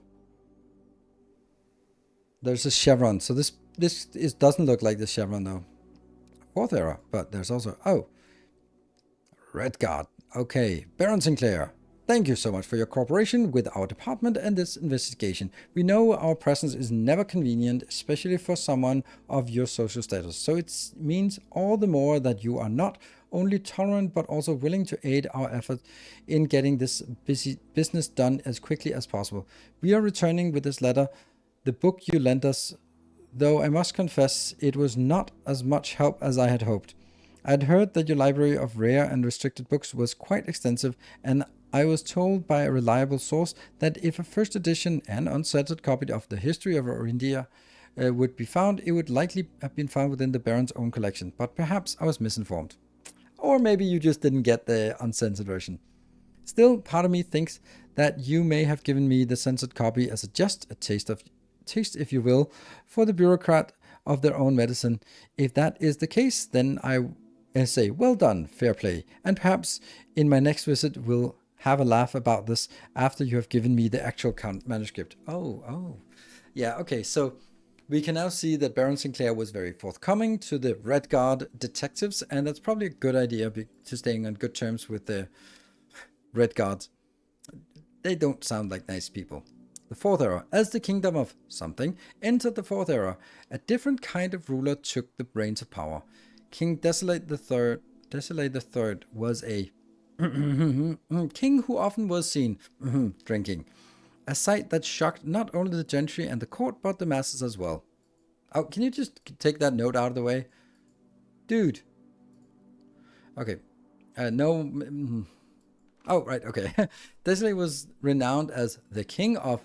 There's a chevron. So this doesn't look like the chevron though. 4th era. But there's also... Oh. Redguard. Okay. Baron Sinclair. Thank you so much for your cooperation with our department and this investigation. We know our presence is never convenient, especially for someone of your social status. So it means all the more that you are not only tolerant but also willing to aid our efforts in getting this business done as quickly as possible. We are returning with this letter the book you lent us, though I must confess it was not as much help as I had hoped. I had heard that your library of rare and restricted books was quite extensive, and I was told by a reliable source that if a first edition and uncensored copy of the history of India would be found, it would likely have been found within the Baron's own collection. But perhaps I was misinformed. Or maybe you just didn't get the uncensored version. Still, part of me thinks that you may have given me the censored copy as a taste, if you will, for the bureaucrat of their own medicine. If that is the case, then I say, well done, fair play. And perhaps in my next visit we'll have a laugh about this after you have given me the actual manuscript. Oh. Yeah, okay, so we can now see that Baron Sinclair was very forthcoming to the Redguard detectives, and that's probably a good idea to staying on good terms with the Redguards. They don't sound like nice people. The 4th era. As the kingdom of something entered the 4th era, a different kind of ruler took the reins of power. King Desolate III was a king who often was seen drinking. A sight that shocked not only the gentry and the court, but the masses as well. Oh, can you just take that note out of the way? Dude. Okay. No. Oh, right, okay. Desolate was renowned as the king of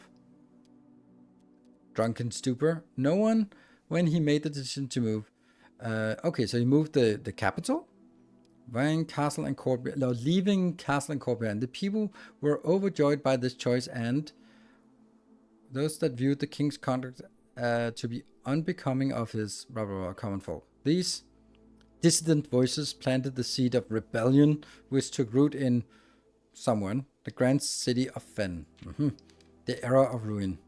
drunken stupor. No one, when he made the decision to move. Okay, so he moved the capital? Leaving Castle and Court behind. The people were overjoyed by this choice, and those that viewed the king's conduct to be unbecoming of his common folk. These Dissident voices planted the seed of rebellion, which took root in someone, the grand city of Fen. The era of ruin.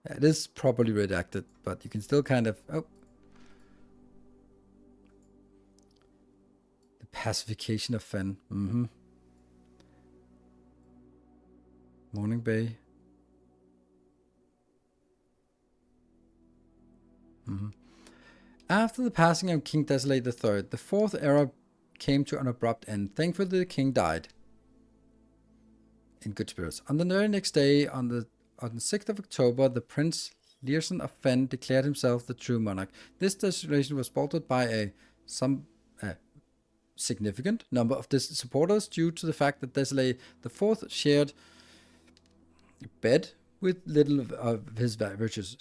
It is properly redacted, but you can still kind of... Oh. The pacification of Fen. Morning Bay. After the passing of King Desolate III, the fourth era came to an abrupt end. Thankfully, the king died in good spirits. On the very next day, on the 6th of October, the Prince Learson of Fen declared himself the true monarch. This declaration was supported by a significant number of supporters due to the fact that Desolate IV shared a bed with little of his virtues.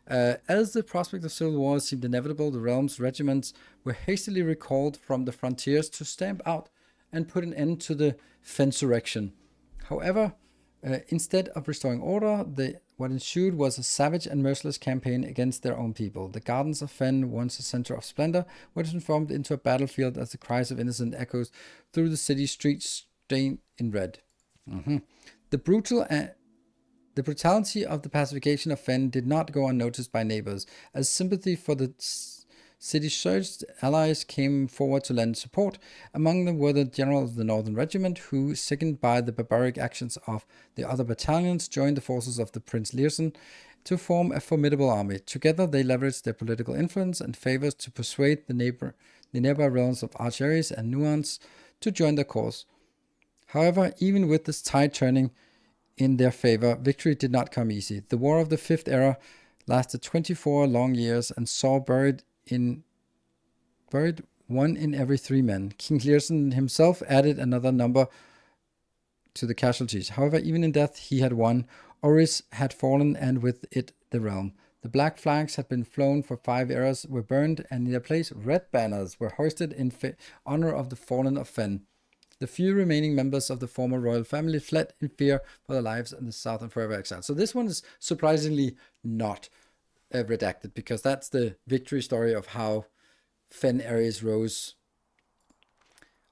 As the prospect of civil war seemed inevitable, the realm's regiments were hastily recalled from the frontiers to stamp out and put an end to the Fensurrection. However, instead of restoring order, what ensued was a savage and merciless campaign against their own people. The gardens of Fen, once a center of splendor, were transformed into a battlefield as the cries of innocent echoes through the city streets stained in red. The brutality of the pacification of Fen did not go unnoticed by neighbors. As sympathy for the city surged, allies came forward to lend support. Among them were the general of the Northern Regiment, who, sickened by the barbaric actions of the other battalions, joined the forces of the Prince Learson to form a formidable army. Together, they leveraged their political influence and favors to persuade the nearby realms of Archeris and Nuance to join their cause. However, even with this tide turning in their favor, victory did not come easy. The War of the Fifth Era lasted 24 long years and saw buried one in every 3 men. King Learson himself added another number to the casualties. However, even in death, he had won. Oris had fallen, and with it, the realm. The black flags had been flown for 5 eras, were burned, and in their place, red banners were hoisted in honor of the fallen of Fen. The few remaining members of the former royal family fled in fear for their lives in the south and forever exile. So this one is surprisingly not redacted, because that's the victory story of how Fen Ares rose.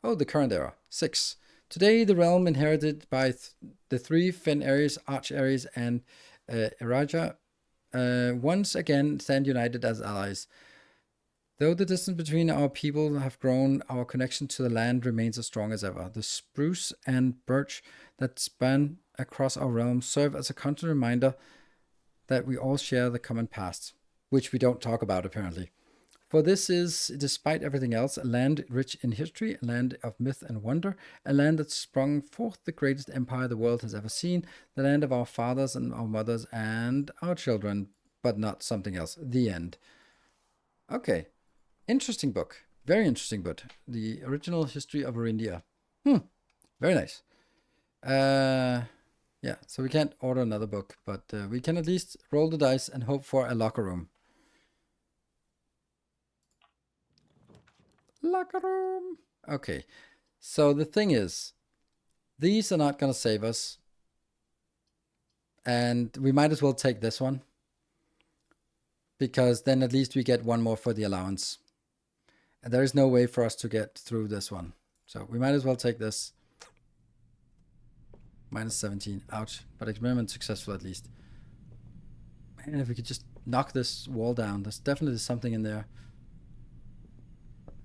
Oh, the current era. 6. Today, the realm inherited by the 3 Fen Ares, Arch Ares, and Eraja once again stand united as allies. Though the distance between our people have grown, our connection to the land remains as strong as ever. The spruce and birch that span across our realm serve as a constant reminder that we all share the common past, which we don't talk about apparently. For this is, despite everything else, a land rich in history, a land of myth and wonder, a land that sprung forth the greatest empire the world has ever seen, the land of our fathers and our mothers and our children, but not something else. The end. Okay. Interesting book. Very interesting book. The Original History of Orindia. Very nice. Yeah, so we can't order another book, but we can at least roll the dice and hope for a locker room. Locker room. Okay, so the thing is, these are not going to save us. And we might as well take this one, because then at least we get one more for the allowance. And there is no way for us to get through this one. So we might as well take this. Minus 17. Ouch. But experiment successful at least. Man, if we could just knock this wall down. There's definitely something in there.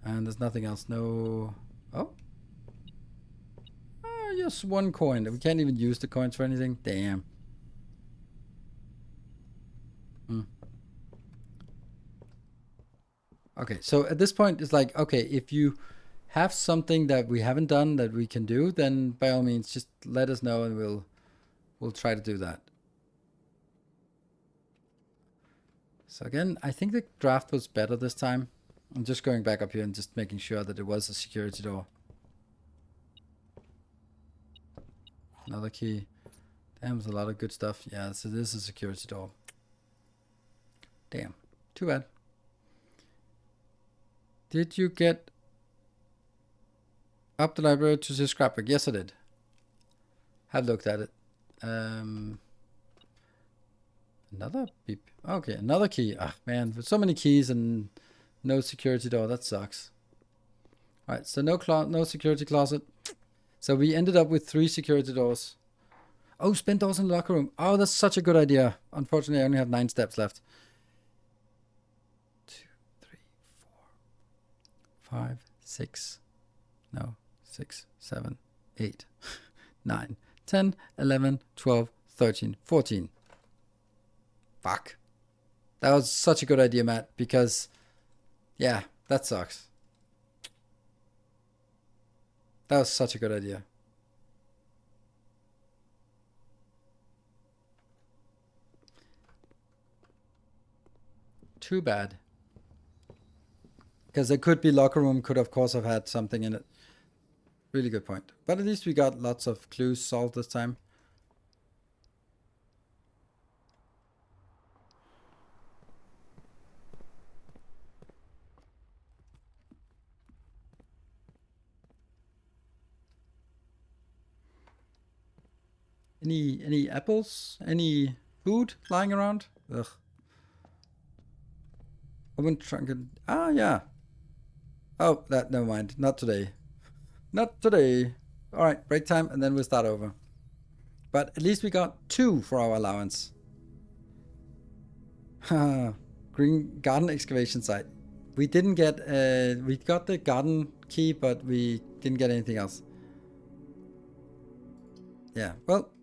And there's nothing else. No... Oh. Oh, just 1 coin. We can't even use the coins for anything. Damn. Okay, so at this point, it's like, okay, if you have something that we haven't done that we can do, then by all means, just let us know and we'll try to do that. So again, I think the draft was better this time. I'm just going back up here and just making sure that it was a security door. Another key. Damn, there's a lot of good stuff. Yeah, so this is a security door. Damn, too bad. Did you get up the library to the scrapbook? Yes, I did. Have looked at it. Another beep. Okay, another key. Ah, man, with so many keys and no security door, that sucks. All right, so no security closet. So we ended up with 3 security doors. Oh, spin doors in the locker room. Oh, that's such a good idea. Unfortunately, I only have 9 steps left. 2, 3, 4, 5, 6. No, 6, 7, 8, 9, 10, 11, 12, 13, 14. Fuck. That was such a good idea, Matt, because, yeah, that sucks. That was such a good idea. Too bad. Because it could be locker room, could of course have had something in it. Really good point. But at least we got lots of clues solved this time. Any apples? Any food lying around? Ugh. Open trunk and... Ah, yeah. Oh, never mind. Not today. Not today. Alright, break time and then we'll start over. But at least we got 2 for our allowance. Green garden excavation site. We didn't get... we got the garden key, but we didn't get anything else. Yeah, well...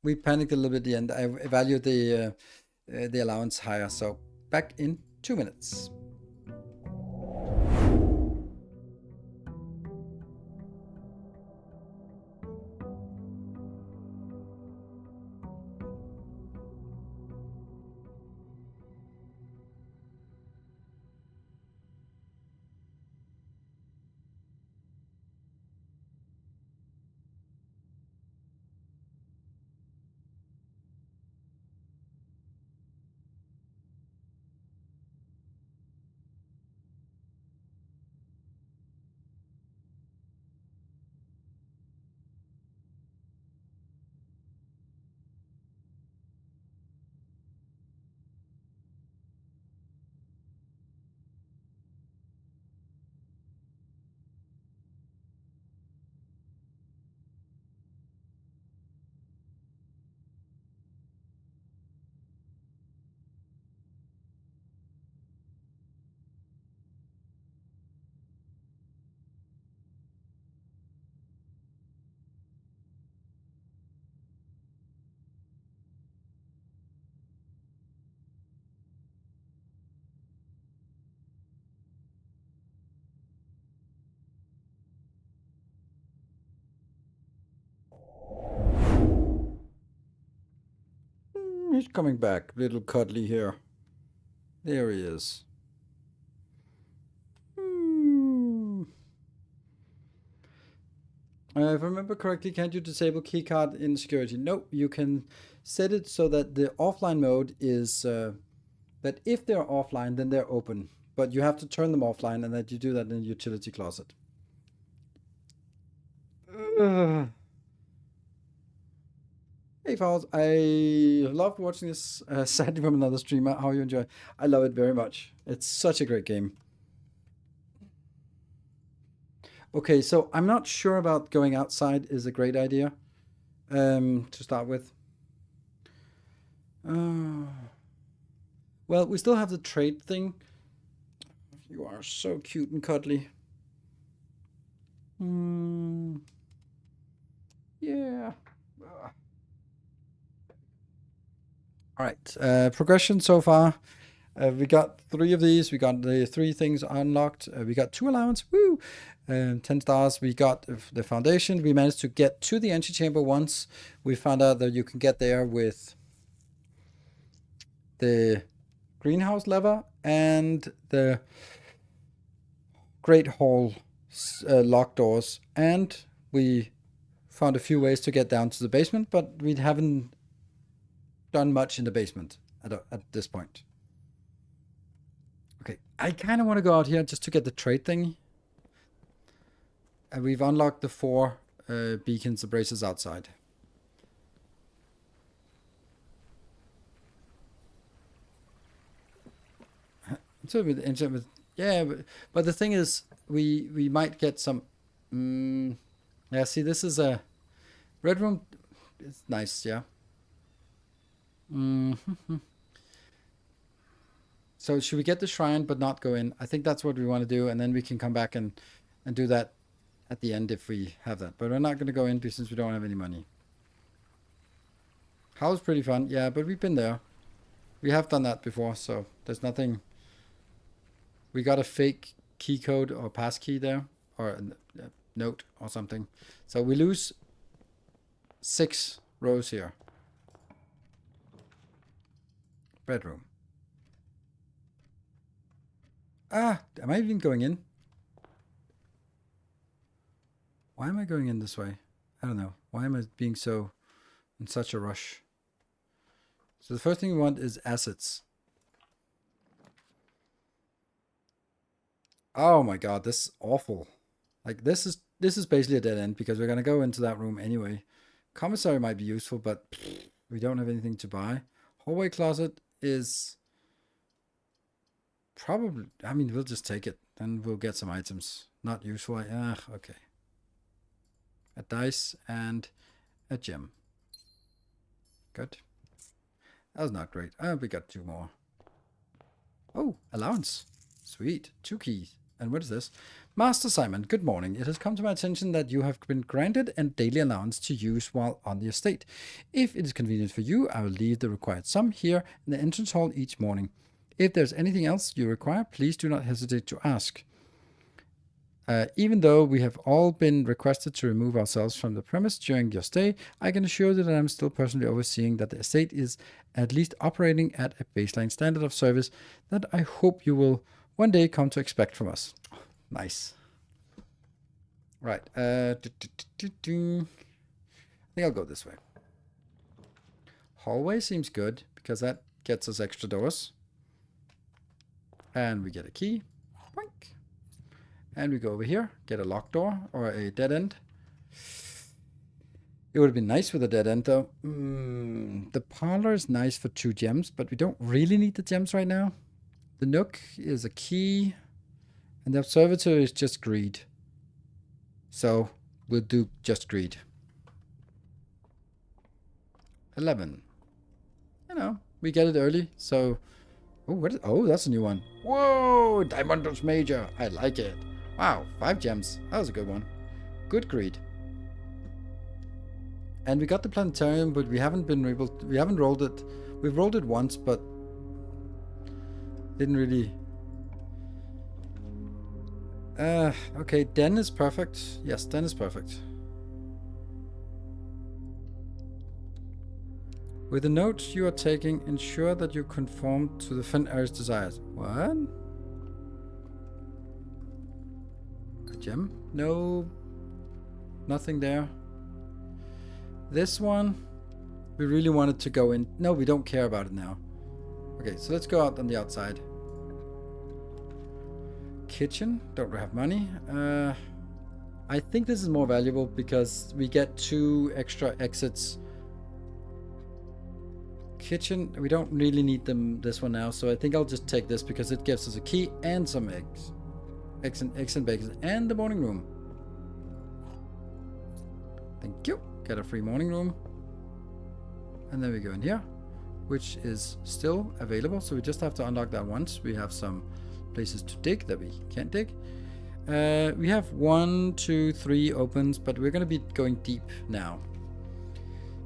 We panicked a little bit at the end. I valued the allowance higher, so back in 2 minutes. He's coming back, little cuddly here. There he is. If I remember correctly, can't you disable keycard in security? No, you can set it so that the offline mode is that if they're offline, then they're open. But you have to turn them offline, and that you do that in the utility closet. Hey, Fowls, I loved watching this sadly from another streamer. How you enjoy? I love it very much. It's such a great game. Okay, so I'm not sure about going outside is a great idea to start with. Well, we still have the trade thing. You are so cute and cuddly. Yeah. All right. Progression so far. We got 3 of these. We got the 3 things unlocked. We got 2 allowance. Woo! 10 stars. We got the foundation. We managed to get to the antechamber once. We found out that you can get there with the greenhouse lever and the great hall locked doors. And we found a few ways to get down to the basement, but we haven't done much in the basement at this point. Okay, I kind of want to go out here just to get the trade thing. And we've unlocked the 4 beacons, the braces outside. Yeah, but the thing is, we might get some. Yeah, see, this is a red room. It's nice, yeah. So should we get the shrine but not go in? I think that's what we want to do, and then we can come back and do that at the end if we have that. But we're not going to go in since we don't have any money. House pretty fun, yeah, but we've been there. We have done that before, so there's nothing. We got a fake key code or pass key there, or a note or something. So we lose 6 rows here. Bedroom. Ah, am I even going in? Why am I going in this way? I don't know. Why am I being so in such a rush? So the first thing we want is assets. Oh my god, this is awful. Like this is basically a dead end because we're gonna go into that room anyway. Commissary might be useful, but we don't have anything to buy. Hallway closet is probably, I mean, we'll just take it. Then we'll get some items. Not useful. Okay. A dice and a gem. Good. That was not great. We got 2 more. Oh, allowance. Sweet. 2 keys. And what is this? Master Simon, good morning. It has come to my attention that you have been granted a daily allowance to use while on the estate. If it is convenient for you, I will leave the required sum here in the entrance hall each morning. If there's anything else you require, please do not hesitate to ask. Even though we have all been requested to remove ourselves from the premise during your stay, I can assure you that I'm still personally overseeing that the estate is at least operating at a baseline standard of service that I hope you will one day come to expect from us. Nice. Right. I think I'll go this way. Hallway seems good because that gets us extra doors. And we get a key. Boink. And we go over here, get a locked door or a dead end. It would have been nice with a dead end though. The parlor is nice for 2 gems, but we don't really need the gems right now. The nook is a key, and the observatory is just greed. So we'll do just greed. 11. You know, we get it early, so. Oh, that's a new one. Whoa, Diamondus Major. I like it. Wow, 5 gems. That was a good one. Good greed. And we got the planetarium, but we haven't been able to, we haven't rolled it. We've rolled it once, but didn't really. Okay, Den is perfect. Yes, Den is perfect. With the notes you are taking, ensure that you conform to the Fenrir's desires. What? A gem? No. Nothing there. This one, we really wanted to go in. No, we don't care about it now. Okay, so let's go out on the outside. Kitchen, don't have money. I think this is more valuable because we get 2 extra exits. Kitchen, we don't really need this one now, so I think I'll just take this because it gives us a key and some eggs. Eggs and bacon, and the morning room. Thank you. Get a free morning room. And then we go in here, which is still available, so we just have to unlock that once. We have some places to dig that we can't dig. We have 1, 2, 3 opens, but we're going to be going deep now.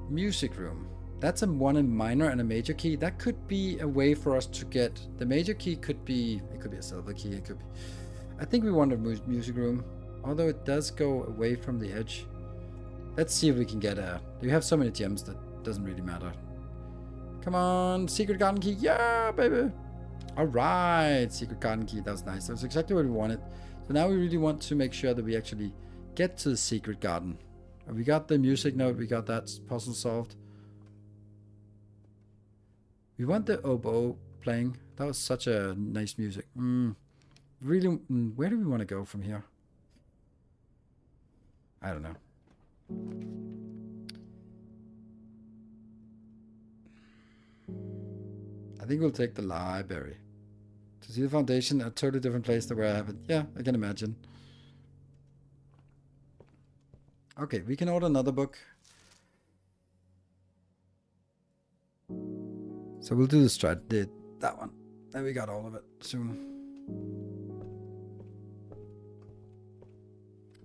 Music room. That's a minor and a major key. That could be a way for us to get the major key. It could be a silver key. It could be. I think we want a music room, although it does go away from the edge. Let's see if we can get a. We have so many gems that doesn't really matter. Come on, secret garden key. Yeah, baby. All right, secret garden key. That was nice. That was exactly what we wanted. So now we really want to make sure that we actually get to the secret garden. We got the music note. We got that puzzle solved. We want the oboe playing. That was such a nice music. Really, where do we want to go from here? I don't know. I think we'll take the library To see the foundation, a totally different place than where I have it. Yeah, I can imagine. Okay, we can order another book. So we'll do the strat, that one. And we got all of it soon.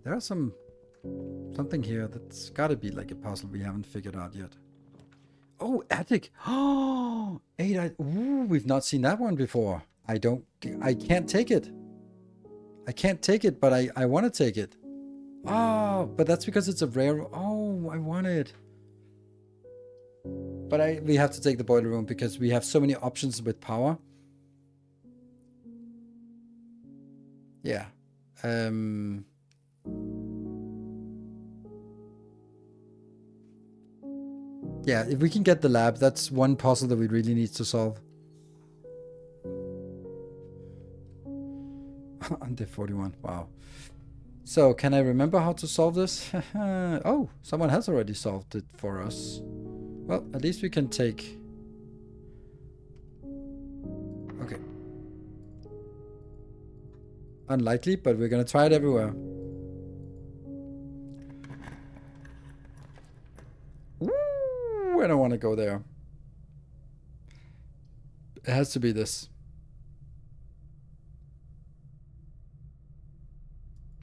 There's something here that's gotta be like a puzzle we haven't figured out yet. Oh, attic! Oh, 8. Ooh, we've not seen that one before. I can't take it. I can't take it, but I want to take it. Oh, but that's because it's a rare. Oh, I want it. But we have to take the boiler room because we have so many options with power. Yeah. Yeah, if we can get the lab, that's one puzzle that we really need to solve. On day 41, wow. So, can I remember how to solve this? Oh, someone has already solved it for us. Well, at least we can take... Okay. Unlikely, but we're gonna try it everywhere. Ooh, I don't want to go there. It has to be this.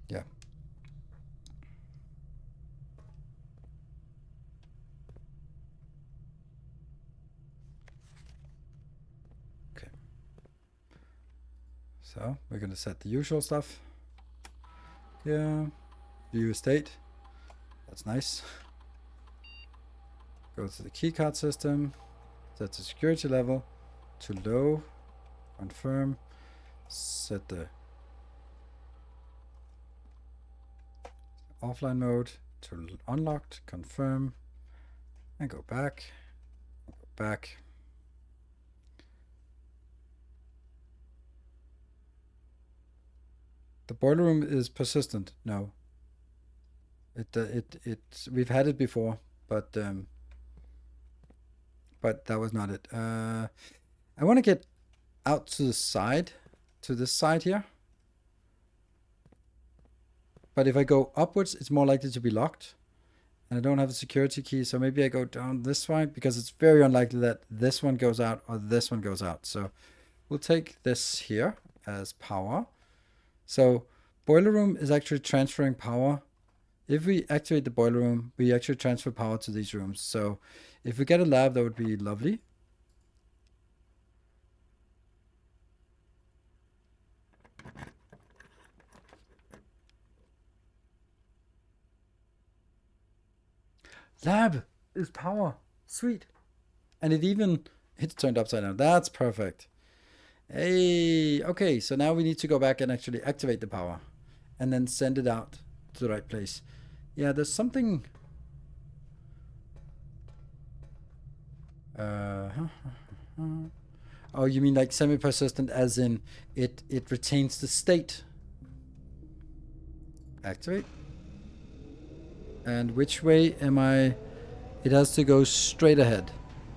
Yeah. Okay. So, we're gonna set the usual stuff. Yeah. View state. That's nice. Go to the keycard system. Set the security level to low. Confirm. Set the offline mode to unlocked. Confirm. And go back. Go back. The boiler room is persistent. No. We've had it before, but that was not it. I want to get out to the side, to this side here. But if I go upwards, it's more likely to be locked. And I don't have a security key, so maybe I go down this way, because it's very unlikely that this one goes out or this one goes out. So we'll take this here as power. So boiler room is actually transferring power. If we activate the boiler room, we actually transfer power to these rooms. So if we get a lab, that would be lovely. Lab is power. Sweet. And it's turned upside down. That's perfect. Hey, okay, so now we need to go back and actually activate the power and then send it out to the right place. Yeah, there's something... Oh, you mean like semi-persistent as in it retains the state. Activate. And which way am I? It has to go straight ahead.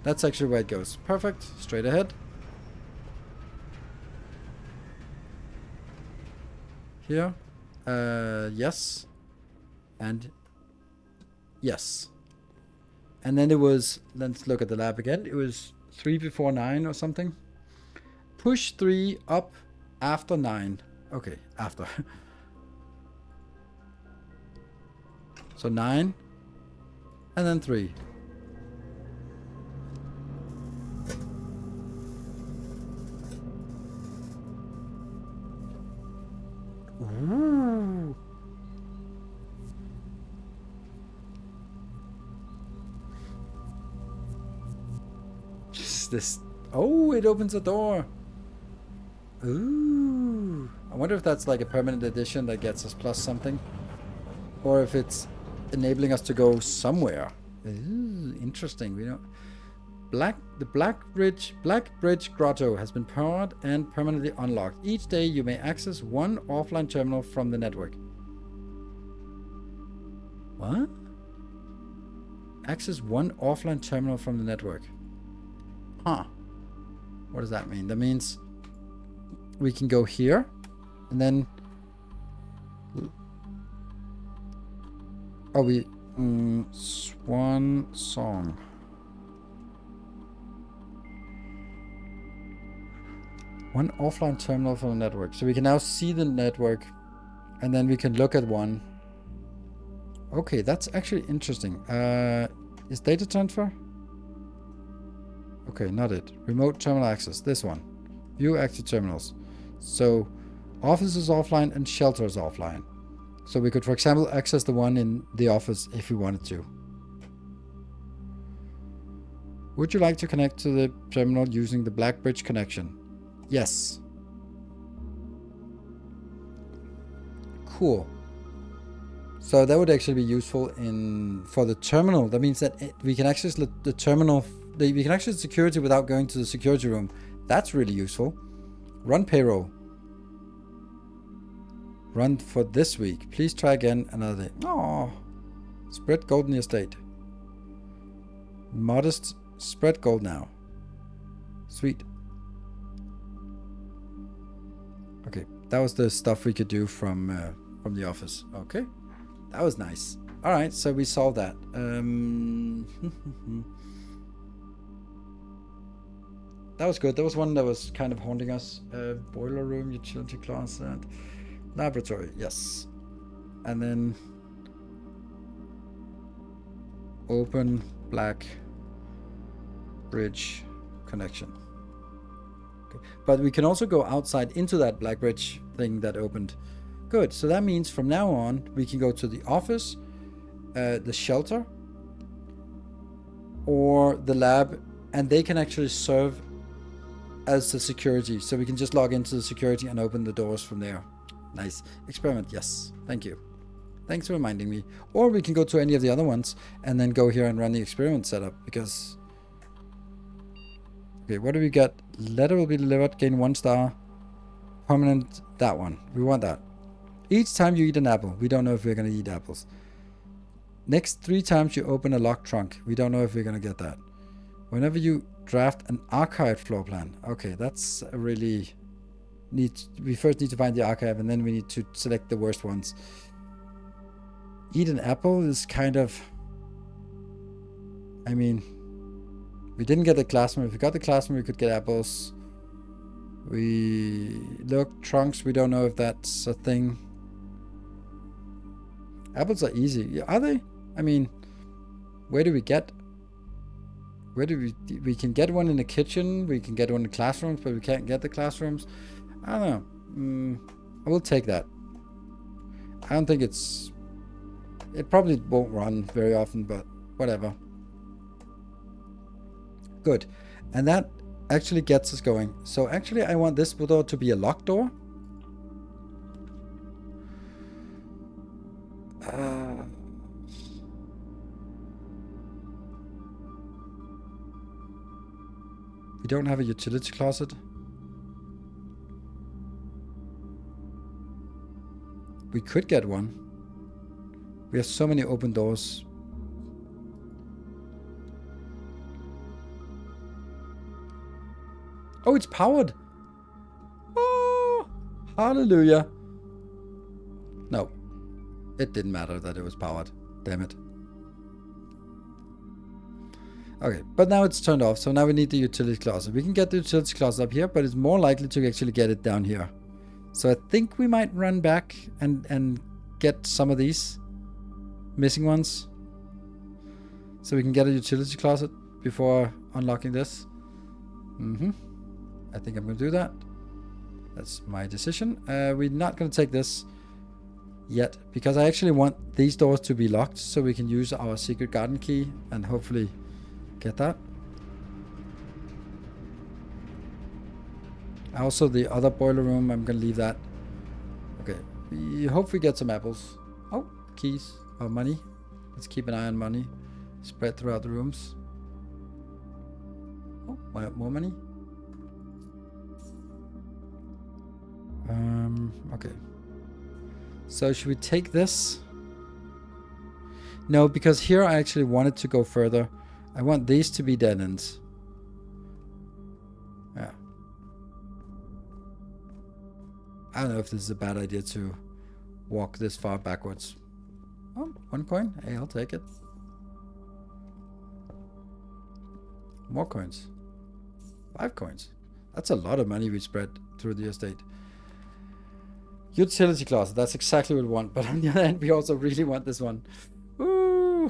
That's actually where it goes. Perfect. Straight ahead. Here. Yes. And yes. And then it was, let's look at the lab again. It was 3 before 9 or something. Push 3 up after 9. Okay, after. So 9. And then 3. Ooh. This. Oh, it opens a door. Ooh. I wonder if that's like a permanent addition that gets us plus something. Or if it's enabling us to go somewhere. Ooh, interesting. We don't. The Black Bridge Grotto has been powered and permanently unlocked. Each day you may access one offline terminal from the network. What? Access one offline terminal from the network. Huh. What does that mean? That means we can go here, and then... Oh, we... Swan Song. One offline terminal for the network. So we can now see the network, and then we can look at one. Okay, that's actually interesting. Is data transfer? Okay, not it. Remote terminal access. This one. View active terminals. So office is offline and shelter is offline. So we could, for example, access the one in the office if we wanted to. Would you like to connect to the terminal using the Black Bridge connection? Yes. Cool. So that would actually be useful for the terminal. That means that we can access the terminal. We can access security without going to the security room. That's really useful. Run payroll. Run for this week. Please try again another day. Oh, spread gold in the estate. Modest spread gold now. Sweet. Okay, that was the stuff we could do from the office. Okay, that was nice. All right, so we solved that. That was good. That was one that was kind of haunting us. Boiler room, utility closet, laboratory. Yes, and then open Black Bridge connection. But we can also go outside into that Black Bridge thing that opened. Good. So that means from now on, we can go to the office, the shelter, or the lab, and they can actually serve as the security. So we can just log into the security and open the doors from there. Nice. Experiment. Yes. Thank you. Thanks for reminding me. Or we can go to any of the other ones and then go here and run the experiment setup because... Okay, what do we get? Letter will be delivered, gain 1 star. Permanent, that one. We want that. Each time you eat an apple, we don't know if we're going to eat apples. Next 3 times you open a locked trunk, we don't know if we're going to get that. Whenever you draft an archive floor plan. Okay, that's a really... We first need to find the archive and then we need to select the worst ones. Eat an apple is kind of... I mean... We didn't get the classroom. If we got the classroom, we could get apples. We look trunks. We don't know if that's a thing. Apples are easy. Are they? I mean, where do we get? Where do we can get one in the kitchen. We can get one in the classrooms, but we can't get the classrooms. I don't know. I will take that. I don't think it probably won't run very often, but whatever. Good. And that actually gets us going. So actually I want this door to be a locked door. We don't have a utility closet. We could get one. We have so many open doors. Oh, it's powered. Oh, hallelujah. No, it didn't matter that it was powered. Damn it. Okay, but now it's turned off. So now we need the utility closet. We can get the utility closet up here, but it's more likely to actually get it down here. So I think we might run back and get some of these missing ones. So we can get a utility closet before unlocking this. I think I'm going to do that. That's my decision. We're not going to take this yet because I actually want these doors to be locked so we can use our secret garden key and hopefully get that. Also the other boiler room, I'm going to leave that. Okay, we hope we get some apples. Oh, keys or money. Let's keep an eye on money. Spread throughout the rooms. Oh, more money. Okay. So should we take this? No, because here I actually wanted to go further. I want these to be dead ends. Yeah. I don't know if this is a bad idea to walk this far backwards. Oh, 1 coin. Hey, I'll take it. More coins. 5 coins. That's a lot of money we spread through the estate. Utility closet. That's exactly what we want. But on the other hand, we also really want this one. Ooh.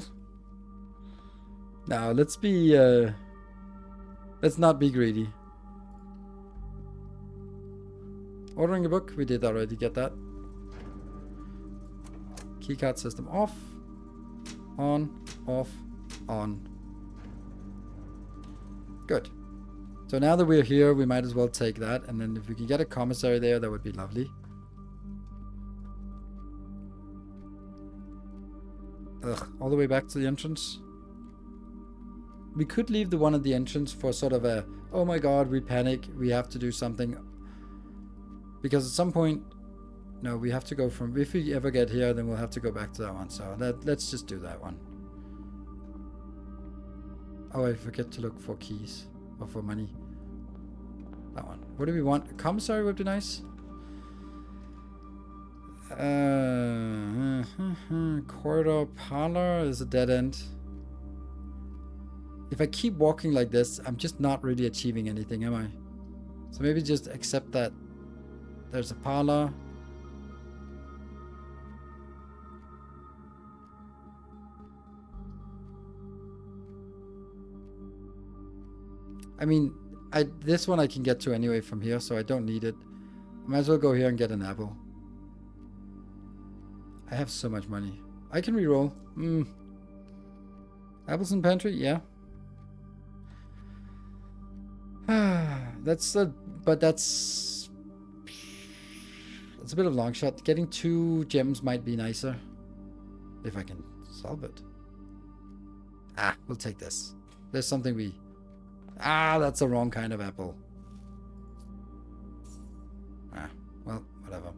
Now, let's be... let's not be greedy. Ordering a book. We did already get that. Keycard system off. On. Off. On. Good. So now that we're here, we might as well take that. And then if we can get a commissary there, that would be lovely. Ugh, all the way back to the entrance. We could leave the one at the entrance for sort of a, oh my god, we panic, we have to do something. Because at some point, no, we have to go from, if we ever get here, then we'll have to go back to that one. So let's just do that one. Oh, I forget to look for keys or for money. That one. What do we want? A commissary would be nice. Corridor parlor is a dead end. If I keep walking like this, I'm just not really achieving anything, am I? So maybe just accept that there's a parlor. I mean, this one I can get to anyway from here, so I don't need it. I might as well go here and get an apple. I have so much money. I can reroll. Apples in pantry? Yeah. But that's a bit of a long shot. Getting 2 gems might be nicer. If I can solve it. Ah, we'll take this. There's something we... Ah, that's the wrong kind of apple. Ah, well, whatever.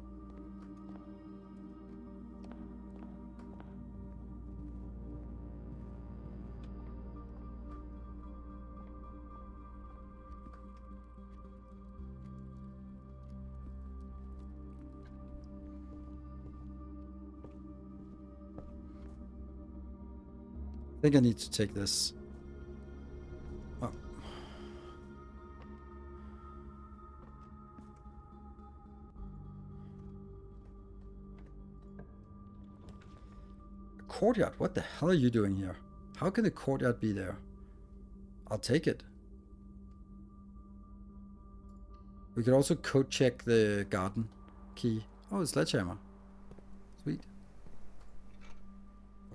I think I need to take this. Oh. A courtyard? What the hell are you doing here? How can the courtyard be there? I'll take it. We could also code check the garden key. Oh, a sledgehammer. Sweet.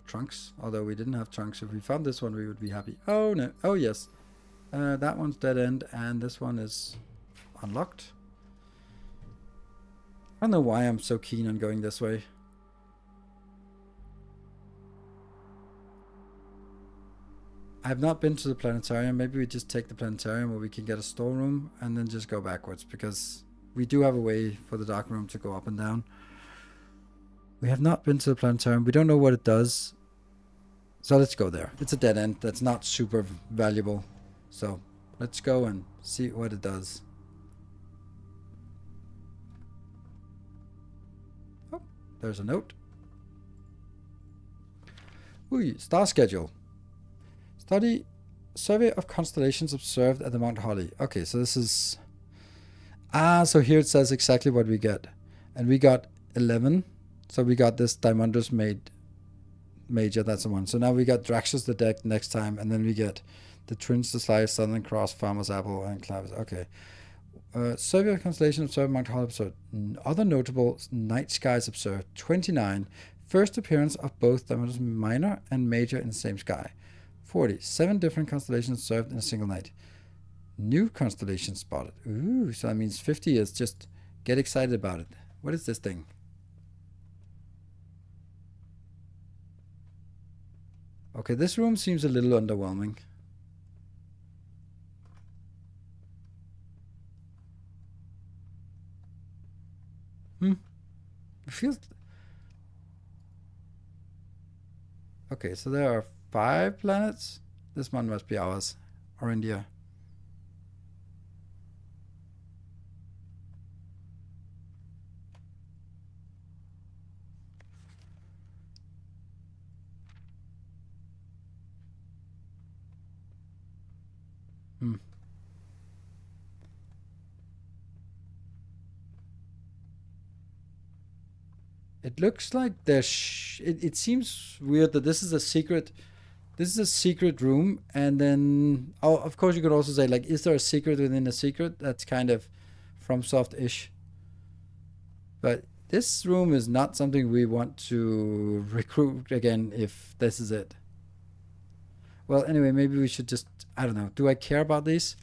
Trunks, although we didn't have trunks. If we found this one, we would be happy. Oh no. Oh yes. That one's dead end, and this one is unlocked. I don't know why I'm so keen on going this way. I have not been to the planetarium. Maybe we just take the planetarium where we can get a storeroom and then just go backwards, because we do have a way for the dark room to go up and down. We have not been to the planetarium. We don't know what it does. So let's go there. It's a dead end. That's not super valuable. So let's go and see what it does. Oh, there's a note. Ooh, star schedule. Study survey of constellations observed at the Mount Holly. Okay, so this is... Ah, so here it says exactly what we get. And we got 11. So we got this Dimondus Major, that's the one. So now we got Draxus the Deck next time, and then we get the Twins, the Sly, Southern Cross, Farmer's Apple, and Clavis. Okay. Survey of constellation observed, Mount Holly observed. Other notable night skies observed, 29. First appearance of both Dimondus Minor and Major in the same sky. 40. 7 different constellations observed in a single night. New constellations spotted. Ooh, so that means 50 is just get excited about it. What is this thing? Okay, this room seems a little underwhelming. It feels... Okay, so there are 5 planets. This one must be ours. Or India. It looks like there's. It seems weird that this is a secret. This is a secret room, and then of course you could also say like, is there a secret within a secret? That's kind of FromSoft-ish. But this room is not something we want to recruit again if this is it. Well, anyway, maybe we should just, I don't know. Do I care about these?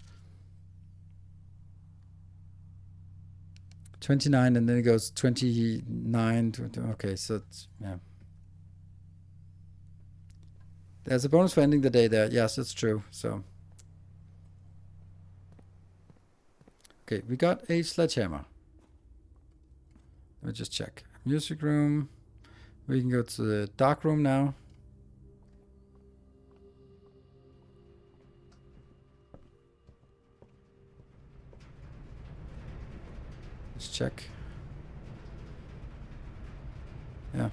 29, and then it goes 29. 20, okay, so it's, yeah. There's a bonus for ending the day there. Yes, that's true. So, okay, we got a sledgehammer. Let me just check. Music room. We can go to the dark room now. Let's check. Yeah.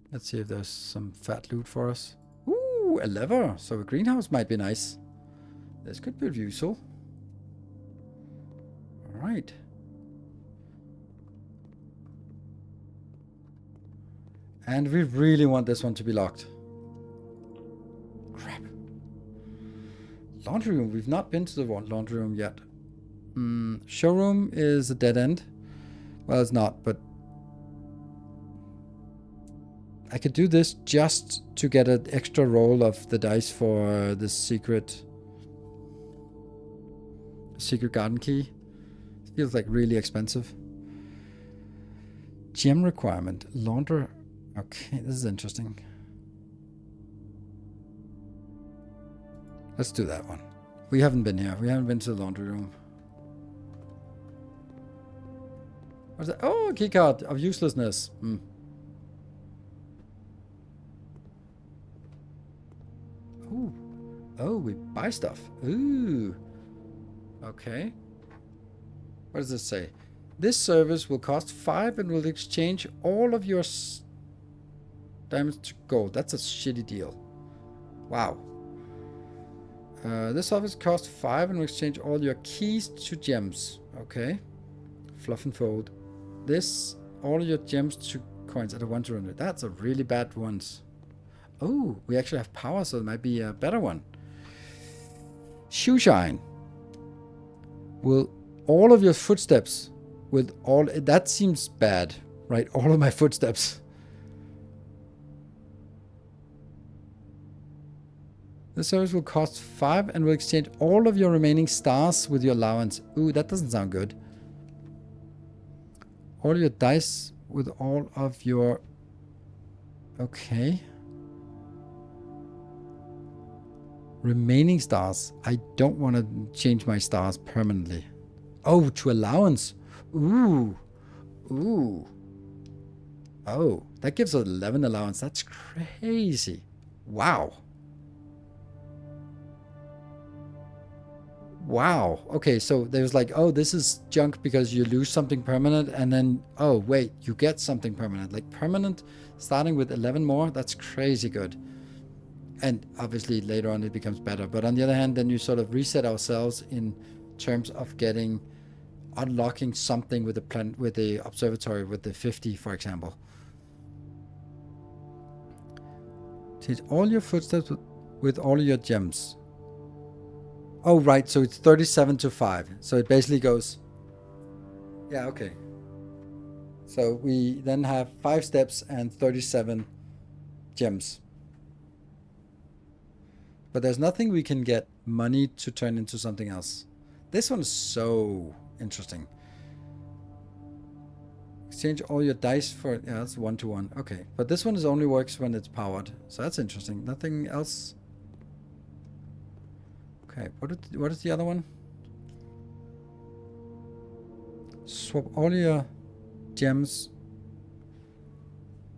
Let's see if there's some fat loot for us. Ooh, a lever. So a greenhouse might be nice. This could be useful. Alright. And we really want this one to be locked. Crap. Laundry room. We've not been to the laundry room yet. Showroom is a dead end. Well, it's not, but I could do this just to get an extra roll of the dice for the secret garden key. It feels like really expensive. Gem requirement. Launder. Okay, this is interesting. Let's do that one. We haven't been here. We haven't been to the laundry room. What's that? Oh, a keycard of uselessness. Ooh. Oh, we buy stuff. Ooh. Okay. What does this say? This service will cost 5 and will exchange all of your diamonds to gold. That's a shitty deal. Wow. This service costs 5 and will exchange all your keys to gems. Okay. Fluff and fold. This, all your gems to coins at a 1 to 100. That's a really bad ones. Oh, we actually have power, so it might be a better one. Shoe shine. Will all of your footsteps with all... That seems bad, right? All of my footsteps. This service will cost 5 and will exchange all of your remaining stars with your allowance. Ooh, that doesn't sound good. All your dice with all of your... Okay. Remaining stars. I don't want to change my stars permanently. Oh, to allowance. Ooh. Ooh. Oh, that gives us 11 allowance. That's crazy. Wow. Wow. Okay, so there's like, oh, this is junk because you lose something permanent, and then, oh, wait, you get something permanent. Like permanent, starting with 11 more, that's crazy good. And obviously later on it becomes better. But on the other hand, then you sort of reset ourselves in terms of unlocking something with the observatory, with the 50, for example. Change all your footsteps with all your gems. Oh, right. So it's 37 to 5. So it basically goes... Yeah, okay. So we then have 5 steps and 37 gems. But there's nothing we can get money to turn into something else. This one is so interesting. Exchange all your dice for... Yeah, that's 1 to 1. Okay. But this one only works when it's powered. So that's interesting. Nothing else... Okay, what is the other one? Swap all your gems.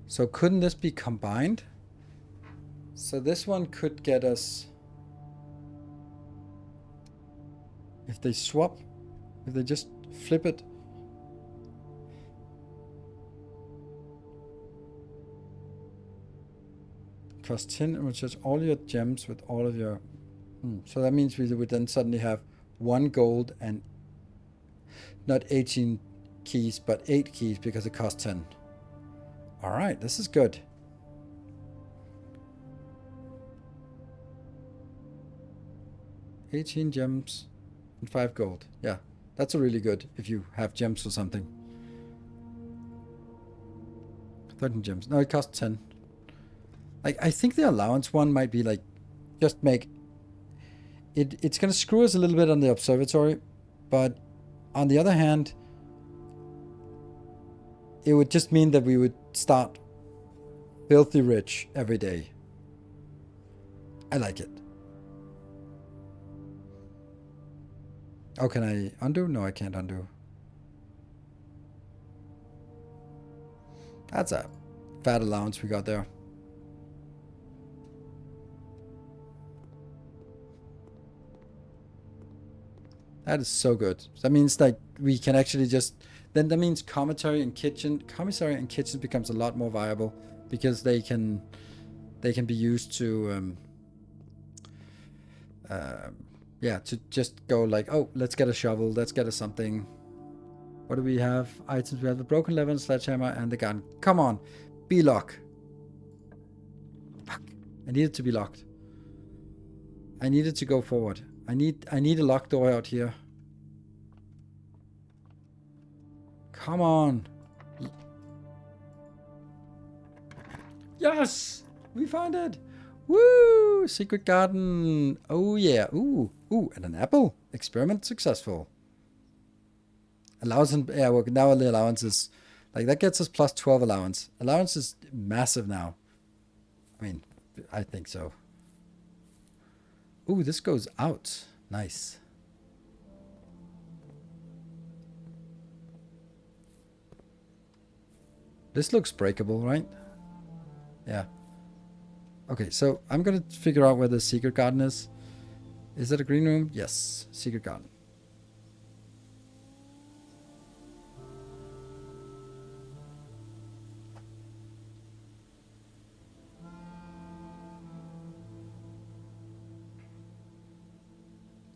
So couldn't this be combined? So this one could get us... If they swap, if they just flip it. Cost 10 and recharge all your gems with all of your... So that means we would then suddenly have 1 gold and not 18 keys, but 8 keys because it costs 10. Alright, this is good. $18 gems and 5 gold. Yeah, that's a really good if you have gems or something. 13 gems. No, it costs 10. Like, I think the allowance one might be like, just make it. It's gonna screw us a little bit on the observatory, but on the other hand, it would just mean that we would start filthy rich every day. I like it. Oh, can I undo? No, I can't undo. That's a fat allowance we got there. That is so good. That means like we can actually just... Then that means commissary and kitchen becomes a lot more viable because they can be used to yeah, to just go like, oh, let's get a shovel, let's get a something. What do we have? Items. We have the broken lever, sledgehammer, and the gun. Come on, be locked. Fuck! I need it to be locked. I need it to go forward. I need a locked door out here. Come on. Yes! We found it! Woo! Secret garden. Oh yeah. Ooh. Ooh, and an apple. Experiment successful. Allowance and... Yeah, well, now the allowance is... Like, that gets us plus 12 allowance. Allowance is massive now. I mean, I think so. Ooh, this goes out. Nice. This looks breakable, right? Yeah. Okay, so I'm gonna figure out where the secret garden is. Is that a green room? Yes, secret garden.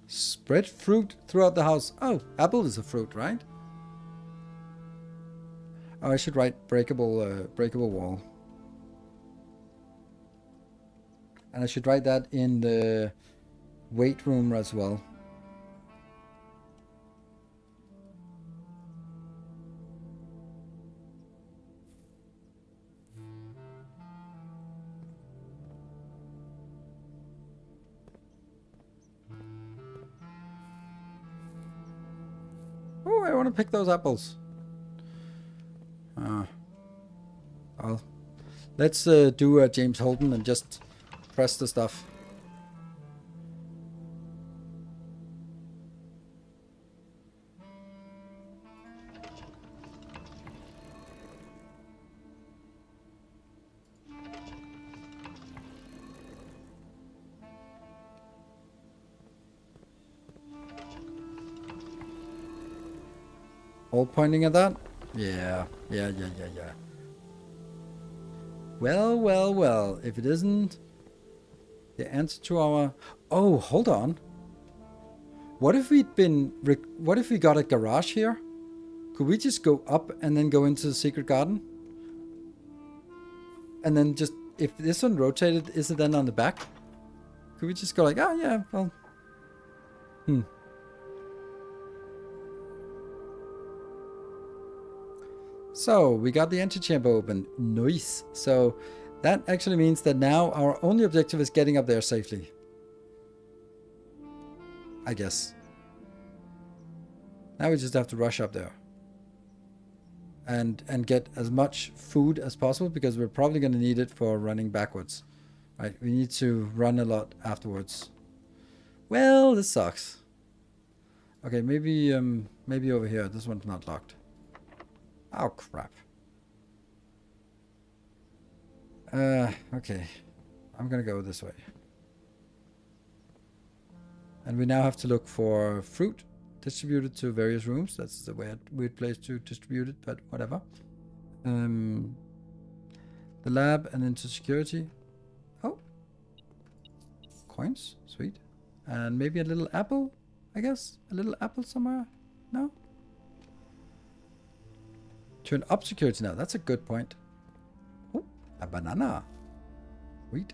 Spread fruit throughout the house. Oh, apple is a fruit, right? Oh, I should write breakable wall. And I should write that in the weight room as well. Oh, I want to pick those apples. Well, let's do a James Holden and just press the stuff. All pointing at that? Yeah. Well. If it isn't the answer to our... Oh, hold on. What if we'd been... What if we got a garage here? Could we just go up and then go into the secret garden? And then just... If this one rotated, is it then on the back? Could we just go like, oh yeah, well... So, we got the antechamber open. Nice. So, that actually means that now our only objective is getting up there safely. I guess. Now we just have to rush up there. And get as much food as possible, because we're probably going to need it for running backwards. Right? We need to run a lot afterwards. Well, this sucks. Okay, maybe over here. This one's not locked. Oh, crap. Okay. I'm gonna go this way. And we now have to look for fruit distributed to various rooms. That's the weird place to distribute it, but whatever. The lab and into security. Oh, coins. Sweet. And maybe a little apple, I guess. A little apple somewhere. No? Turn up security now. That's a good point. Oh, a banana. Sweet.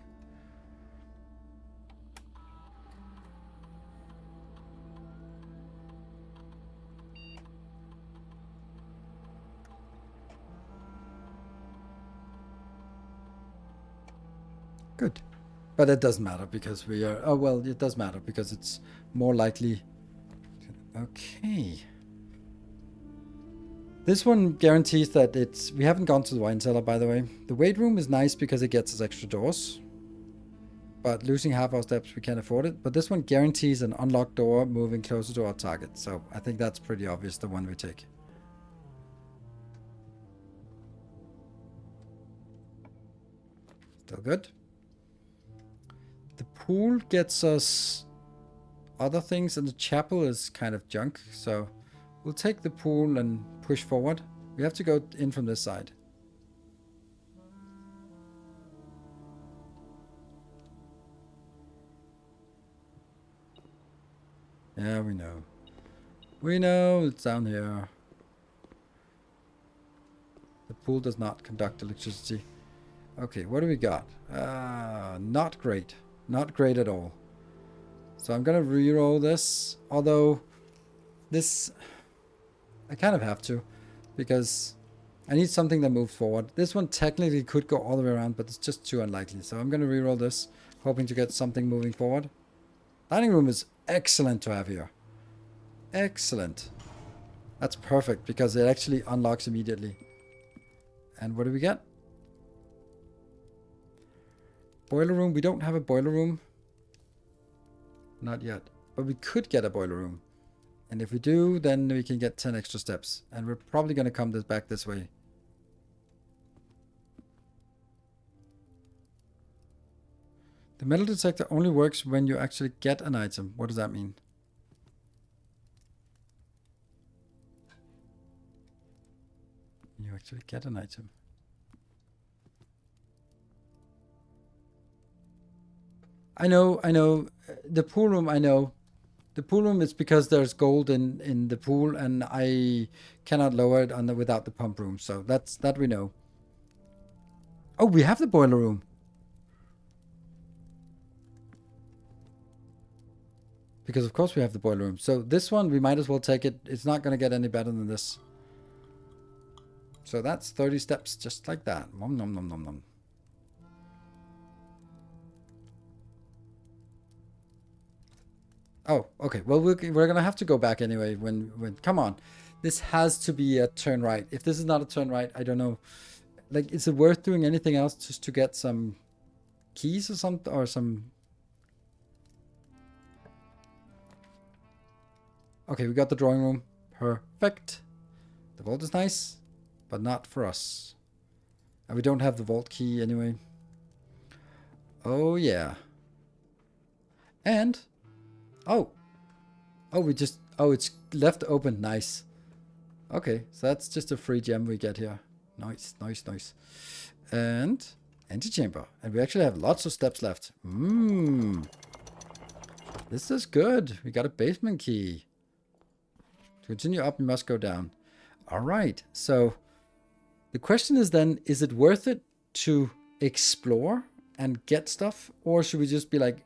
Good. But it doesn't matter because we are... Oh, well, it does matter because it's more likely... Okay. This one guarantees that it's... We haven't gone to the wine cellar, by the way. The weight room is nice because it gets us extra doors. But losing half our steps, we can't afford it. But this one guarantees an unlocked door moving closer to our target. So I think that's pretty obvious, the one we take. Still good. The pool gets us other things, and the chapel is kind of junk, so we'll take the pool and push forward. We have to go in from this side. Yeah, we know. We know it's down here. The pool does not conduct electricity. Okay, what do we got? Not great. Not great at all. So I'm gonna re-roll this, although this I kind of have to because I need something that moves forward. This one technically could go all the way around, but it's just too unlikely. So I'm gonna re-roll this, hoping to get something moving forward. Dining room is excellent to have here. Excellent. That's perfect because it actually unlocks immediately. And what do we get? Boiler room. We don't have a boiler room. Not yet. But we could get a boiler room. And if we do, then we can get 10 extra steps. And we're probably going to come back this way. The metal detector only works when you actually get an item. What does that mean? You actually get an item. I know. The pool room, I know. The pool room is because there's gold in the pool, and I cannot lower it without the pump room. So that we know. Oh, we have the boiler room. Because of course we have the boiler room. So this one, we might as well take it. It's not going to get any better than this. So that's 30 steps, just like that. Nom nom nom nom nom. Oh, okay. Well, we're gonna have to go back anyway. When come on, this has to be a turn right. If this is not a turn right, I don't know. Like, is it worth doing anything else just to get some keys or something or some? Okay, we got the drawing room. Perfect. The vault is nice, but not for us. And we don't have the vault key anyway. Oh yeah. And oh, it's left open. Nice. Okay, so that's just a free gem we get here. Nice. And antechamber. And we actually have lots of steps left. This is good. We got a basement key. To continue up, we must go down. All right. So the question is then, is it worth it to explore and get stuff? Or should we just be like,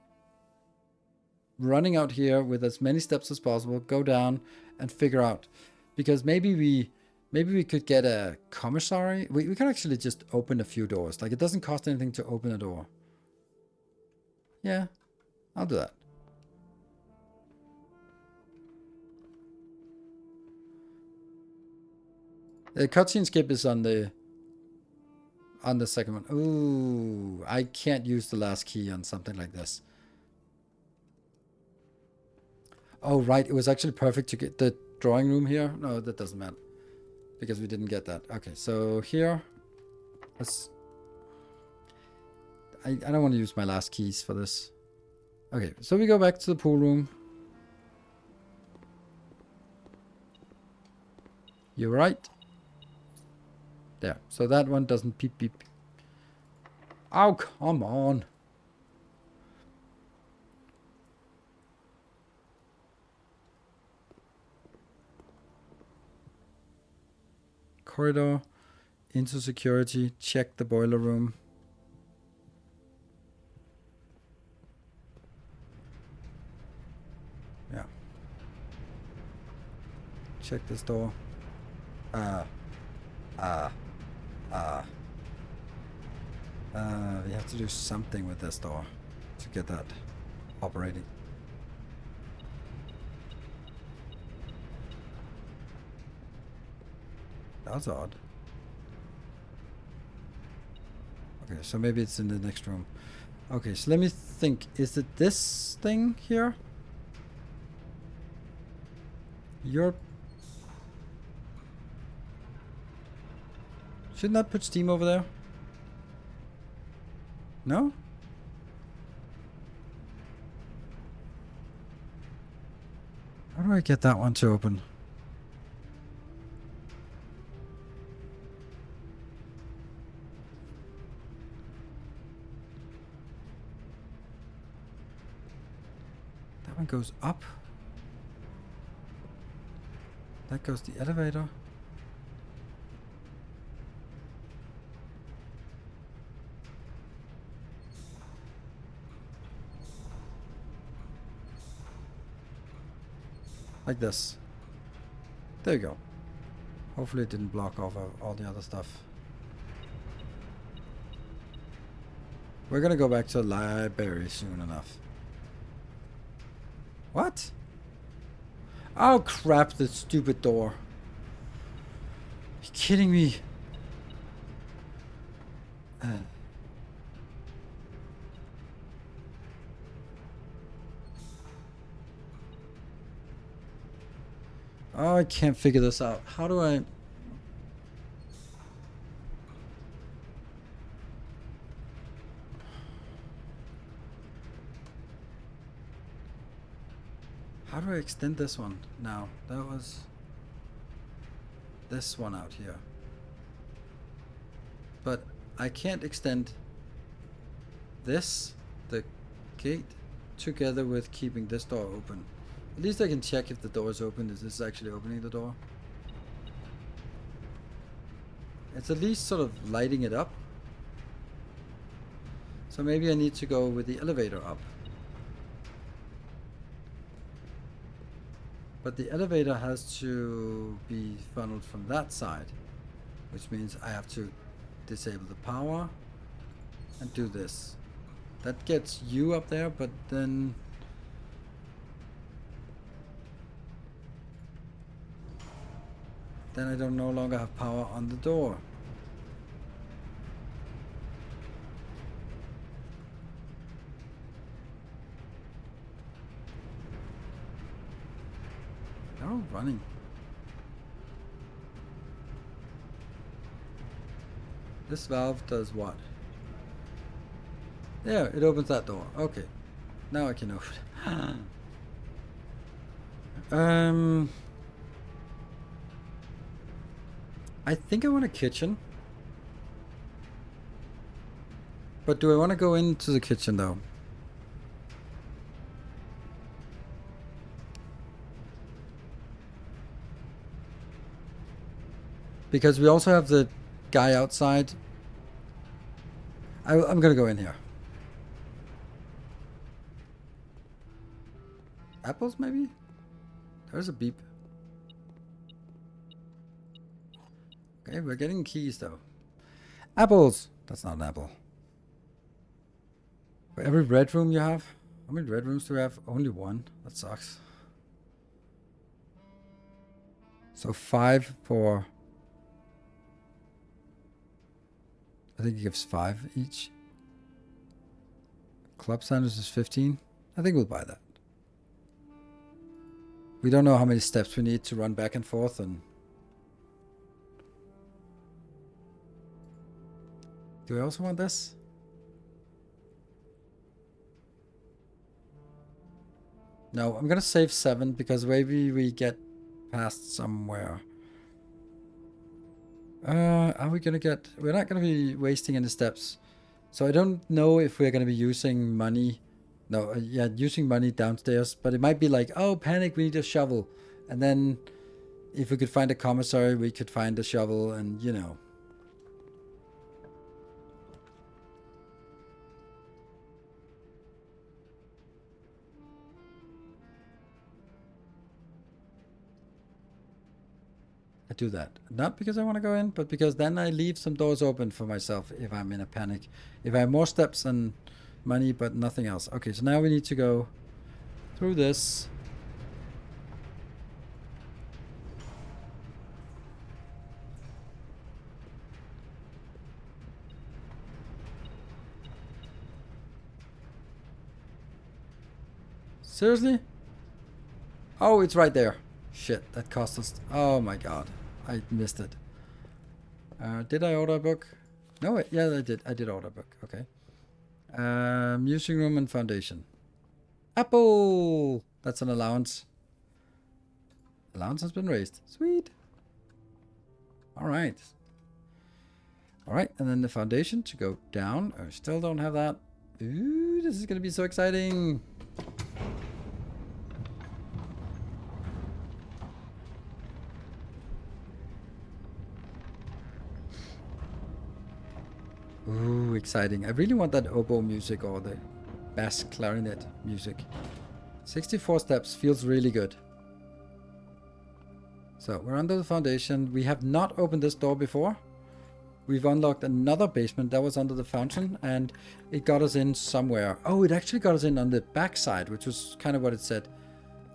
running out here with as many steps as possible, go down and figure out, because maybe we could get a commissary. We could actually just open a few doors. Like, it doesn't cost anything to open a door. Yeah, I'll do that. The cutscene skip is on the second one. Ooh, I can't use the last key on something like this. Oh, right. It was actually perfect to get the drawing room here. No, that doesn't matter. Because we didn't get that. Okay, so here. I don't want to use my last keys for this. Okay, so we go back to the pool room. You're right. There. So that one doesn't beep beep. Oh, come on. corridor, into security, check the boiler room. Yeah. Check this door. We have to do something with this door to get that operating. That's odd. Okay, so maybe it's in the next room. Okay, so let me think. Is it this thing here? Shouldn't that put steam over there? No? How do I get that one to open? That one goes up. That goes the elevator. Like this. There you go. Hopefully it didn't block off all the other stuff. We're gonna go back to the library soon enough. What? Oh crap, the stupid door. Are you kidding me? Oh, I can't figure this out. How do I... How do I extend this one now? That was... this one out here. But I can't extend this, the gate, together with keeping this door open. At least I can check if the door is open. Is this actually opening the door? It's at least sort of lighting it up. So maybe I need to go with the elevator up. But the elevator has to be funneled from that side, which means I have to disable the power and do this. That gets you up there, but then... then I don't no longer have power on the door. They're all running. This valve does what? There, it opens that door. Okay. Now I can open it. I think I want a kitchen. But do I want to go into the kitchen though? Because we also have the guy outside. I'm gonna go in here. Apples maybe? There's a beep. Okay, we're getting keys though. Apples! That's not an apple. For every red room you have? How many red rooms do we have? Only one. That sucks. So 5 for... I think it gives 5 each. Club Sanders is 15. I think we'll buy that. We don't know how many steps we need to run back and forth and... Do I also want this? No, I'm gonna save 7 because maybe we get past somewhere. Are we gonna get... We're not gonna be wasting any steps. So I don't know if we're gonna be using money. No, yeah, using money downstairs. But it might be like, oh, panic, we need a shovel. And then If we could find a commissary, we could find a shovel, and you know. I do that. Not because I want to go in, but because then I leave some doors open for myself if I'm in a panic. If I have more steps and money, but nothing else. Okay, so now we need to go through this. Seriously? Oh, it's right there. Shit, that cost us... Oh my god. I missed it. Did I order a book? No, wait. Yeah, I did. I did order a book. Okay. Music room and foundation. Apple! That's an allowance. Allowance has been raised. Sweet. Alright. Alright, and then the foundation to go down. I still don't have that. Ooh, this is going to be so exciting. Ooh, exciting. I really want that oboe music or the bass clarinet music. 64 steps feels really good. So we're under the foundation. We have not opened this door before. We've unlocked another basement that was under the fountain, and it got us in somewhere. Oh, it actually got us in on the back side, which was kind of what it said,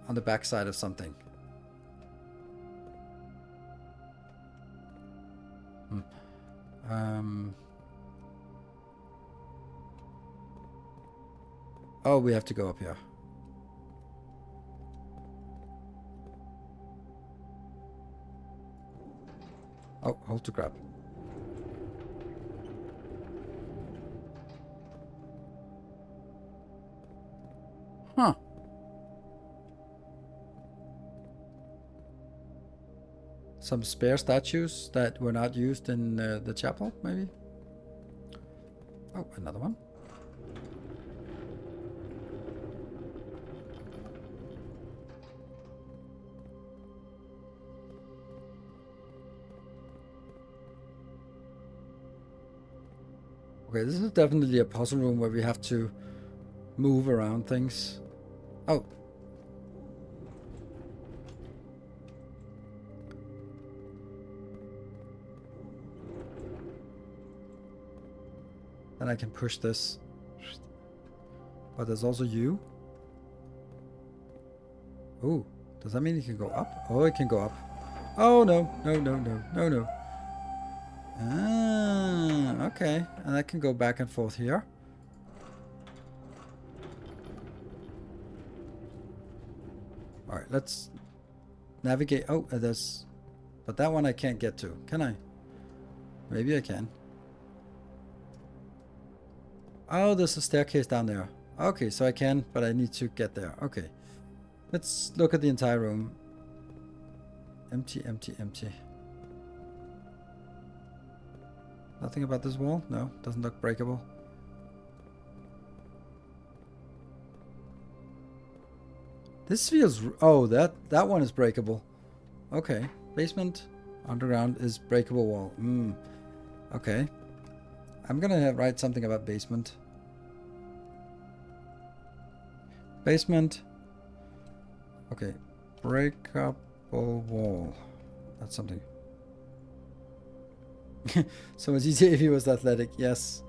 on the back side of something. Oh, we have to go up here. Oh, hold to grab. Huh. Some spare statues that were not used in the chapel, maybe? Oh, another one. Okay, this is definitely a puzzle room where we have to move around things. Oh. Then I can push this. But there's also you. Ooh, does that mean it can go up? Oh, it can go up. Oh, no, no, no, no, no, no. Ah, okay. And I can go back and forth here. Alright, let's navigate. Oh, there's... But that one I can't get to. Can I? Maybe I can. Oh, there's a staircase down there. Okay, so I can, but I need to get there. Okay. Let's look at the entire room. Empty, empty, empty. Nothing about this wall? No, doesn't look breakable. This feels... Oh, that one is breakable. Okay. Basement, underground is breakable wall. Okay. I'm gonna write something about basement. Basement. Okay. Breakable wall. That's something. So much easier if he was athletic. Yes.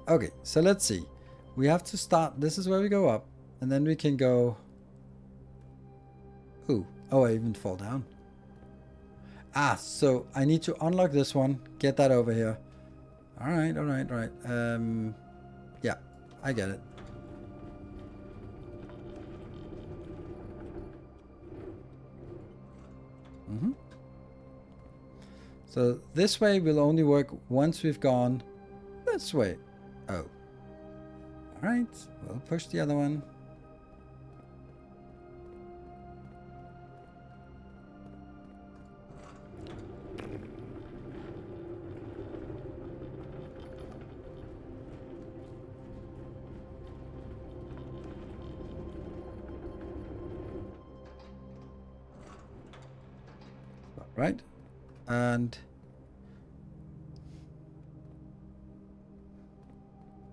Okay, so let's see. We have to start. This is where we go up. And then we can go... Ooh. Oh, I even fall down. Ah, so I need to unlock this one. Get that over here. Alright, alright, alright. Yeah, I get it. So this way will only work once we've gone this way. Oh. Alright, we'll push the other one. right? And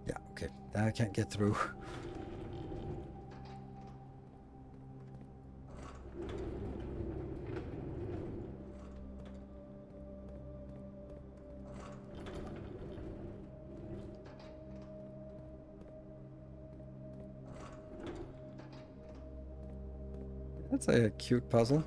yeah, okay, I can't get through. That's a cute puzzle.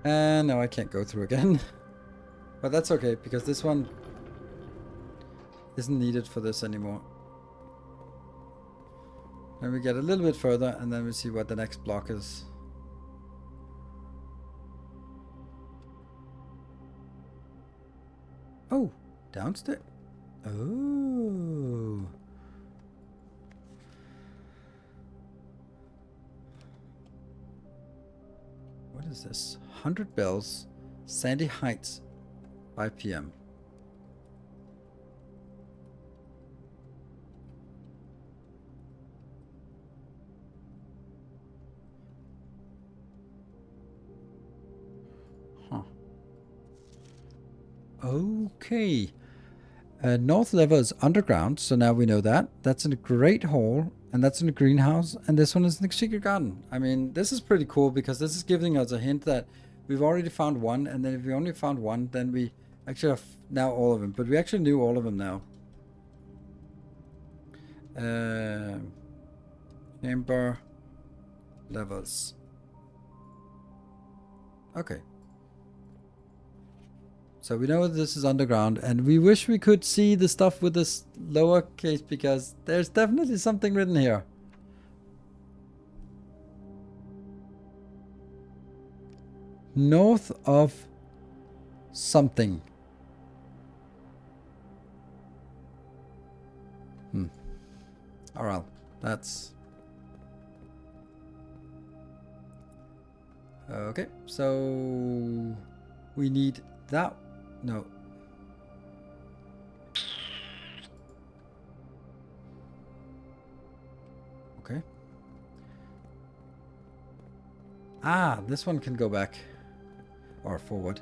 And no, I can't go through again. But that's okay, because this one isn't needed for this anymore. Then we get a little bit further, and then we see what the next block is. Oh, downstairs. Oh. What is this? 100 bells, Sandy Heights, 5 p.m. Huh. Okay. North level is underground, so now we know that. That's in a great hall, and that's in a greenhouse, and this one is in the secret garden. I mean, this is pretty cool, because this is giving us a hint that we've already found one, and then if we only found one, then we actually have now all of them. But we actually knew all of them now. Chamber levels. Okay. So we know this is underground, and we wish we could see the stuff with this lowercase, because there's definitely something written here. North of something. Alright, that's... Okay, so... we need that... No. Okay. Ah, this one can go back. Or forward.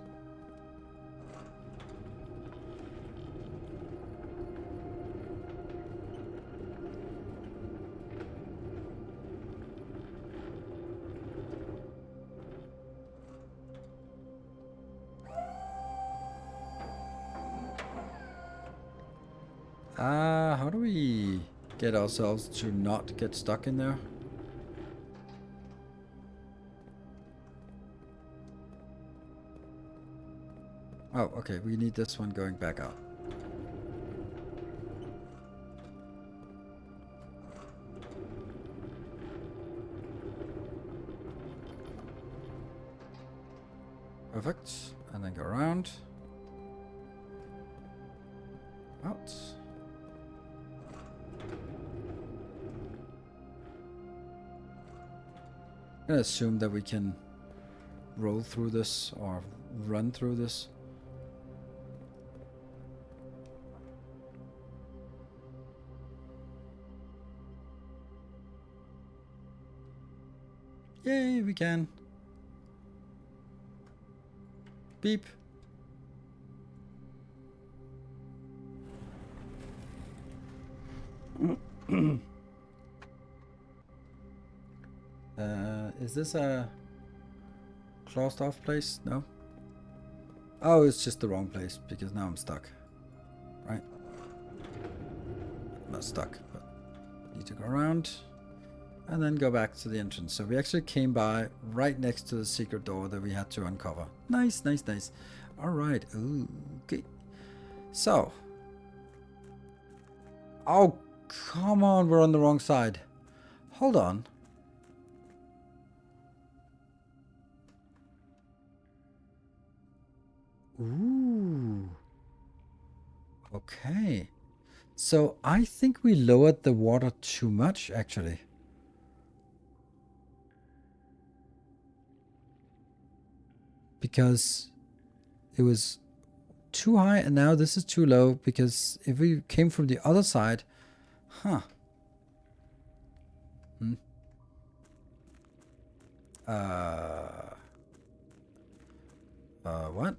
How do we get ourselves to not get stuck in there? Oh, okay, we need this one going back out. Perfect. And then go around. Out. I'm gonna assume that we can roll through this or run through this. Yay, we can. Beep. Is this a closed off place? No? Oh, it's just the wrong place, because now I'm stuck. Right? Not stuck, but need to go around and then go back to the entrance. So we actually came by right next to the secret door that we had to uncover. Nice, nice, nice. All right. Ooh, okay. So. Oh, come on. We're on the wrong side. Hold on. Ooh. Okay. So I think we lowered the water too much, actually. Because it was too high and now this is too low, because if we came from the other side, huh. What?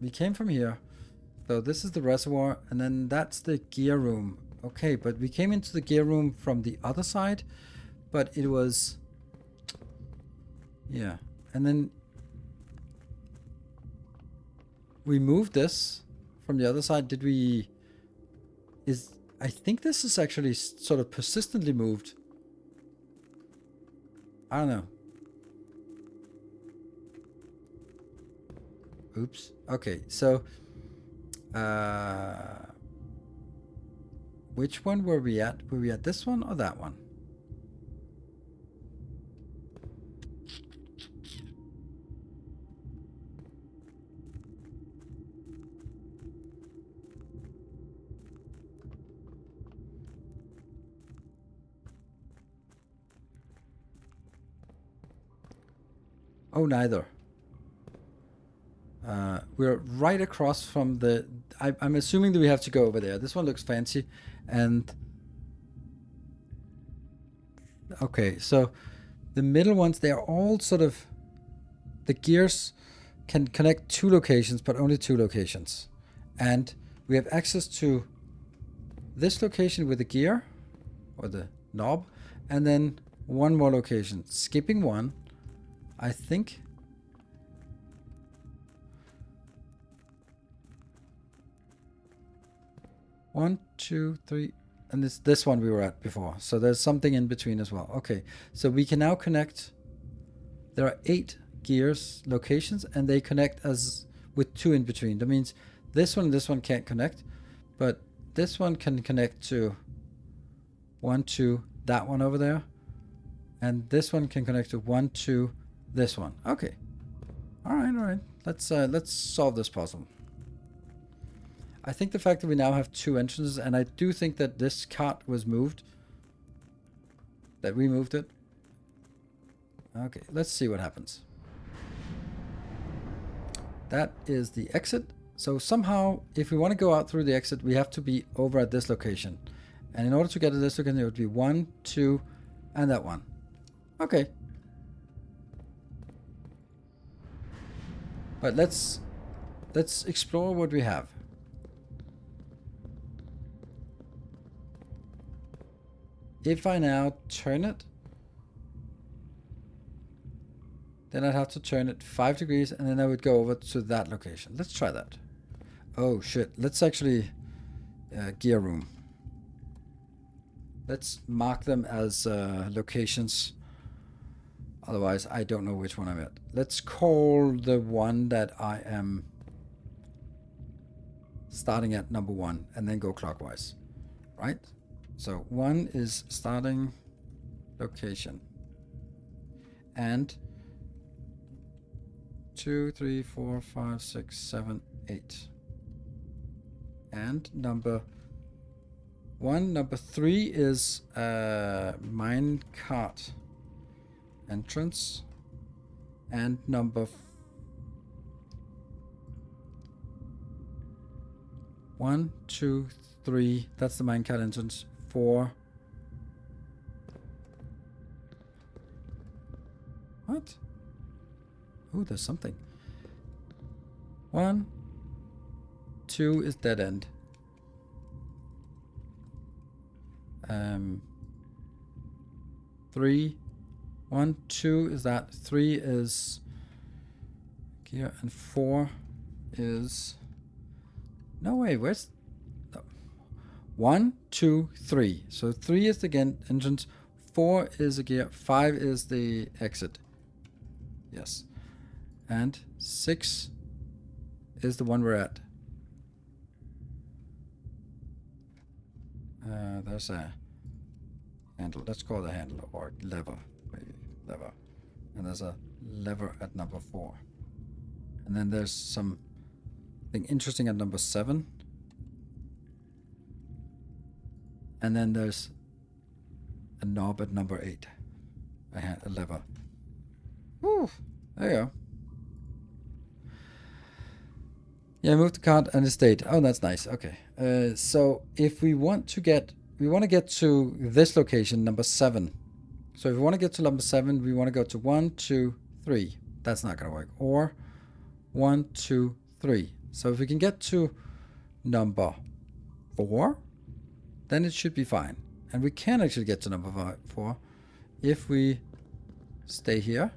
We came from here. So this is the reservoir, and then that's the gear room. Okay, but we came into the gear room from the other side, but it was... Yeah. And then we moved this from the other side. Did we... I think this is actually sort of persistently moved. I don't know. Oops. Okay, so... which one were we at? Were we at this one or that one? Oh, neither. We're right across from the... I'm assuming that we have to go over there. This one looks fancy. And... Okay, so the middle ones, they are all sort of... The gears can connect 2 locations, but only 2 locations. And we have access to this location with the gear, or the knob, and then 1 more location. Skipping 1, I think... 1, 2, 3, and this one we were at before. So there's something in between as well. Okay, so we can now connect. There are 8 gears locations, and they connect as with 2 in between. That means this one and this one can't connect, but this one can connect to 1, 2, that one over there, and this one can connect to 1, 2, this one. Okay, all right. Let's solve this puzzle. I think the fact that we now have 2 entrances, and I do think that this cart was moved. That we moved it. Okay, let's see what happens. That is the exit. So somehow, if we want to go out through the exit, we have to be over at this location. And in order to get to this location, it would be 1, 2, and that one. Okay. But let's explore what we have. If I now turn it, then I'd have to turn it 5 degrees, and then I would go over to that location. Let's try that. Oh shit, let's actually gear room. Let's mark them as locations. Otherwise, I don't know which one I'm at. Let's call the one that I am starting at number 1, and then go clockwise, right? So 1 is starting location, and 2, 3, 4, 5, 6, 7, 8, and number 3 is mine cart entrance, and number 1, 2, 3, that's the mine cart entrance. 4. What? Oh, there's something. 1, 2 is dead end. 3, 1, 2 is that. 3 is gear, and 4 is... No way, where's... 1, 2, 3. So 3 is the entrance, 4 is the gear, 5 is the exit. Yes. And 6 is the one we're at. There's a handle. Let's call it a handle, or lever, maybe. Lever. And there's a lever at number 4. And then there's some Something interesting at number 7. And then there's a knob at number 8. A lever. Woo! There you go. Yeah, move the card and the state. Oh, that's nice. Okay. So if we want to get to this location, number 7. So if we want to get to number 7, we want to go to 1, 2, 3. That's not gonna work. Or 1, 2, 3. So if we can get to number 4, then it should be fine. And we can actually get to number 4 if we stay here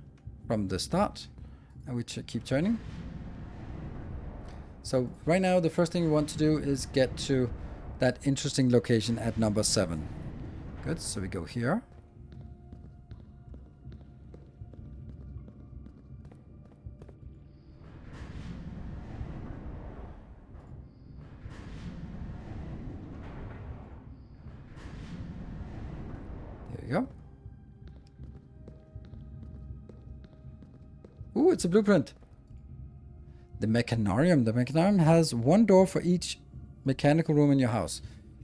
from the start and we keep turning. So right now the first thing we want to do is get to that interesting location at number 7. Good, so we go here. There you go. Ooh, it's a blueprint. The Mechanarium. The Mechanarium has 1 door for each mechanical room in your house.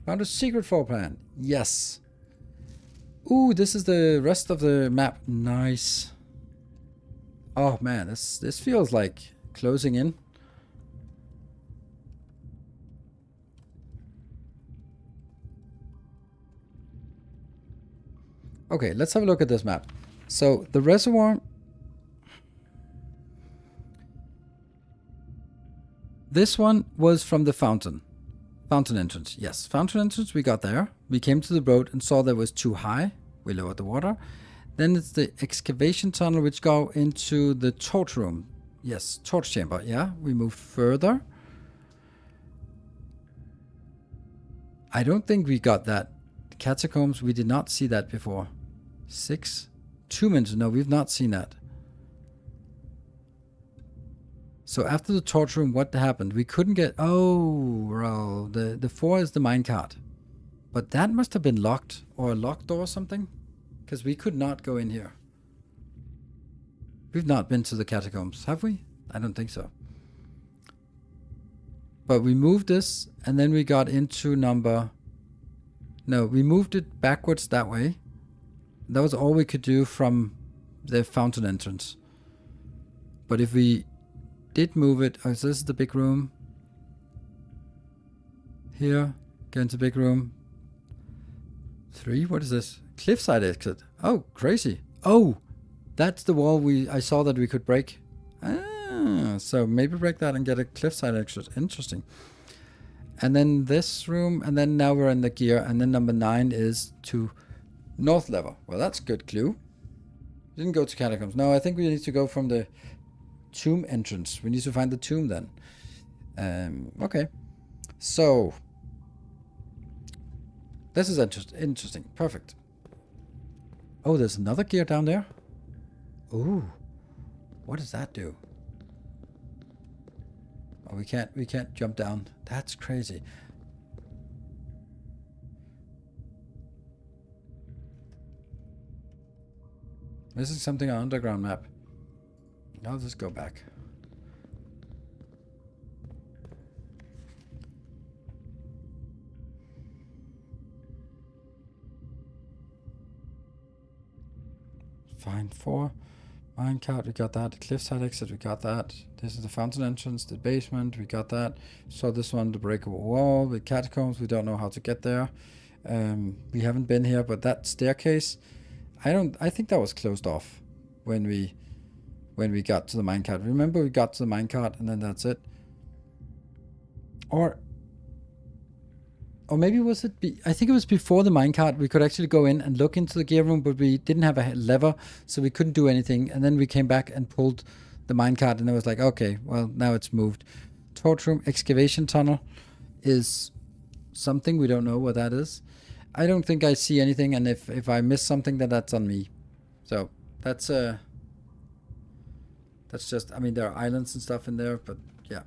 Found a secret floor plan. Yes. Ooh, this is the rest of the map. Nice. Oh man, this feels like closing in. Okay, let's have a look at this map. So the reservoir. This one was from the fountain. Fountain entrance. Yes, fountain entrance, we got there. We came to the boat and saw that it was too high. We lowered the water. Then it's the excavation tunnel which go into the torch room. Yes, torch chamber. Yeah, we moved further. I don't think we got that. Catacombs, we did not see that before. 6? 2 minutes. No, we've not seen that. So after the torch room, what happened? We couldn't get... Oh, bro. The 4 is the minecart. But that must have been locked. Or a locked door or something. Because we could not go in here. We've not been to the catacombs, have we? I don't think so. But we moved this. And then we got into number... No, we moved it backwards that way. That was all we could do from the fountain entrance. But if we... did move it. Oh, so this is the big room. Here. Go into big room. 3? What is this? Cliffside exit. Oh, crazy. Oh, that's the wall I saw that we could break. Ah, so maybe break that and get a cliffside exit. Interesting. And then this room. And then now we're in the gear. And then number 9 is to north level. Well, that's a good clue. Didn't go to catacombs. No, I think we need to go from the tomb entrance. We need to find the tomb then. Okay. So this is interesting. Perfect. Oh, there's another gear down there. Ooh. What does that do? Oh, we can't jump down. That's crazy. This is something on underground map. I'll just go back. Fine. 4. Minecart, we got that. Cliffside exit, we got that. This is the fountain entrance, the basement, we got that. So this one, the breakable wall, the catacombs, we don't know how to get there. We haven't been here, but that staircase, I think that was closed off when we got to the minecart. Remember, we got to the minecart and then that's it. Or maybe was it... I think it was before the minecart. We could actually go in and look into the gear room, but we didn't have a lever, so we couldn't do anything. And then we came back and pulled the minecart, and it was like, okay, well, now it's moved. Torch room, excavation tunnel is something. We don't know what that is. I don't think I see anything, and if I miss something, then that's on me. So that's just... I mean, there are islands and stuff in there, but yeah.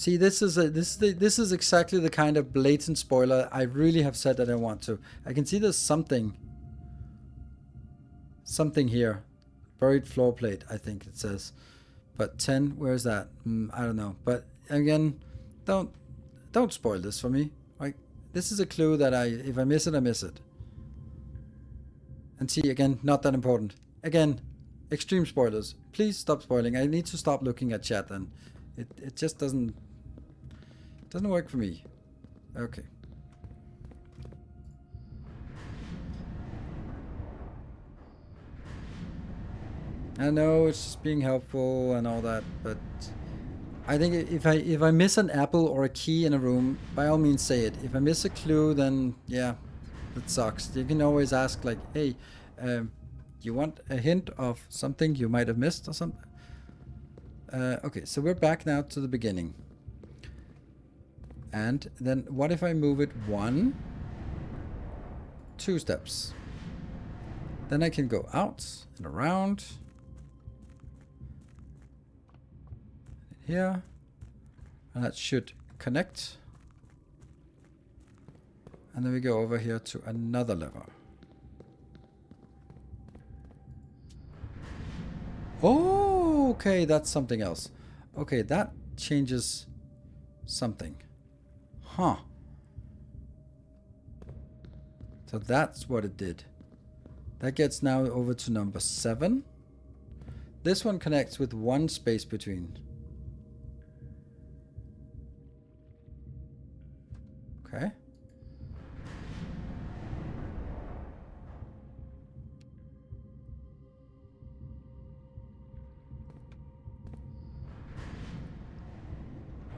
See, this is exactly the kind of blatant spoiler I really have said that I want to. I can see there's something here. Buried floor plate, I think it says. But 10, where's that? I don't know. But again, don't spoil this for me. Like, this is a clue that if I miss it, I miss it. And see, again, not that important. Again, extreme spoilers. Please stop spoiling. I need to stop looking at chat, and it just doesn't work for me. Okay. I know it's just being helpful and all that, but I think if I miss an apple or a key in a room, by all means say it. If I miss a clue, then yeah, that sucks. You can always ask, like, hey, you want a hint of something you might have missed or something? Okay, so we're back now to the beginning. And then what if I move it 1, 2 steps? Then I can go out and around. Here. And that should connect. And then we go over here to another lever. Oh, okay, that's something else. Okay, that changes something. Huh. So that's what it did. That gets now over to number 7. This one connects with 1 space between. Okay.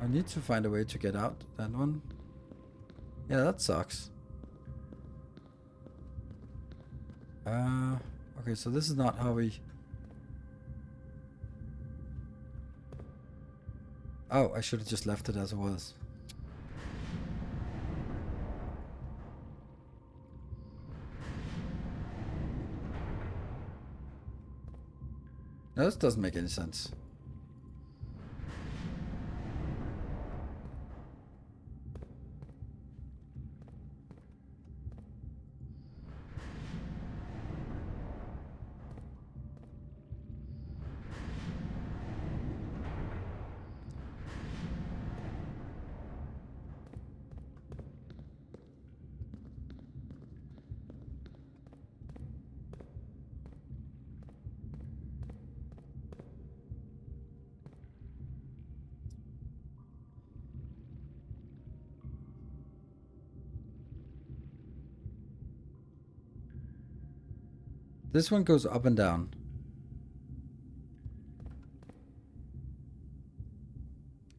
I need to find a way to get out that one. Yeah, that sucks. Okay, so this is not how we... Oh, I should have just left it as it was. No, this doesn't make any sense. This one goes up and down.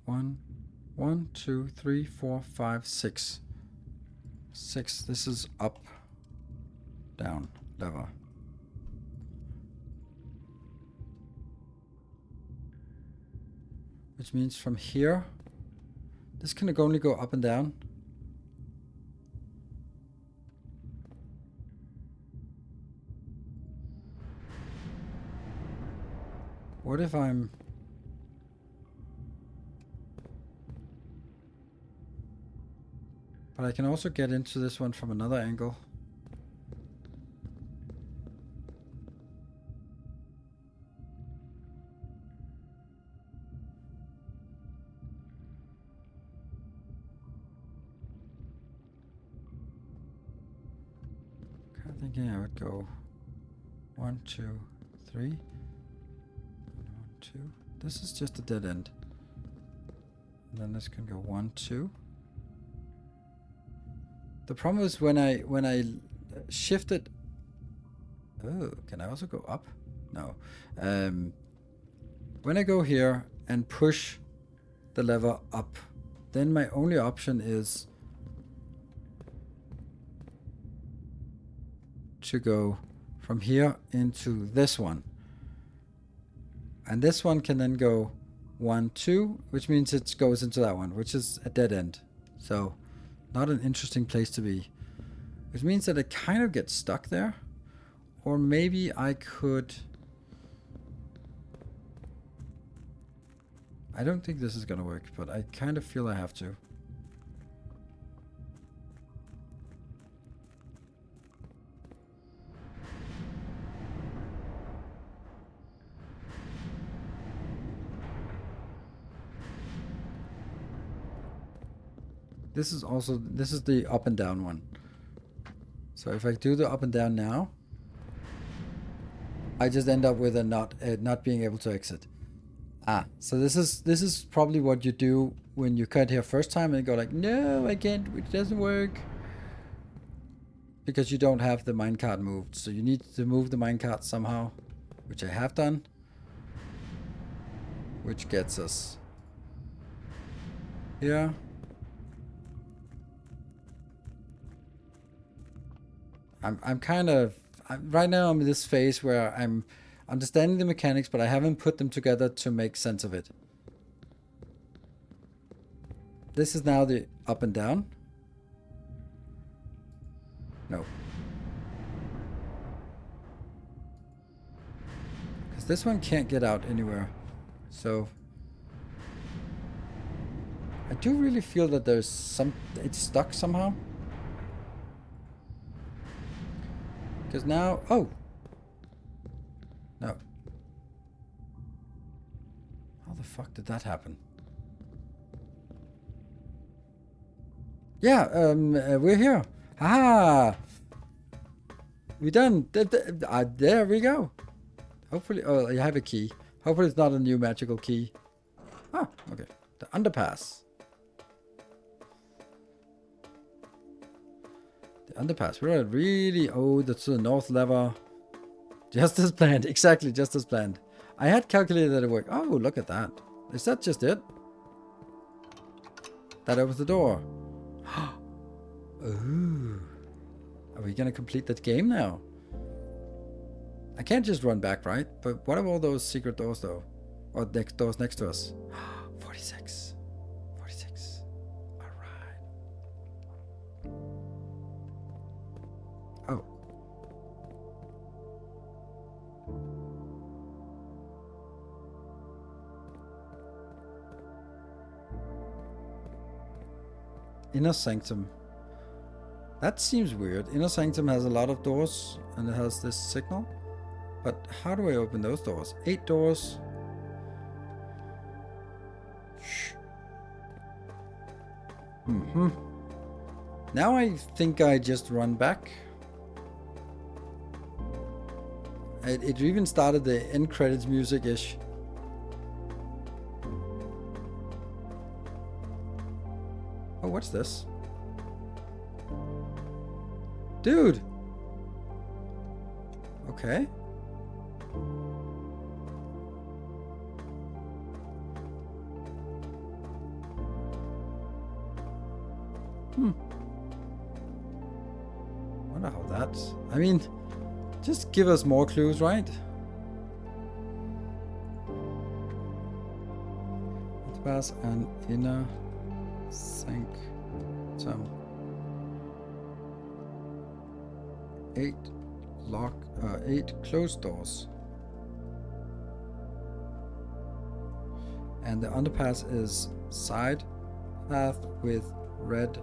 One, 2, 3, 4, 5, 6. 6. This is up, down, lever. Which means from here, this can only go up and down. What if I'm... But I can also get into this one from another angle. I'm thinking I would go 1, 2, 3. 1, 2. This is just a dead end. And then this can go 1, 2. The problem is when I shift it. Oh, can I also go up? No. When I go here and push the lever up, then my only option is to go from here into this one. And this one can then go 1, 2, which means it goes into that one, which is a dead end. So not an interesting place to be. Which means that it kind of gets stuck there. Or maybe I could... I don't think this is gonna work, but I kind of feel I have to. This is the up and down one. So if I do the up and down now, I just end up with a not being able to exit. So this is probably what you do when you cut here first time and go like, no, I can't, it doesn't work. Because you don't have the minecart moved. So you need to move the minecart somehow, which I have done. Which gets us here. I'm kind of, right now I'm in this phase where I'm understanding the mechanics, but I haven't put them together to make sense of it. This is now the up and down. No. Because this one can't get out anywhere. So I do really feel that there's it's stuck somehow. Because now, oh. No. How the fuck did that happen? Yeah, we're here. Haha! We done. There we go. Hopefully, oh, you have a key. Hopefully it's not a new magical key. Ah, okay. The underpass. The underpass. We're at really, oh, that's to the north lever. Just as planned. Exactly, just as planned. I had calculated that it worked. Oh, look at that. Is that just it? That opens the door. Ooh. Are we gonna complete that game now? I can't just run back, right? But what are all those secret doors though? Or doors next to us? 46. 46. Alright. Oh. Inner Sanctum. That seems weird. Inner Sanctum has a lot of doors and it has this signal. But how do I open those doors? 8 doors. Shh. Now I think I just run back. It even started the end credits music-ish. Oh, what's this? Dude! Okay. Wonder how that's... I mean, just give us more clues, right? Let's pass an inner sanctum. 8 closed doors. And the underpass is side path with red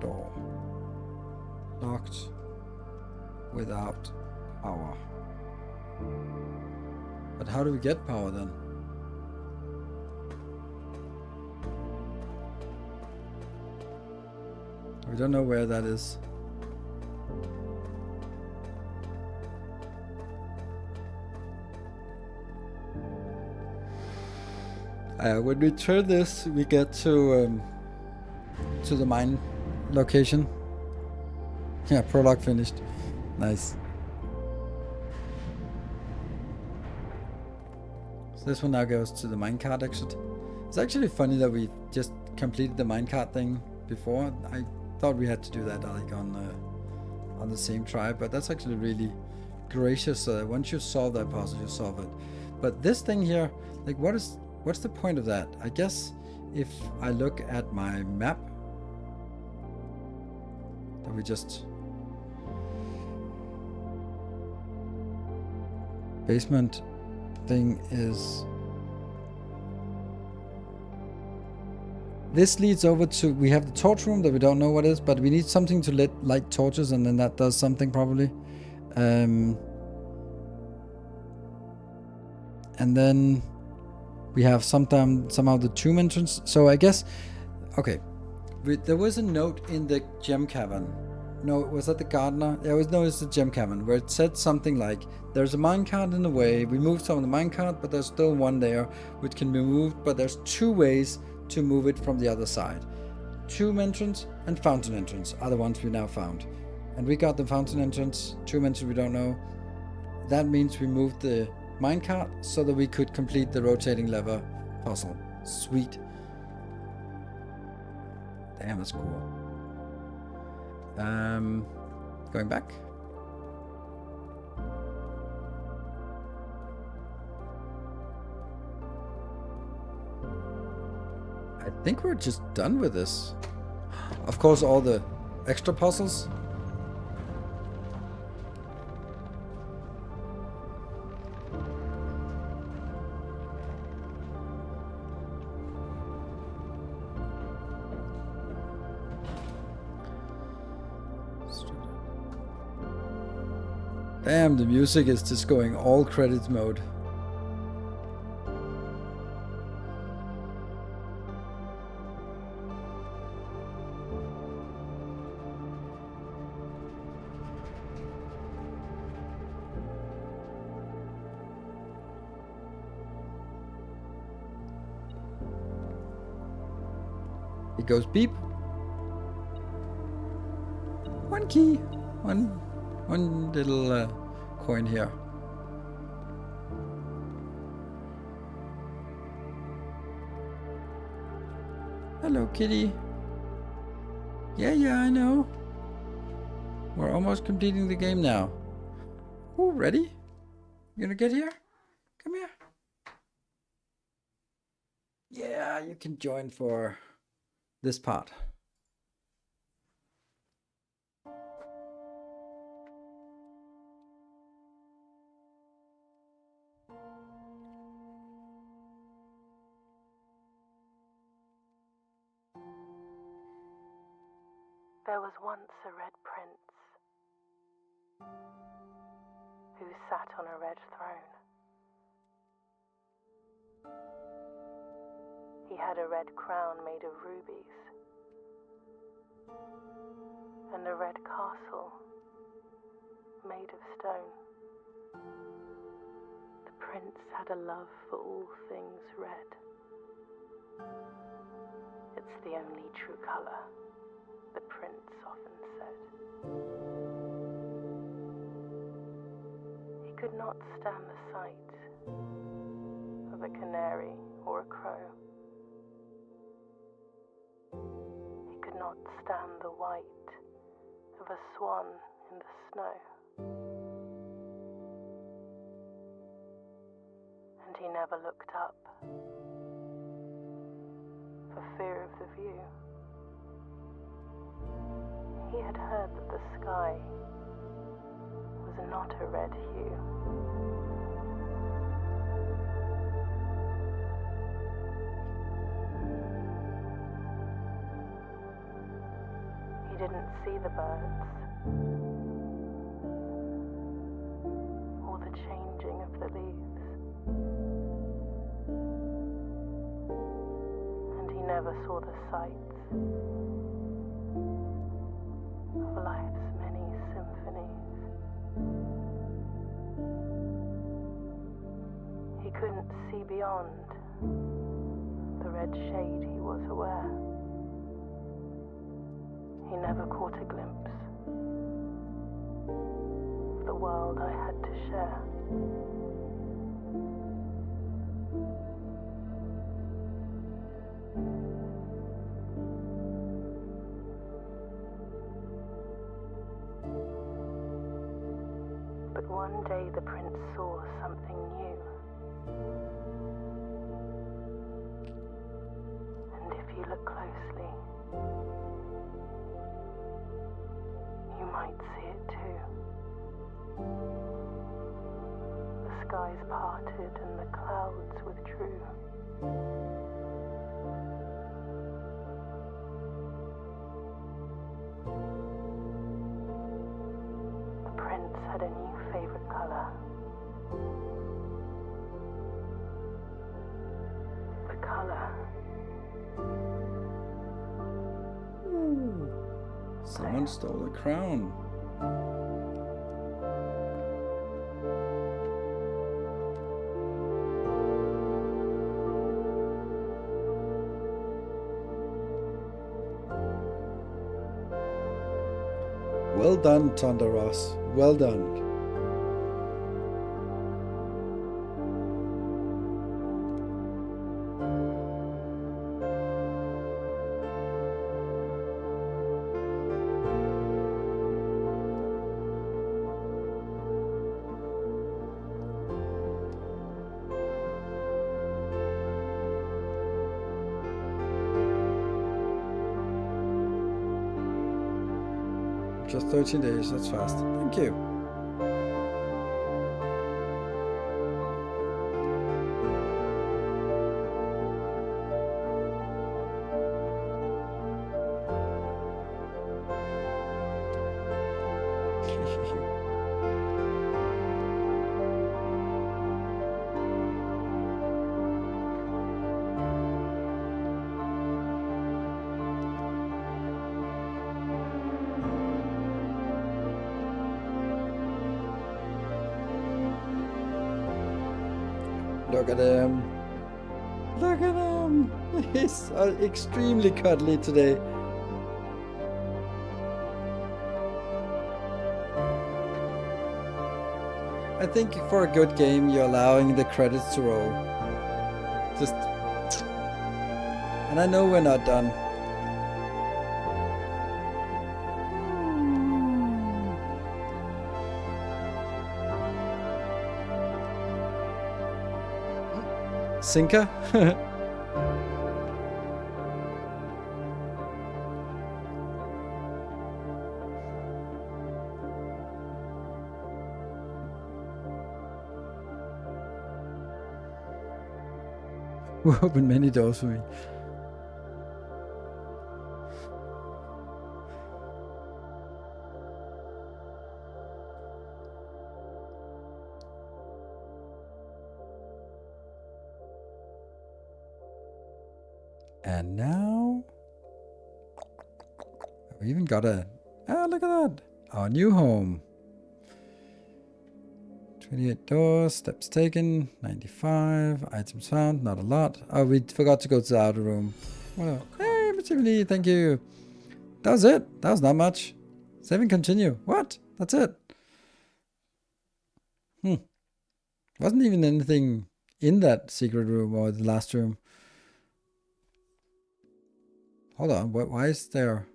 door. Locked without power. But how do we get power then? We don't know where that is. When we turn this, we get to the mine location. Yeah, prologue finished. Nice. So this one now goes to the minecart exit. It's actually funny that we just completed the minecart thing before. I thought we had to do that like on the same try, but that's actually really gracious. Once you solve that puzzle, you solve it. But this thing here, like, what's the point of that? I guess if I look at my map, that we just basement thing is This leads over to, we have the torch room that we don't know what is, but we need something to light torches, and then that does something probably. And then we have somehow the tomb entrance. So I guess, okay, there was a note in the gem cavern. No, was that the gardener? Yeah, it was the gem cavern, where it said something like, there's a minecart in the way. We moved some of the minecart, but there's still one there which can be moved, but there's 2 ways to move it from the other side. Tomb entrance and fountain entrance are the ones we now found. And we got the fountain entrance. Tomb entrance we don't know. That means we moved the minecart so that we could complete the rotating lever puzzle. Sweet. Damn, that's cool. Going back. I think we're just done with this. Of course, all the extra puzzles. Damn, the music is just going all credits mode. It goes beep. One key. One little coin here. Hello, kitty. Yeah, I know. We're almost completing the game now. Ooh, ready? You gonna get here? Come here. Yeah, you can join for this part. There was once a red prince who sat on a red throne. He had a red crown made of rubies and a red castle made of stone. The prince had a love for all things red. It's the only true color, the prince often said. He could not stand the sight of a canary or a crow. He could not stand the white of a swan in the snow. And he never looked up for fear of the view. He had heard that the sky was not a red hue. He didn't see the birds or the changing of the leaves. And he never saw the sights of life's many symphonies. He couldn't see beyond the red shade, he was aware. He never caught a glimpse of the world I had to share. But one day the prince saw something new. And if you look closely, you might see it too. The skies parted and the clouds withdrew. color. The color. Someone stole the crown. Well done, Tonda Ross. Well done. Just 13 days, that's fast. Thank you. Look at him. Look at him. He's extremely cuddly today. I think for a good game, you're allowing the credits to roll. Just... And I know we're not done. Sinker? Will open many doors for me. And now we even got a look at that, our new home. 28 doors, steps taken, 95 items found, not a lot. Oh, we forgot to go to the outer room. Whatever. Hey, Matively, thank you. That was it. That was not much. Saving continue. What? That's it. Wasn't even anything in that secret room or the last room. Hold on, why is there...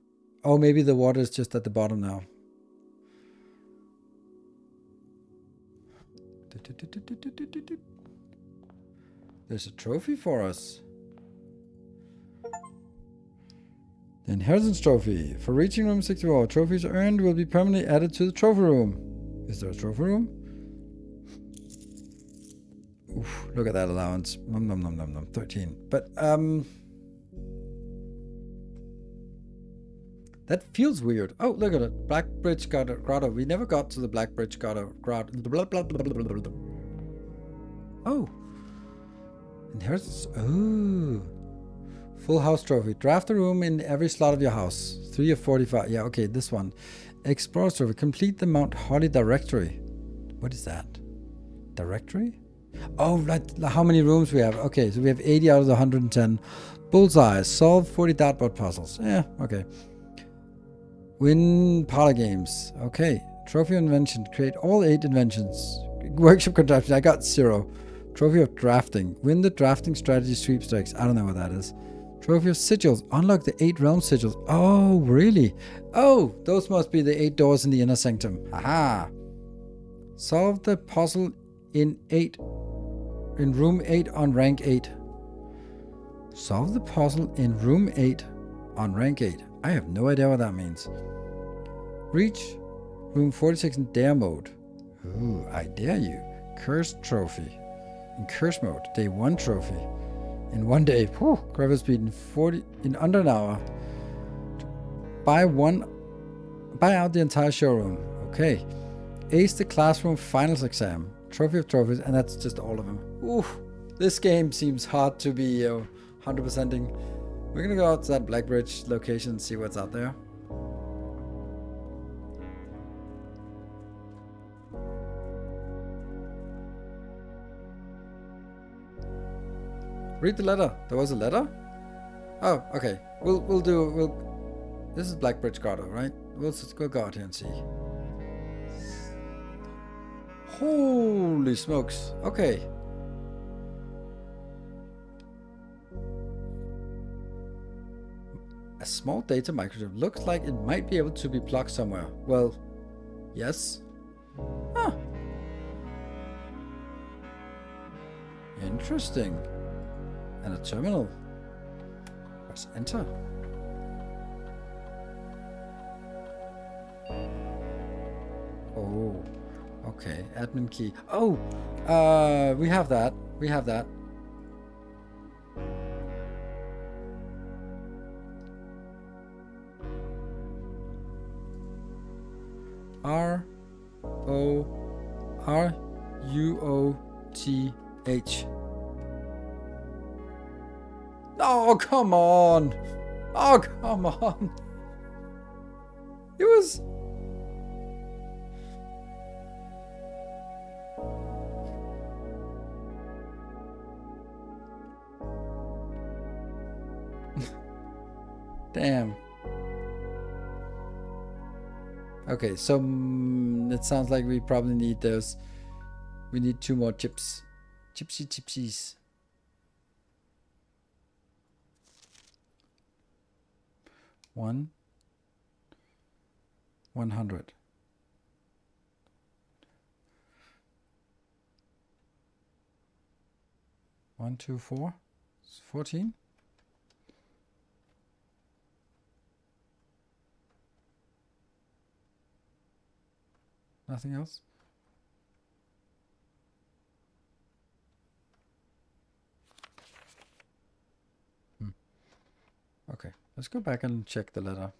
Oh, maybe the water is just at the bottom now. There's a trophy for us. The inheritance trophy. For reaching room 64, trophies earned will be permanently added to the trophy room. Is there a trophy room? Oof, look at that allowance. 13. But, that feels weird. Oh, look at it. Black Bridge Grotto. We never got to the Black Bridge Grotto. Oh. Inheritance. Oh. Full house trophy. Draft a room in every slot of your house. 3 of 45. Yeah, okay, this one. Explorer's trophy. Complete the Mount Holly directory. What is that? Directory? Oh, right. How many rooms we have. Okay, so we have 80 out of the 110. Bullseye. Solve 40 dartboard puzzles. Yeah, okay. Win parlor games. Okay. Trophy of invention. Create all 8 inventions. Workshop contraption. I got 0. Trophy of drafting. Win the drafting strategy sweepstakes. I don't know what that is. Trophy of sigils. Unlock the 8 realm sigils. Oh, really? Oh, those must be the 8 doors in the inner sanctum. Haha. Solve the puzzle in room 8 on rank 8. Solve the puzzle in room 8 on rank 8. I have no idea what that means. Reach room 46 in dare mode. Ooh, I dare you. Cursed trophy. In curse mode, day 1 trophy. In 1 day, gravel speed in under an hour. Buy out the entire showroom. Okay. Ace the classroom finals exam. Trophy of trophies, and that's just all of them. Oof. This game seems hard to be 100%ing. We're gonna go out to that Blackbridge location and see what's out there. Read the letter. There was a letter? Oh, okay. This is Blackbridge Grotto, right? We'll go out here and see. Holy smokes. Okay. A small data microchip looks like it might be able to be plugged somewhere. Well, yes. Huh. Interesting. And a terminal. Press enter. Oh, okay. Admin key. Oh, we have that. We have that. RORUOTH. Oh, come on. Oh, come on. It was... Damn. Okay, so it sounds like we probably need those. We need 2 more chips. Chipsies. 100. 1, 2, 4. 14. Nothing else? Okay, let's go back and check the letter.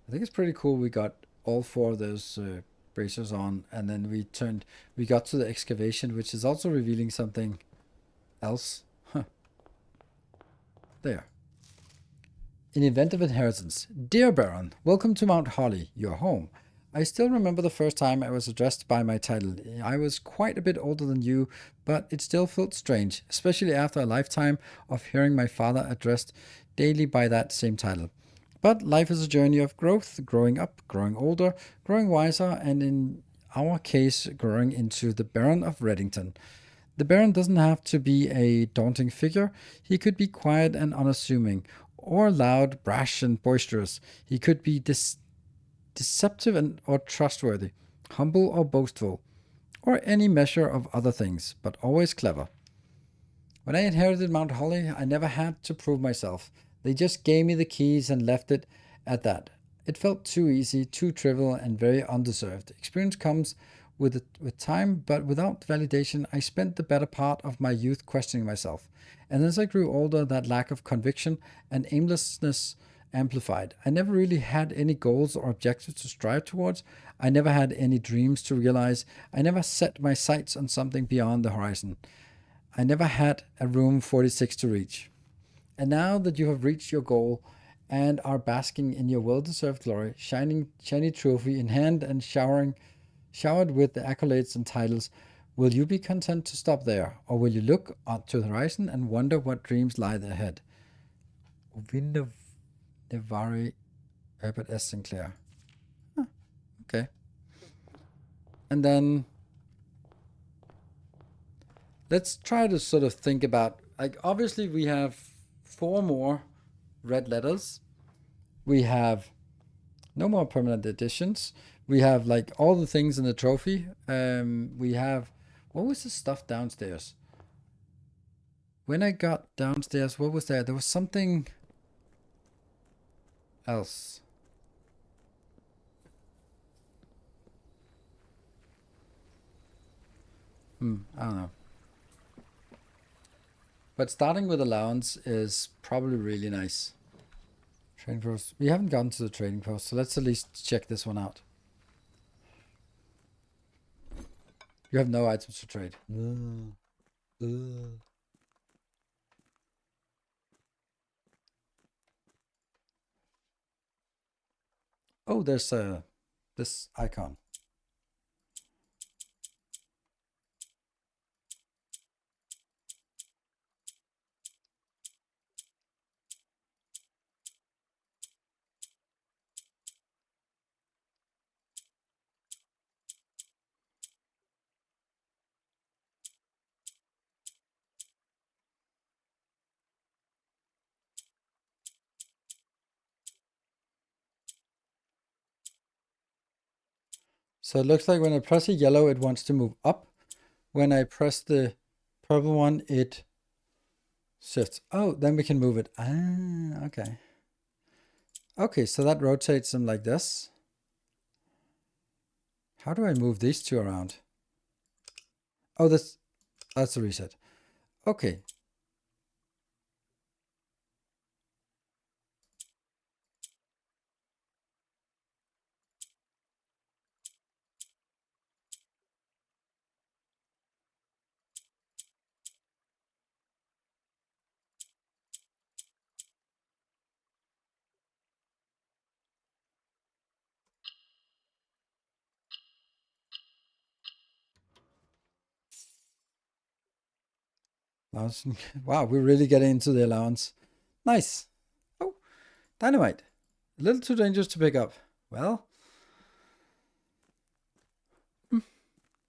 I think it's pretty cool we got all 4 of those bracers on, and then we got to the excavation, which is also revealing something else. Huh. There. In event of inheritance. Dear Baron, welcome to Mount Holly, your home. I still remember the first time I was addressed by my title. I was quite a bit older than you, but it still felt strange, especially after a lifetime of hearing my father addressed daily by that same title. But life is a journey of growth, growing up, growing older, growing wiser, and in our case, growing into the Baron of Reddington. The Baron doesn't have to be a daunting figure. He could be quiet and unassuming, or loud, brash, and boisterous. He could be deceptive or trustworthy, humble or boastful, or any measure of other things, but always clever. When I inherited Mount Holly, I never had to prove myself. They just gave me the keys and left it at that. It felt too easy, too trivial, and very undeserved. Experience comes with time, but without validation, I spent the better part of my youth questioning myself. And as I grew older, that lack of conviction and aimlessness amplified. I never really had any goals or objectives to strive towards. I never had any dreams to realize. I never set my sights on something beyond the horizon. I never had a room 46 to reach. And now that you have reached your goal and are basking in your well-deserved glory, shiny trophy in hand and showered with the accolades and titles, will you be content to stop there, or will you look up to the horizon and wonder what dreams lie ahead? Nevari Herbert S. Sinclair. Huh, okay. And then let's try to sort of think about, like, obviously we have 4 more red letters. We have no more permanent additions. We have like all the things in the trophy. We have, what was the stuff downstairs? When I got downstairs, what was there? There was something else. I don't know. But starting with allowance is probably really nice. Trading post. We haven't gotten to the trading post, so let's at least check this one out. You have no items to trade. Oh, there's this icon. So it looks like when I press a yellow, it wants to move up. When I press the purple one, it shifts. Oh, then we can move it. Ah, okay. Okay, so that rotates them like this. How do I move these two around? Oh, that's a reset. Okay. Wow, we're really getting into the allowance. Nice. Oh, dynamite. A little too dangerous to pick up. Well,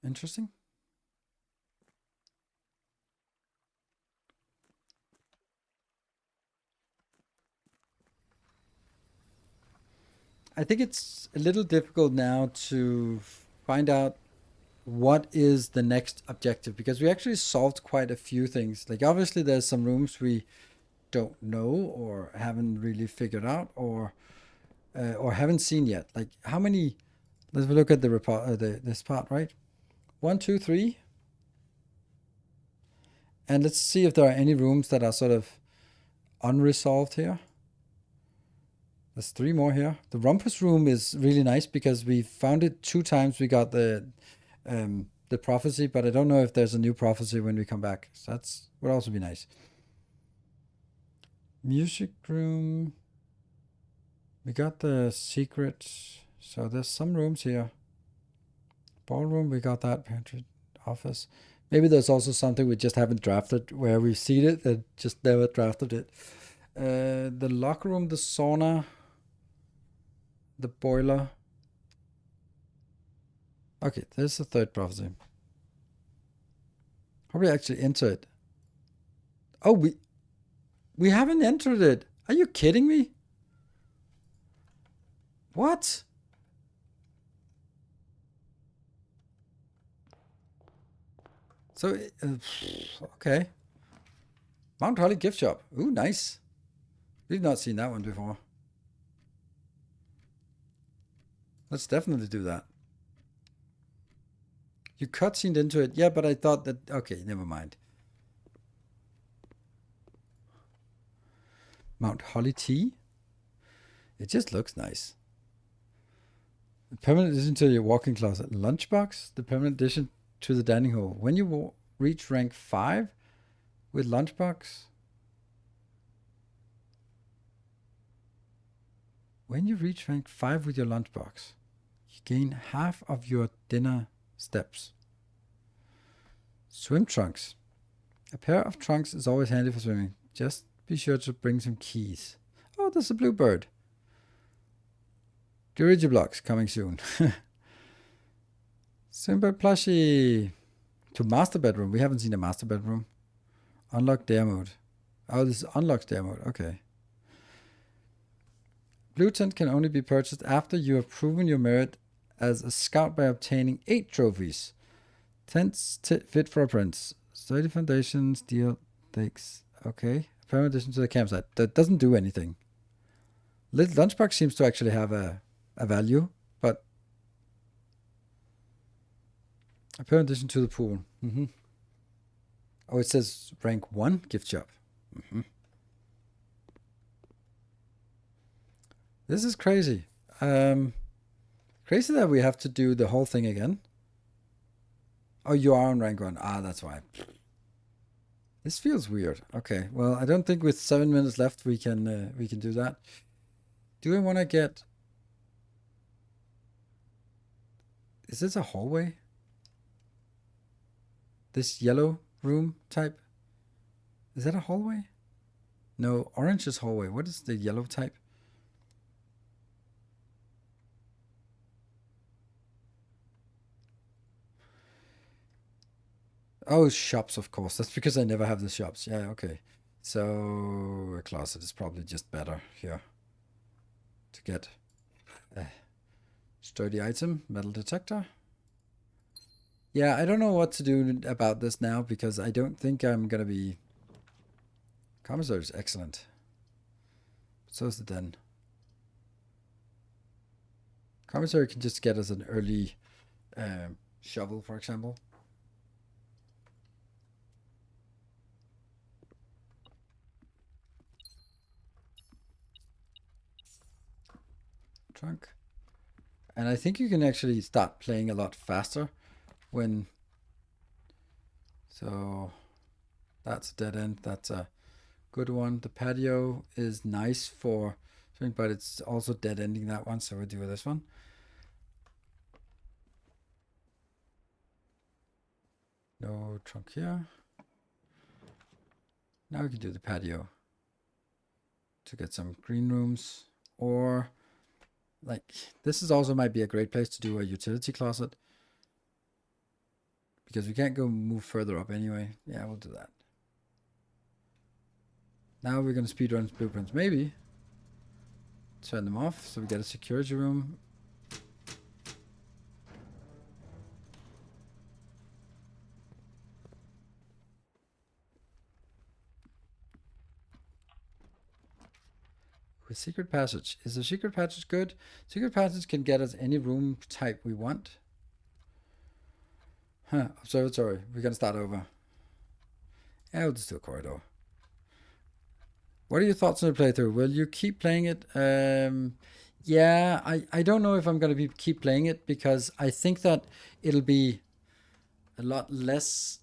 interesting. I think it's a little difficult now to find out what is the next objective because we actually solved quite a few things. Like obviously there's some rooms we don't know or haven't really figured out or haven't seen yet. Like how many? Let's look at the report. This part, right? 1, 2, 3, and let's see if there are any rooms that are sort of unresolved here. There's 3 more here. The rumpus room is really nice because we found it 2 times. We got the prophecy, but I don't know if there's a new prophecy when we come back. So that's would also be nice. Music room. We got the secret. So there's some rooms here. Ballroom, we got that. Pantry, office. Maybe there's also something we just haven't drafted where we've seen it and just never drafted it. The locker room, the sauna, the boiler. Okay, there's the 3rd prophecy. How do we actually enter it? Oh, we haven't entered it. Are you kidding me? What? So, okay. Mount Holly gift shop. Ooh, nice. We've not seen that one before. Let's definitely do that. You cutscened into it. Yeah, but I thought that... Okay, never mind. Mount Holly tea? It just looks nice. The permanent addition to your walk-in closet. Lunchbox? The permanent addition to the dining hall. When you reach rank 5 with lunchbox... When you reach rank 5 with your lunchbox, you gain half of your dinner steps. Swim trunks. A pair of trunks is always handy for swimming. Just be sure to bring some keys. Oh, there's a bluebird. Durigi blocks coming soon. Simple plushie. To master bedroom. We haven't seen a master bedroom. Unlock dare mode. Oh, this unlocks dare mode. Okay. Blue tent can only be purchased after you have proven your merit as a scout by obtaining 8 trophies. Tents fit for a prince. Sturdy foundation, steel stakes. Okay. Permanent addition to the campsite. That doesn't do anything. Lunchbox seems to actually have a value, but a permanent addition to the pool. Oh, it says rank 1 gift shop. This is crazy. Crazy that we have to do the whole thing again. Oh, you are on rank 1. Ah, that's why. This feels weird. Okay, well, I don't think with 7 minutes left we can do that. Do I want to get... Is this a hallway? This yellow room type? Is that a hallway? No, orange is hallway. What is the yellow type? Oh, shops, of course. That's because I never have the shops. Yeah, okay. So a closet is probably just better here to get a sturdy item, metal detector. Yeah, I don't know what to do about this now because I don't think I'm gonna be... Commissary is excellent. So is the den. Commissary can just get us an early shovel, for example. Trunk. And I think you can actually start playing a lot faster when... So that's a dead end. That's a good one. The patio is nice for something, but it's also dead ending that one. So we'll do this one. No trunk here. Now we can do the patio to get some green rooms, or like this is also might be a great place to do a utility closet because we can't go move further up anyway. Yeah, we'll do that. Now we're gonna speedrun blueprints, maybe turn them off so we get a security room. With secret passage. Is the secret passage good? Secret passage can get us any room type we want. Huh, observatory. We're gonna start over. Yeah, we'll just do a corridor. What are your thoughts on the playthrough? Will you keep playing it? Yeah, I don't know if I'm gonna keep playing it because I think that it'll be a lot less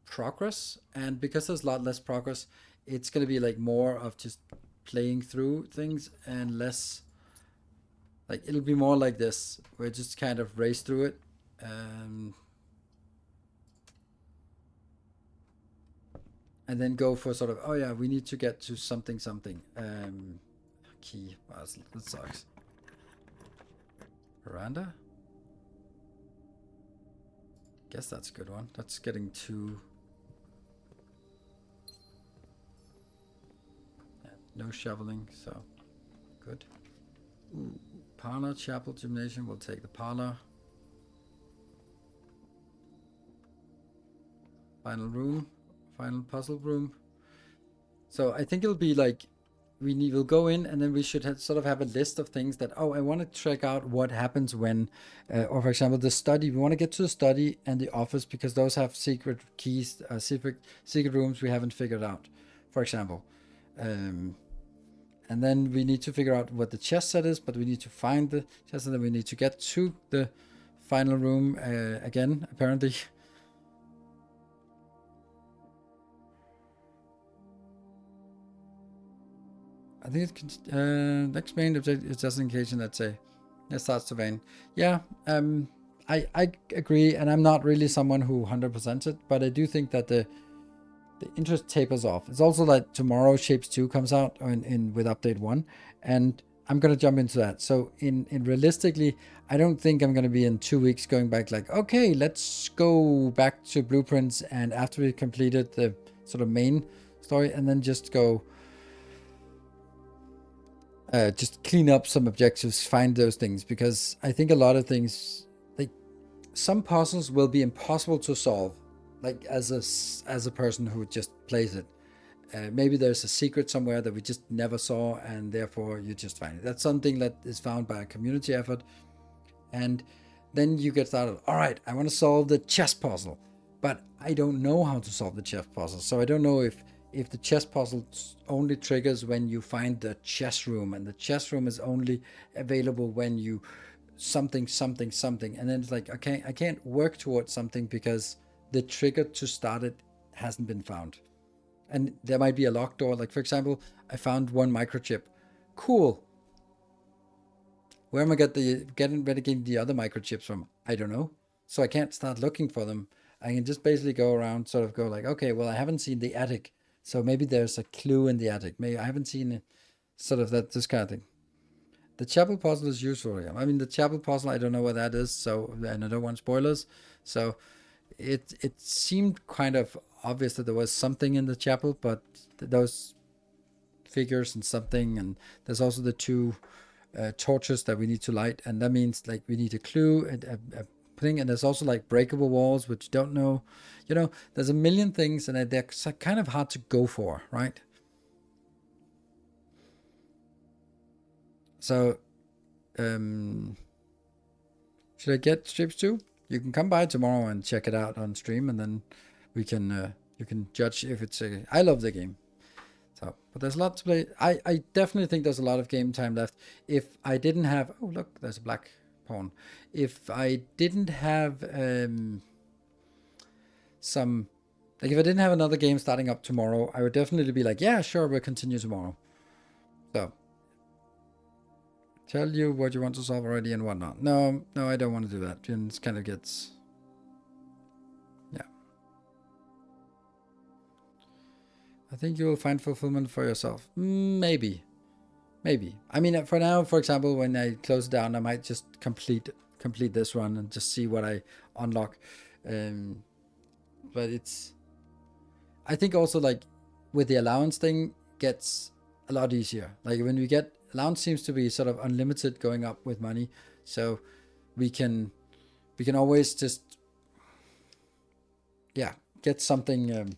progress, and because there's a lot less progress, it's gonna be like more of just playing through things and less like it'll be more like this where just kind of race through it and then go for sort of, oh yeah, we need to get to something key. Wow, that sucks. Veranda, guess that's a good one. That's getting too... No shoveling, so good. Ooh, parlor, chapel, gymnasium. We'll take the parlor. Final room, final puzzle room. So I think it'll be like we'll go in and then we should sort of have a list of things that, oh, I want to check out what happens when, or for example, the study. We want to get to the study and the office because those have secret keys, secret rooms we haven't figured out, for example. And then we need to figure out what the chest set is, but we need to find the chest and then we need to get to the final room again, apparently. I think it's next main objective is justification. Let's say it starts to vein. Yeah, I agree, and I'm not really someone who 100%s it, but I do think that the interest tapers off. It's also that tomorrow Shapes 2 comes out with update 1, and I'm gonna jump into that. So in realistically, I don't think I'm gonna be in 2 weeks going back like, okay, let's go back to blueprints, and after we completed the sort of main story, and then just go. Just clean up some objectives, find those things, because I think a lot of things, like some puzzles will be impossible to solve, like as a person who just plays it. Maybe there's a secret somewhere that we just never saw, and therefore you just find it. That's something that is found by a community effort, and then you get started. All right, I want to solve the chess puzzle. but I don't know how to solve the chess puzzle. So I don't know if the chess puzzle only triggers when you find the chess room, and the chess room is only available when you something, and then it's like, okay, I can't work towards something because the trigger to start it hasn't been found. And there might be a locked door. Like, for example, I found one microchip. Cool. Where am I getting the other microchips from? I don't know. So I can't start looking for them. I can just basically go around, sort of go like, okay, well, I haven't seen the attic, so maybe there's a clue in the attic. Maybe I haven't seen it, sort of this kind of thing. The chapel puzzle is useful. I mean, the chapel puzzle, I don't know what that is, so, and I don't want spoilers. So it seemed kind of obvious that there was something in the chapel, but those figures and something, and there's also the two torches that we need to light, and that means like we need a clue and a thing, and there's also like breakable walls which you don't know. There's a million things, and they're kind of hard to go for, right? So should I get strips too? You can come by tomorrow and check it out on stream, and then we can you can judge if it's I love the game. So, but there's a lot to play. I definitely think there's a lot of game time left. If I didn't have, oh look, there's a black pawn. If I didn't have if I didn't have another game starting up tomorrow, I would definitely be like, yeah, sure, we'll continue tomorrow. So, tell you what you want to solve already and whatnot. No, I don't want to do that. And it kind of gets, yeah. I think you will find fulfillment for yourself. Maybe. I mean, for now, for example, when I close it down, I might just complete this run and just see what I unlock. But I think also, like, with the allowance thing, gets a lot easier. Like, when we get allowance, seems to be sort of unlimited going up with money, so we can always just, yeah, get something,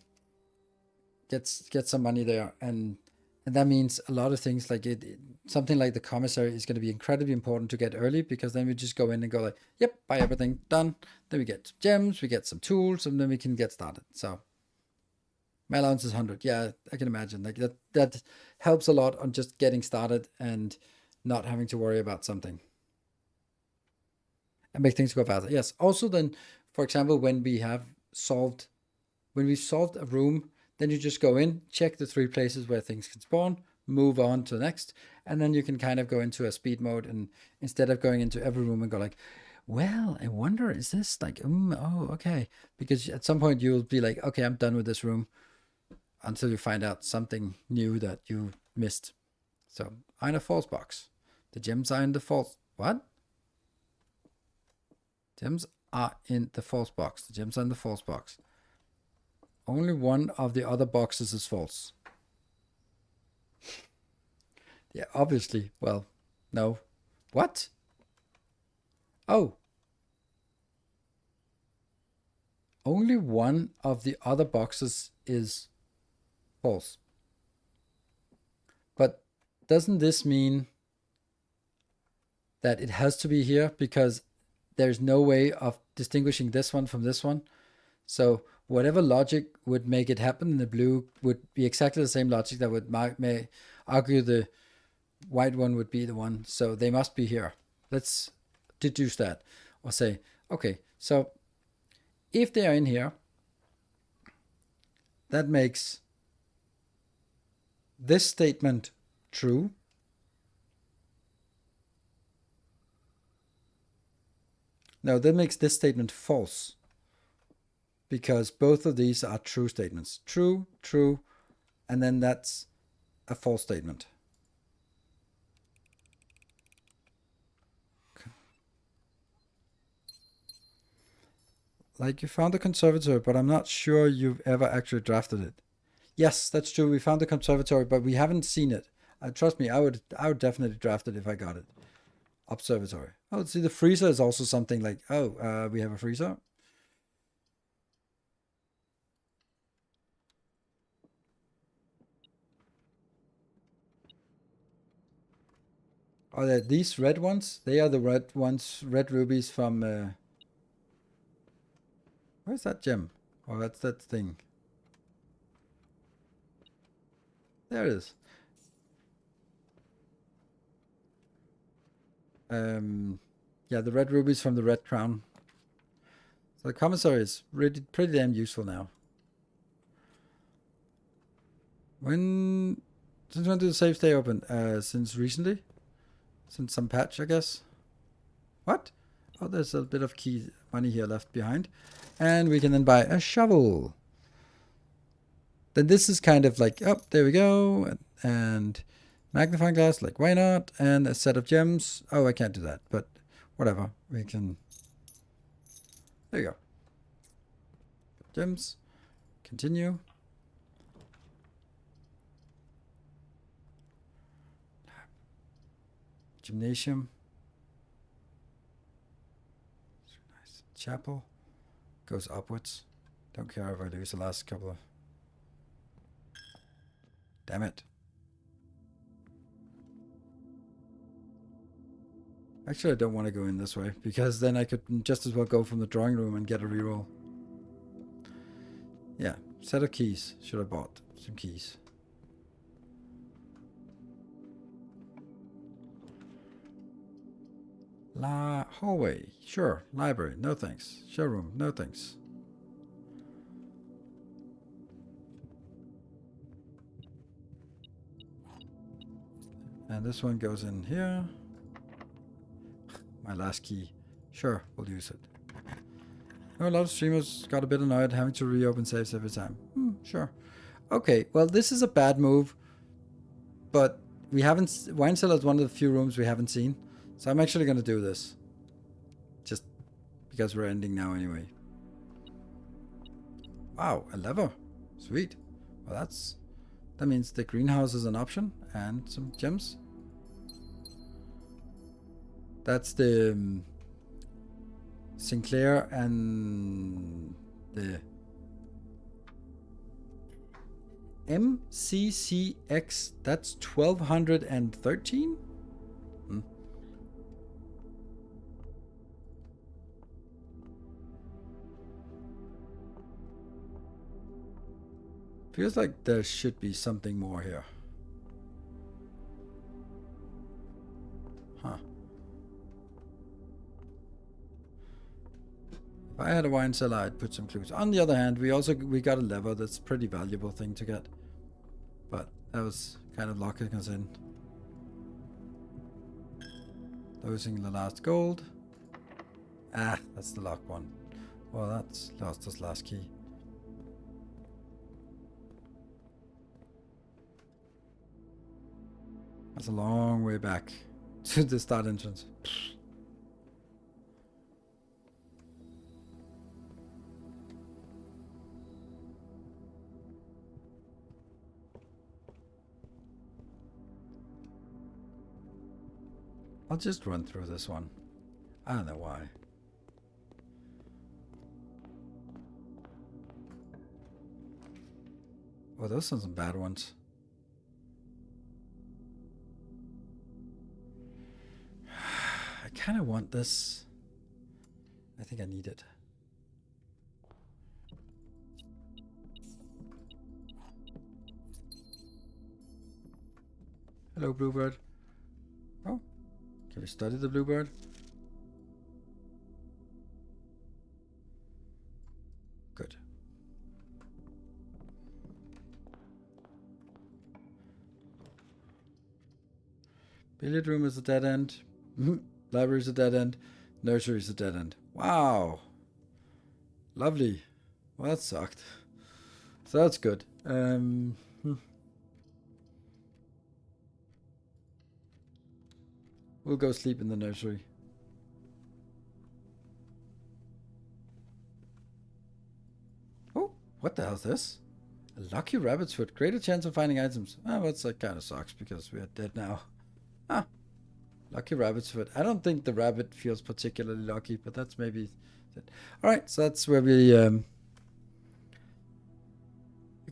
get some money there, and that means a lot of things, like something like the commissary is going to be incredibly important to get early, because then we just go in and go like, yep, buy everything, done. Then we get gems, we get some tools, and then we can get started. So my allowance is 100. Yeah, I can imagine. Like that helps a lot on just getting started and not having to worry about something. And make things go faster. Yes. Also then, for example, when we've solved a room, then you just go in, check the 3 places where things can spawn, move on to the next, and then you can kind of go into a speed mode, and instead of going into every room and go like, well, I wonder, is this like, oh, okay. Because at some point you'll be like, okay, I'm done with this room, until you find out something new that you missed. So, in a false box. The gems are in the false, what? Gems are in the false box. The gems are in the false box. Only one of the other boxes is false. Yeah, obviously. Well, no. What? Oh. Only one of the other boxes is false. But doesn't this mean that it has to be here, because there's no way of distinguishing this one from this one? So whatever logic would make it happen in the blue would be exactly the same logic that would may argue the white one would be the one. So they must be here. Let's deduce that, or say, okay, so if they are in here, that makes this statement true. No, that makes this statement false, because both of these are true statements. True, true, and then that's a false statement. Okay. Like, you found the conservatory, but I'm not sure you've ever actually drafted it. Yes, that's true. We found the conservatory, but we haven't seen it. Trust me, I would definitely draft it if I got it. Observatory. Oh, see, the freezer is also something like, oh, we have a freezer. Are there these red ones? They are the red ones, red rubies from... where's that gem? Oh, that's that thing. There it is. Yeah, the red rubies from the red crown. So the commissary is really pretty damn useful now. Since when did the save stay open? Since recently? Since some patch, I guess. What? Oh, there's a bit of key money here left behind. And we can then buy a shovel. Then this is kind of like, oh, there we go. And magnifying glass, like, why not? And a set of gems. Oh, I can't do that, but whatever. We can... There you go. Gems. Continue. Gymnasium. Nice. Chapel. Goes upwards. Don't care if I lose the last couple of... Damn it. Actually, I don't want to go in this way, because then I could just as well go from the drawing room and get a reroll. Yeah, set of keys. Should have bought some keys. Hallway. Sure. Library. No thanks. Showroom. No thanks. And this one goes in here. My last key. Sure, we'll use it. Oh, a lot of streamers got a bit annoyed having to reopen saves every time. Sure. Okay, well, this is a bad move. But we haven't... Wine cellar is one of the few rooms we haven't seen. So I'm actually going to do this. Just because we're ending now anyway. Wow, a lever. Sweet. Well, that means the greenhouse is an option. And some gems. That's the Sinclair and the MCCX. That's 1213? Feels like there should be something more here. Huh. If I had a wine cellar, I'd put some clues. On the other hand, we got a lever. That's a pretty valuable thing to get. But that was kind of locking us in. Losing the last gold. Ah, that's the lock one. Well, that's lost us last key. That's a long way back to the start entrance. I'll just run through this one. I don't know why. Oh, those are some bad ones. I kind of want this. I think I need it. Hello, Bluebird. Oh, can we study the Bluebird? Good. Billiard room is a dead end. Library is a dead end. Nursery is a dead end. Wow. Lovely. Well, that sucked. So that's good. We'll go sleep in the nursery. Oh, what the hell is this? A lucky rabbit's foot. Greater chance of finding items. Oh, that's like kind of sucks because we are dead now. Ah, lucky rabbit's foot. I don't think the rabbit feels particularly lucky, but that's maybe it. All right, so that's where we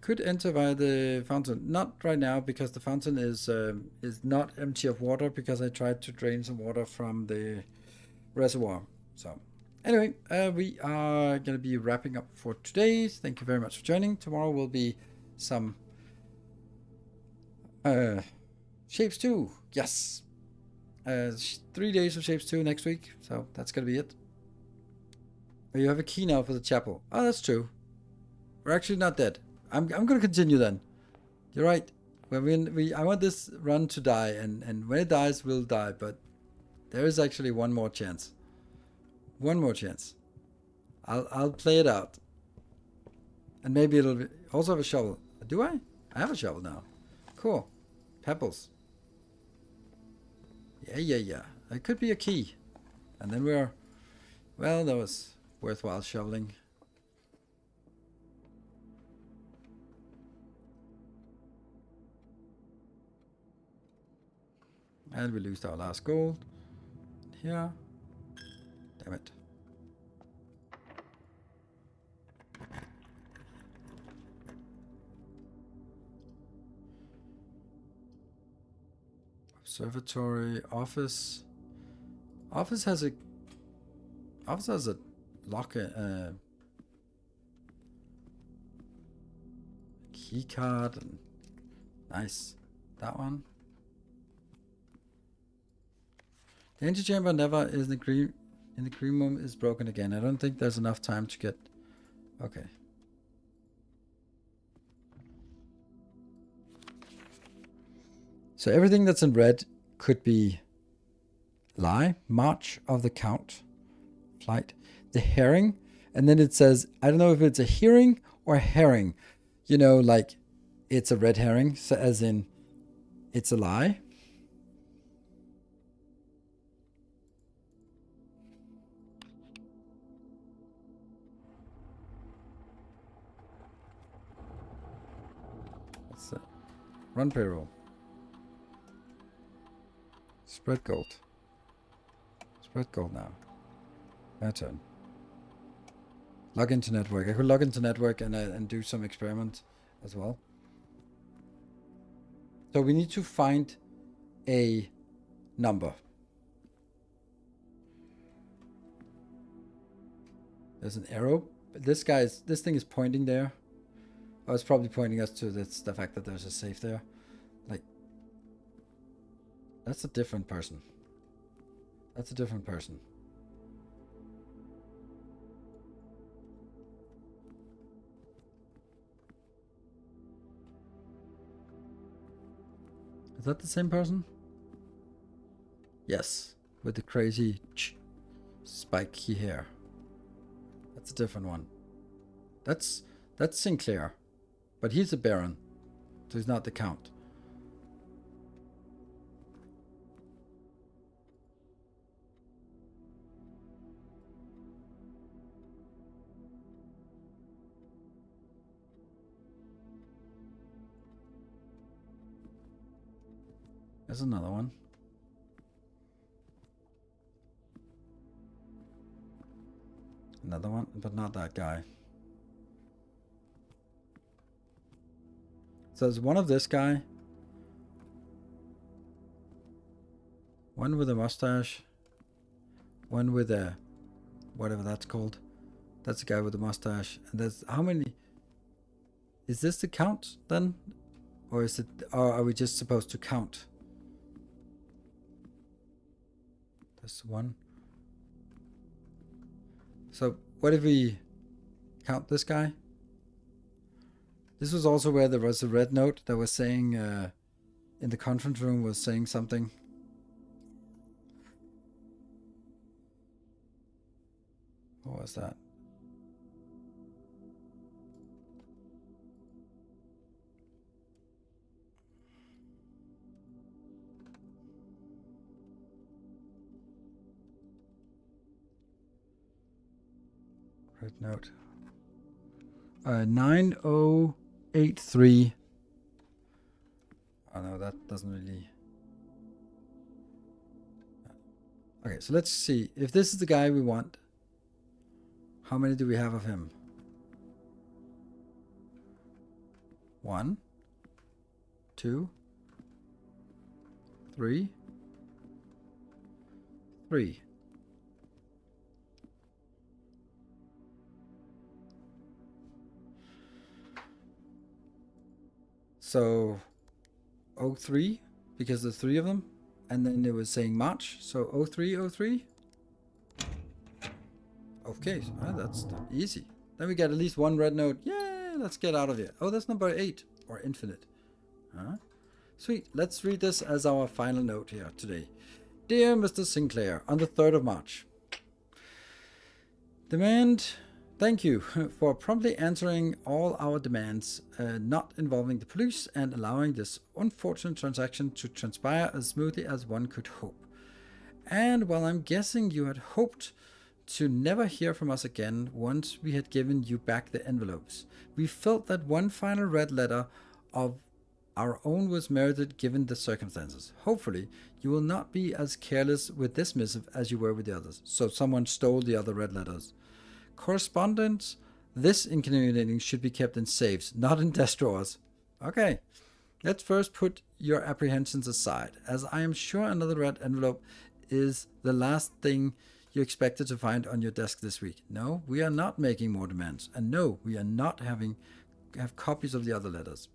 could enter via the fountain. Not right now because the fountain is not empty of water because I tried to drain some water from the reservoir. So Anyway, we are going to be wrapping up for today. Thank you very much for joining. Tomorrow will be some Shapes 2. Yes. 3 days of Shapes 2 next week. So that's going to be it. Oh, you have a key now for the chapel. Oh, that's true. We're actually not dead. I'm going to continue then. You're right. I want this run to die, and when it dies, we'll die. But there is actually one more chance. One more chance. I'll play it out. And maybe it'll be, also have a shovel. Do I? I have a shovel now. Cool. Pebbles. Yeah. It could be a key. And then well, that was worthwhile shoveling. And we lose our last gold. Here. Damn it. Observatory, office. Office has a lock, key card. And nice. That one. The antechamber never is in the green room is broken again. I don't think there's enough time to get. Okay. So everything that's in red could be lie, march of the count, flight, the herring, and then it says, I don't know if it's a hearing or a herring. You know, like it's a red herring, so as in it's a lie. What's that? Run payroll. Spread gold. Spread gold now. My turn. Log into network. I could log into network and do some experiment as well. So we need to find a number. There's an arrow. This thing is pointing there. Oh, it's probably pointing us to the fact that there's a safe there. Like, that's a different person. That's a different person. Is that the same person? Yes, with the crazy spiky hair. That's a different one. That's Sinclair, but he's a baron, so he's not the count. There's another one. Another one, but not that guy. So there's one of this guy. One with a mustache. One with a, whatever that's called. That's the guy with the mustache. And there's, how many? Is this the count then? Or are we just supposed to count? There's one. So what if we count this guy? This was also where there was a red note that was saying, in the conference room was saying something. What was that? Red note. 9083. Oh no, that doesn't really. Okay, so let's see. If this is the guy we want, how many do we have of him? 1, 2, 3. So 03, because there's 3 of them. And then it was saying March. So 0303. Okay, so, that's easy. Then we get at least 1 red note. Yeah, let's get out of here. Oh, that's number 8, or infinite. Huh? Sweet. Let's read this as our final note here today. Dear Mr. Sinclair, on the 3rd of March. Thank you for promptly answering all our demands, not involving the police, and allowing this unfortunate transaction to transpire as smoothly as one could hope. And while I'm guessing you had hoped to never hear from us again once we had given you back the envelopes, we felt that one final red letter of our own was merited given the circumstances. Hopefully, you will not be as careless with this missive as you were with the others. So someone stole the other red letters. Correspondence this inconveniencing should be kept in safes, not in desk drawers. Okay, let's first put your apprehensions aside, as I am sure another red envelope is the last thing you expected to find on your desk this week. No, we are not making more demands, and no, we are not have copies of the other letters.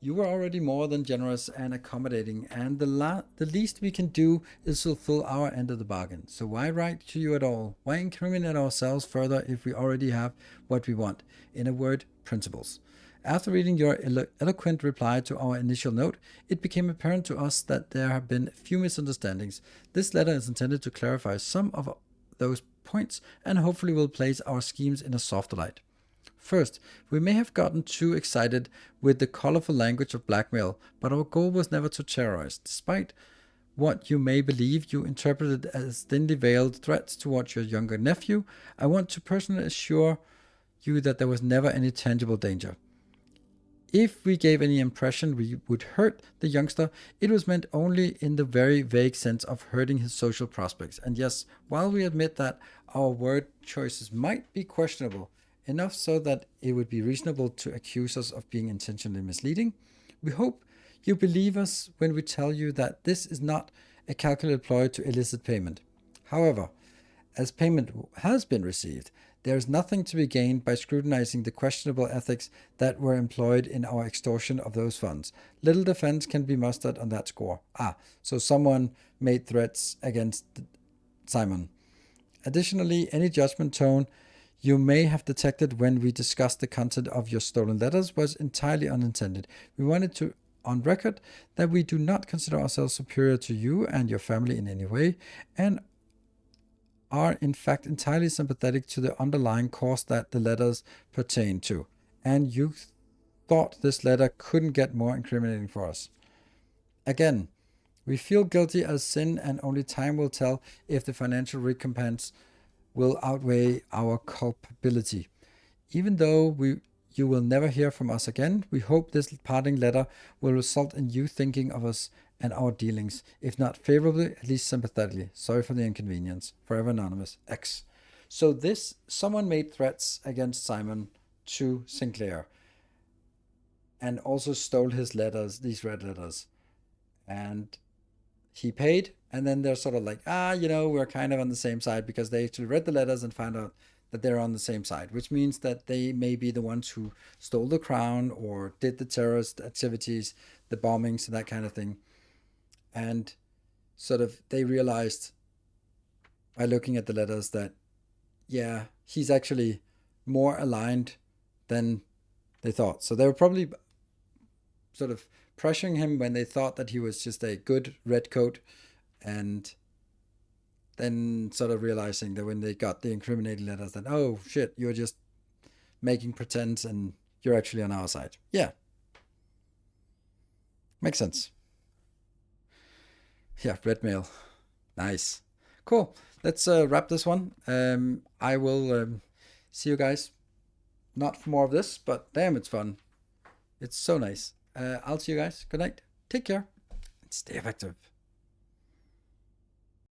You were already more than generous and accommodating, and the least we can do is fulfill our end of the bargain. So why write to you at all? Why incriminate ourselves further if we already have what we want? In a word, principles. After reading your eloquent reply to our initial note, it became apparent to us that there have been few misunderstandings. This letter is intended to clarify some of those points and hopefully will place our schemes in a softer light. First, we may have gotten too excited with the colorful language of blackmail, but our goal was never to terrorize. Despite what you may believe you interpreted as thinly veiled threats towards your younger nephew, I want to personally assure you that there was never any tangible danger. If we gave any impression we would hurt the youngster, it was meant only in the very vague sense of hurting his social prospects. And yes, while we admit that our word choices might be questionable, enough so that it would be reasonable to accuse us of being intentionally misleading, we hope you believe us when we tell you that this is not a calculated ploy to elicit payment. However, as payment has been received, there is nothing to be gained by scrutinizing the questionable ethics that were employed in our extortion of those funds. Little defense can be mustered on that score. So someone made threats against Simon. Additionally, any judgment tone you may have detected when we discussed the content of your stolen letters was entirely unintended. We wanted to on record that we do not consider ourselves superior to you and your family in any way, and are in fact entirely sympathetic to the underlying cause that the letters pertain to. And you thought this letter couldn't get more incriminating for us. Again, we feel guilty as sin, and only time will tell if the financial recompense will outweigh our culpability. Even though you will never hear from us again, we hope this parting letter will result in you thinking of us and our dealings, if not favorably, at least sympathetically. Sorry for the inconvenience. Forever Anonymous, X. So someone made threats against Simon to Sinclair, and also stole his letters, these red letters. And he paid, and then they're sort of like, we're kind of on the same side, because they actually read the letters and found out that they're on the same side, which means that they may be the ones who stole the crown or did the terrorist activities, the bombings, and that kind of thing. And sort of they realized by looking at the letters that, yeah, he's actually more aligned than they thought. So they were probably sort of pressuring him when they thought that he was just a good redcoat, and then sort of realizing that when they got the incriminating letters that, oh shit, you're just making pretense and you're actually on our side. Yeah. Makes sense. Yeah, red mail. Nice. Cool. Let's wrap this one. I will see you guys. Not for more of this, but damn, it's fun. It's so nice. I'll see you guys. Good night. Take care. And stay effective.